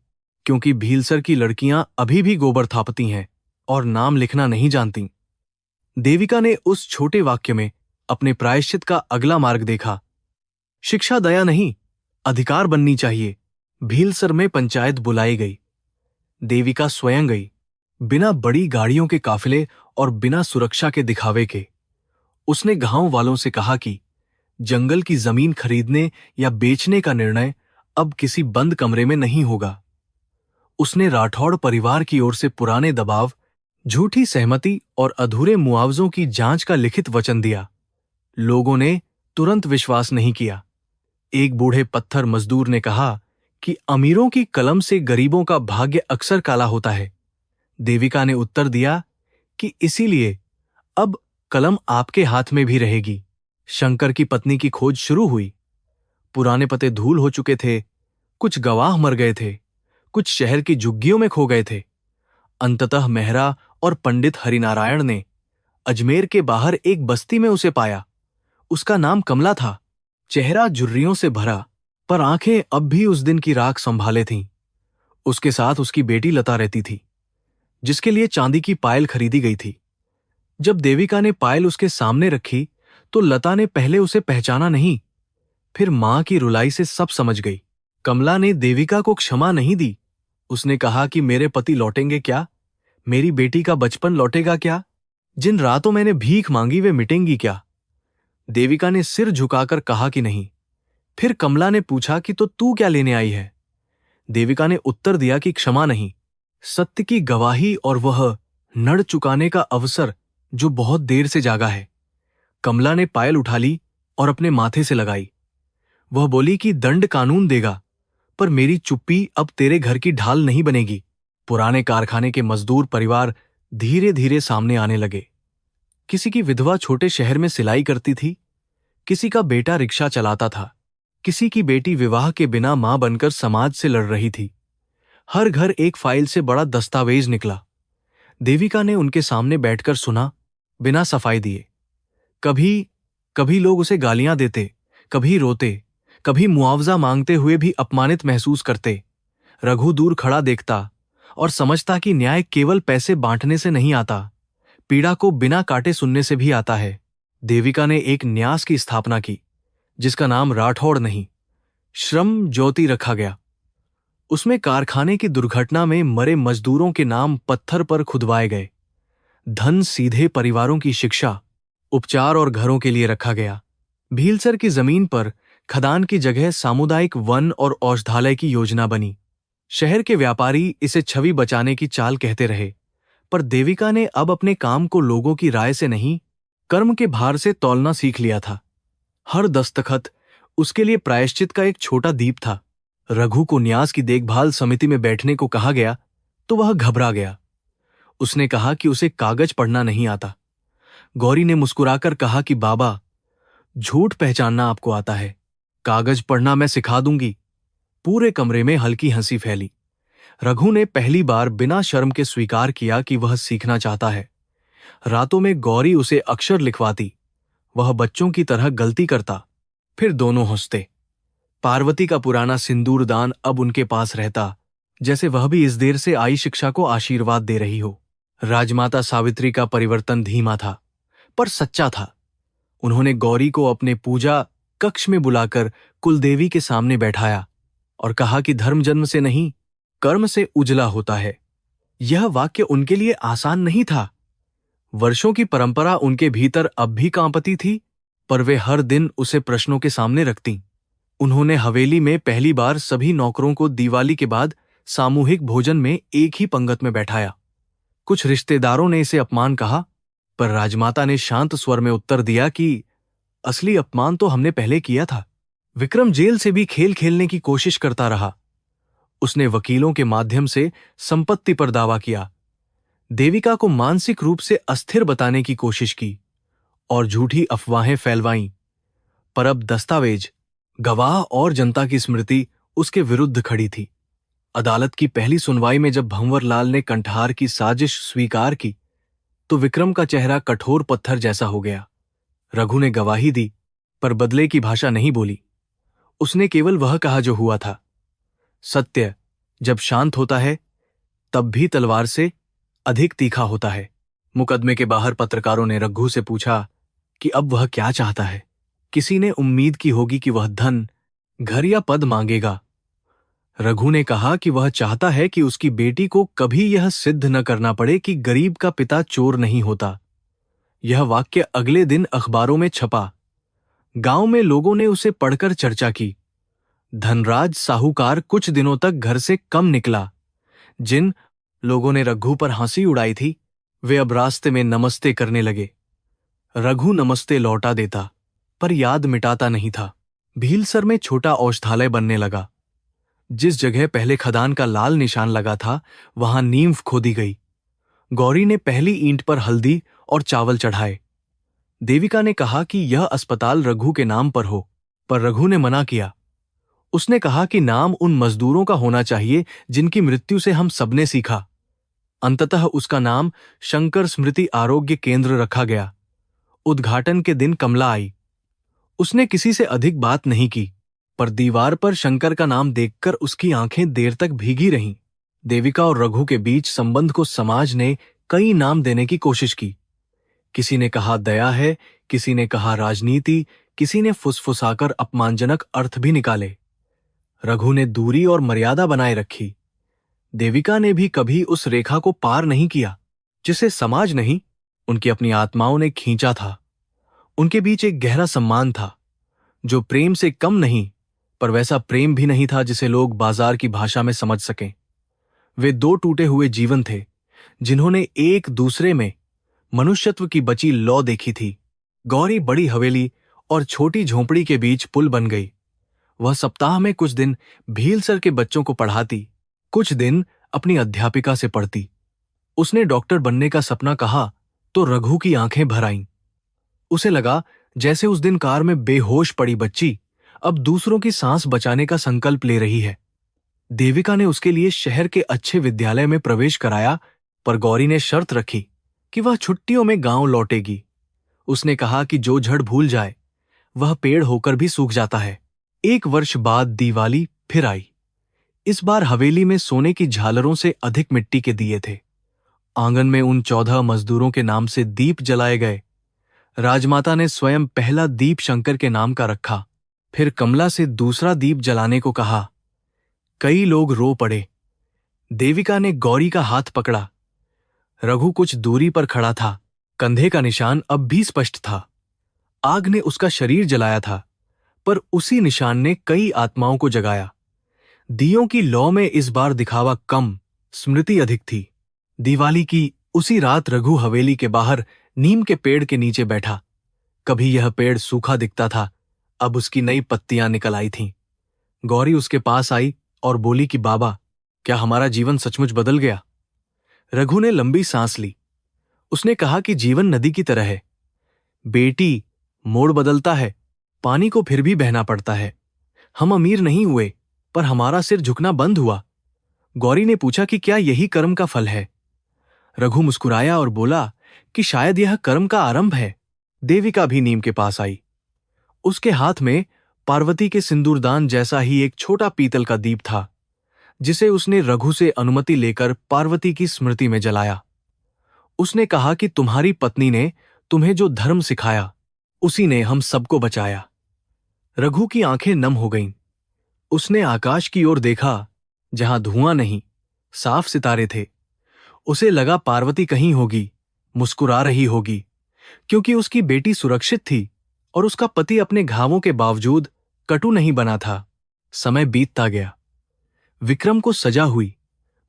क्योंकि भीलसर की लड़कियां अभी भी गोबर थापती हैं और नाम लिखना नहीं जानती। देविका ने उस छोटे वाक्य में अपने प्रायश्चित का अगला मार्ग देखा। शिक्षा दया नहीं, अधिकार बननी चाहिए। भीलसर में पंचायत बुलाई गई। देविका स्वयं गई, बिना बड़ी गाड़ियों के काफिले और बिना सुरक्षा के दिखावे के। उसने गांव वालों से कहा कि जंगल की जमीन खरीदने या बेचने का निर्णय अब किसी बंद कमरे में नहीं होगा। उसने राठौड़ परिवार की ओर से पुराने दबाव, झूठी सहमति और अधूरे मुआवजों की जांच का लिखित वचन दिया। लोगों ने तुरंत विश्वास नहीं किया। एक बूढ़े पत्थर मजदूर ने कहा कि अमीरों की कलम से गरीबों का भाग्य अक्सर काला होता है। देविका ने उत्तर दिया कि इसीलिए अब कलम आपके हाथ में भी रहेगी। शंकर की पत्नी की खोज शुरू हुई। पुराने पते धूल हो चुके थे, कुछ गवाह मर गए थे, कुछ शहर की झुग्गियों में खो गए थे। अंततः मेहरा और पंडित हरिनारायण ने अजमेर के बाहर एक बस्ती में उसे पाया। उसका नाम कमला था। चेहरा झुर्रियों से भरा, पर आंखें अब भी उस दिन की राख संभाले थीं। उसके साथ उसकी बेटी लता रहती थी, जिसके लिए चांदी की पायल खरीदी गई थी। जब देविका ने पायल उसके सामने रखी तो लता ने पहले उसे पहचाना नहीं, फिर मां की रुलाई से सब समझ गई। कमला ने देविका को क्षमा नहीं दी। उसने कहा कि मेरे पति लौटेंगे क्या? मेरी बेटी का बचपन लौटेगा क्या? जिन रातों मैंने भीख मांगी वे मिटेंगी क्या? देविका ने सिर झुकाकर कहा कि नहीं। फिर कमला ने पूछा कि तो तू क्या लेने आई है? देविका ने उत्तर दिया कि क्षमा नहीं, सत्य की गवाही और वह नड़ चुकाने का अवसर जो बहुत देर से जागा है। कमला ने पायल उठा ली और अपने माथे से लगाई। वह बोली कि दंड कानून देगा, पर मेरी चुप्पी अब तेरे घर की ढाल नहीं बनेगी। पुराने कारखाने के मजदूर परिवार धीरे धीरे सामने आने लगे। किसी की विधवा छोटे शहर में सिलाई करती थी, किसी का बेटा रिक्शा चलाता था, किसी की बेटी विवाह के बिना मां बनकर समाज से लड़ रही थी। हर घर एक फाइल से बड़ा दस्तावेज निकला। देविका ने उनके सामने बैठकर सुना, बिना सफाई दिए। कभी कभी लोग उसे गालियां देते, कभी रोते, कभी मुआवजा मांगते हुए भी अपमानित महसूस करते। रघु दूर खड़ा देखता और समझता कि न्याय केवल पैसे बांटने से नहीं आता, पीड़ा को बिना काटे सुनने से भी आता है। देविका ने एक न्यास की स्थापना की, जिसका नाम राठौड़ नहीं, श्रम ज्योति रखा गया। उसमें कारखाने की दुर्घटना में मरे मजदूरों के नाम पत्थर पर खुदवाए गए। धन सीधे परिवारों की शिक्षा, उपचार और घरों के लिए रखा गया। भीलसर की जमीन पर खदान की जगह सामुदायिक वन और औषधालय की योजना बनी। शहर के व्यापारी इसे छवि बचाने की चाल कहते रहे, पर देविका ने अब अपने काम को लोगों की राय से नहीं, कर्म के भार से तौलना सीख लिया था। हर दस्तखत उसके लिए प्रायश्चित का एक छोटा दीप था। रघु को न्यास की देखभाल समिति में बैठने को कहा गया तो वह घबरा गया। उसने कहा कि उसे कागज पढ़ना नहीं आता। गौरी ने मुस्कुराकर कहा कि बाबा, झूठ पहचानना आपको आता है, कागज पढ़ना मैं सिखा दूंगी। पूरे कमरे में हल्की हंसी फैली। रघु ने पहली बार बिना शर्म के स्वीकार किया कि वह सीखना चाहता है। रातों में गौरी उसे अक्षर लिखवाती, वह बच्चों की तरह गलती करता, फिर दोनों हंसते। पार्वती का पुराना सिंदूरदान अब उनके पास रहता, जैसे वह भी इस देर से आई शिक्षा को आशीर्वाद दे रही हो। राजमाता सावित्री का परिवर्तन धीमा था, पर सच्चा था। उन्होंने गौरी को अपने पूजा कक्ष में बुलाकर कुलदेवी के सामने बैठाया और कहा कि धर्म जन्म से नहीं, कर्म से उजला होता है। यह वाक्य उनके लिए आसान नहीं था। वर्षों की परंपरा उनके भीतर अब भी कांपती थी, पर वे हर दिन उसे प्रश्नों के सामने रखती। उन्होंने हवेली में पहली बार सभी नौकरों को दिवाली के बाद सामूहिक भोजन में एक ही पंगत में बैठाया। कुछ रिश्तेदारों ने इसे अपमान कहा, पर राजमाता ने शांत स्वर में उत्तर दिया कि असली अपमान तो हमने पहले किया था। विक्रम जेल से भी खेल खेलने की कोशिश करता रहा। उसने वकीलों के माध्यम से संपत्ति पर दावा किया, देविका को मानसिक रूप से अस्थिर बताने की कोशिश की और झूठी अफवाहें फैलवाईं। पर अब दस्तावेज, गवाह और जनता की स्मृति उसके विरुद्ध खड़ी थी। अदालत की पहली सुनवाई में जब भंवरलाल ने कंठहार की साजिश स्वीकार की तो विक्रम का चेहरा कठोर पत्थर जैसा हो गया। रघु ने गवाही दी, पर बदले की भाषा नहीं बोली। उसने केवल वह कहा जो हुआ था। सत्य जब शांत होता है तब भी तलवार से अधिक तीखा होता है। मुकदमे के बाहर पत्रकारों ने रघु से पूछा कि अब वह क्या चाहता है। किसी ने उम्मीद की होगी कि वह धन, घर या पद मांगेगा। रघु ने कहा कि वह चाहता है कि उसकी बेटी को कभी यह सिद्ध न करना पड़े कि गरीब का पिता चोर नहीं होता। यह वाक्य अगले दिन अखबारों में छपा। गांव में लोगों ने उसे पढ़कर चर्चा की। धनराज साहूकार कुछ दिनों तक घर से कम निकला। जिन लोगों ने रघु पर हंसी उड़ाई थी वे अब रास्ते में नमस्ते करने लगे। रघु नमस्ते लौटा देता, पर याद मिटाता नहीं था। भीलसर में छोटा औषधालय बनने लगा। जिस जगह पहले खदान का लाल निशान लगा था वहां नींव खोदी गई। गौरी ने पहली ईंट पर हल्दी और चावल चढ़ाए। देविका ने कहा कि यह अस्पताल रघु के नाम पर हो, पर रघु ने मना किया। उसने कहा कि नाम उन मजदूरों का होना चाहिए जिनकी मृत्यु से हम सबने सीखा। अंततः उसका नाम शंकर स्मृति आरोग्य केंद्र रखा गया। उद्घाटन के दिन कमला आई। उसने किसी से अधिक बात नहीं की, पर दीवार पर शंकर का नाम देखकर उसकी आंखें देर तक भीगी रहीं। देविका और रघु के बीच संबंध को समाज ने कई नाम देने की कोशिश की। किसी ने कहा दया है, किसी ने कहा राजनीति, किसी ने फुसफुसाकर अपमानजनक अर्थ भी निकाले। रघु ने दूरी और मर्यादा बनाए रखी। देविका ने भी कभी उस रेखा को पार नहीं किया जिसे समाज नहीं, उनकी अपनी आत्माओं ने खींचा था। उनके बीच एक गहरा सम्मान था, जो प्रेम से कम नहीं, पर वैसा प्रेम भी नहीं था जिसे लोग बाजार की भाषा में समझ सकें। वे दो टूटे हुए जीवन थे जिन्होंने एक दूसरे में मनुष्यत्व की बची लौ देखी थी। गौरी बड़ी हवेली और छोटी झोंपड़ी के बीच पुल बन गई। वह सप्ताह में कुछ दिन भीलसर के बच्चों को पढ़ाती, कुछ दिन अपनी अध्यापिका से पढ़ती। उसने डॉक्टर बनने का सपना कहा तो रघु की आंखें भर आईं। उसे लगा जैसे उस दिन कार में बेहोश पड़ी बच्ची अब दूसरों की सांस बचाने का संकल्प ले रही है। देविका ने उसके लिए शहर के अच्छे विद्यालय में प्रवेश कराया, पर गौरी ने शर्त रखी कि वह छुट्टियों में गांव लौटेगी। उसने कहा कि जो झड़ भूल जाए वह पेड़ होकर भी सूख जाता है। 1 वर्ष बाद दिवाली फिर आई। इस बार हवेली में सोने की झालरों से अधिक मिट्टी के दिए थे। आंगन में उन 14 मजदूरों के नाम से दीप जलाए गए। राजमाता ने स्वयं पहला दीप शंकर के नाम का रखा, फिर कमला से दूसरा दीप जलाने को कहा। कई लोग रो पड़े। देविका ने गौरी का हाथ पकड़ा। रघु कुछ दूरी पर खड़ा था। कंधे का निशान अब भी स्पष्ट था। आग ने उसका शरीर जलाया था, पर उसी निशान ने कई आत्माओं को जगाया। दियों की लौ में इस बार दिखावा कम, स्मृति अधिक थी। दिवाली की उसी रात रघु हवेली के बाहर नीम के पेड़ के नीचे बैठा। कभी यह पेड़ सूखा दिखता था, अब उसकी नई पत्तियां निकल आई थीं। गौरी उसके पास आई और बोली कि बाबा, क्या हमारा जीवन सचमुच बदल गया? रघु ने लंबी सांस ली। उसने कहा कि जीवन नदी की तरह है। बेटी, मोड़ बदलता है, पानी को फिर भी बहना पड़ता है। हम अमीर नहीं हुए, पर हमारा सिर झुकना बंद हुआ। गौरी ने पूछा कि क्या यही कर्म का फल है? रघु मुस्कुराया और बोला कि शायद यह कर्म का आरंभ है। देविका भी नीम के पास आई। उसके हाथ में पार्वती के सिंदूरदान जैसा ही एक छोटा पीतल का दीप था, जिसे उसने रघु से अनुमति लेकर पार्वती की स्मृति में जलाया। उसने कहा कि तुम्हारी पत्नी ने तुम्हें जो धर्म सिखाया, उसी ने हम सबको बचाया। रघु की आंखें नम हो गईं। उसने आकाश की ओर देखा, जहां धुआं नहीं, साफ सितारे थे। उसे लगा पार्वती कहीं होगी, मुस्कुरा रही होगी, क्योंकि उसकी बेटी सुरक्षित थी और उसका पति अपने घावों के बावजूद कटु नहीं बना था। समय बीतता गया। विक्रम को सजा हुई।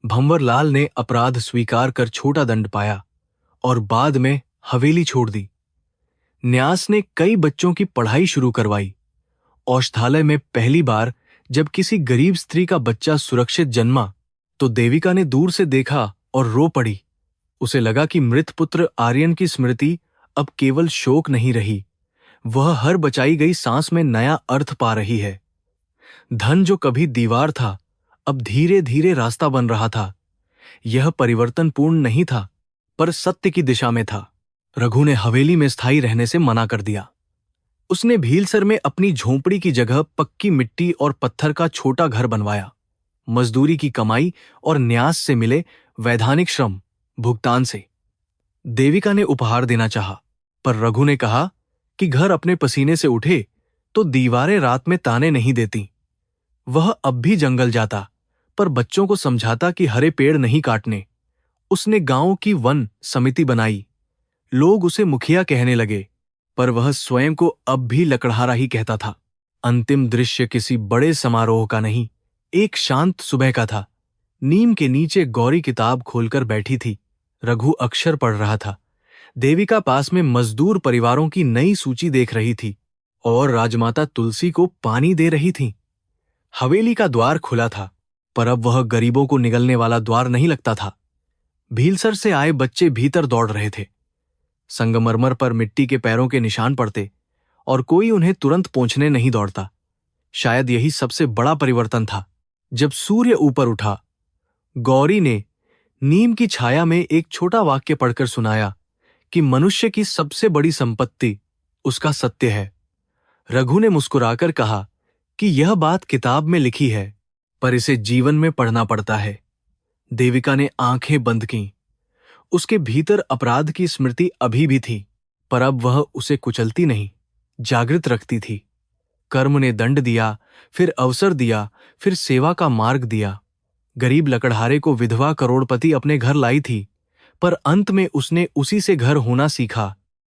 भंवरलाल ने अपराध स्वीकार कर छोटा दंड पाया और बाद में हवेली छोड़ दी। न्यास ने कई बच्चों की पढ़ाई शुरू करवाई। औषधालय में पहली बार जब किसी गरीब स्त्री का बच्चा सुरक्षित जन्मा तो देविका ने दूर से देखा और रो पड़ी। उसे लगा कि मृत पुत्र आर्यन की स्मृति अब केवल शोक नहीं रही, वह हर बचाई गई सांस में नया अर्थ पा रही है। धन जो कभी दीवार था, अब धीरे धीरे रास्ता बन रहा था। यह परिवर्तन पूर्ण नहीं था, पर सत्य की दिशा में था। रघु ने हवेली में स्थायी रहने से मना कर दिया। उसने भीलसर में अपनी झोंपड़ी की जगह पक्की मिट्टी और पत्थर का छोटा घर बनवाया। मजदूरी की कमाई और न्यास से मिले वैधानिक श्रम भुगतान से देविका ने उपहार देना चाहा, पर रघु ने कहा कि घर अपने पसीने से उठे तो दीवारें रात में ताने नहीं देती। वह अब भी जंगल जाता, पर बच्चों को समझाता कि हरे पेड़ नहीं काटने। उसने गांव की वन समिति बनाई। लोग उसे मुखिया कहने लगे, पर वह स्वयं को अब भी लकड़हारा ही कहता था। अंतिम दृश्य किसी बड़े समारोह का नहीं, एक शांत सुबह का था। नीम के नीचे गौरी किताब खोलकर बैठी थी। रघु अक्षर पढ़ रहा था। देविका पास में मजदूर परिवारों की नई सूची देख रही थी और राजमाता तुलसी को पानी दे रही थी। हवेली का द्वार खुला था, पर अब वह गरीबों को निगलने वाला द्वार नहीं लगता था। भीलसर से आए बच्चे भीतर दौड़ रहे थे। संगमरमर पर मिट्टी के पैरों के निशान पड़ते और कोई उन्हें तुरंत पहुंचने नहीं दौड़ता। शायद यही सबसे बड़ा परिवर्तन था। जब सूर्य ऊपर उठा, गौरी ने नीम की छाया में एक छोटा वाक्य पढ़कर सुनाया कि मनुष्य की सबसे बड़ी संपत्ति उसका सत्य है। रघु ने मुस्कुराकर कहा कि यह बात किताब में लिखी है, पर इसे जीवन में पढ़ना पड़ता है। देविका ने आंखें बंद कीं। उसके भीतर अपराध की स्मृति अभी भी थी, पर अब वह उसे कुचलती नहीं, जागृत रखती थी। कर्म ने दंड दिया, फिर अवसर दिया, फिर सेवा का मार्ग दिया। गरीब लकड़हारे को विधवा करोड़पति अपने घर लाई थी, पर अंत में उसने उसी से घर होना सीखा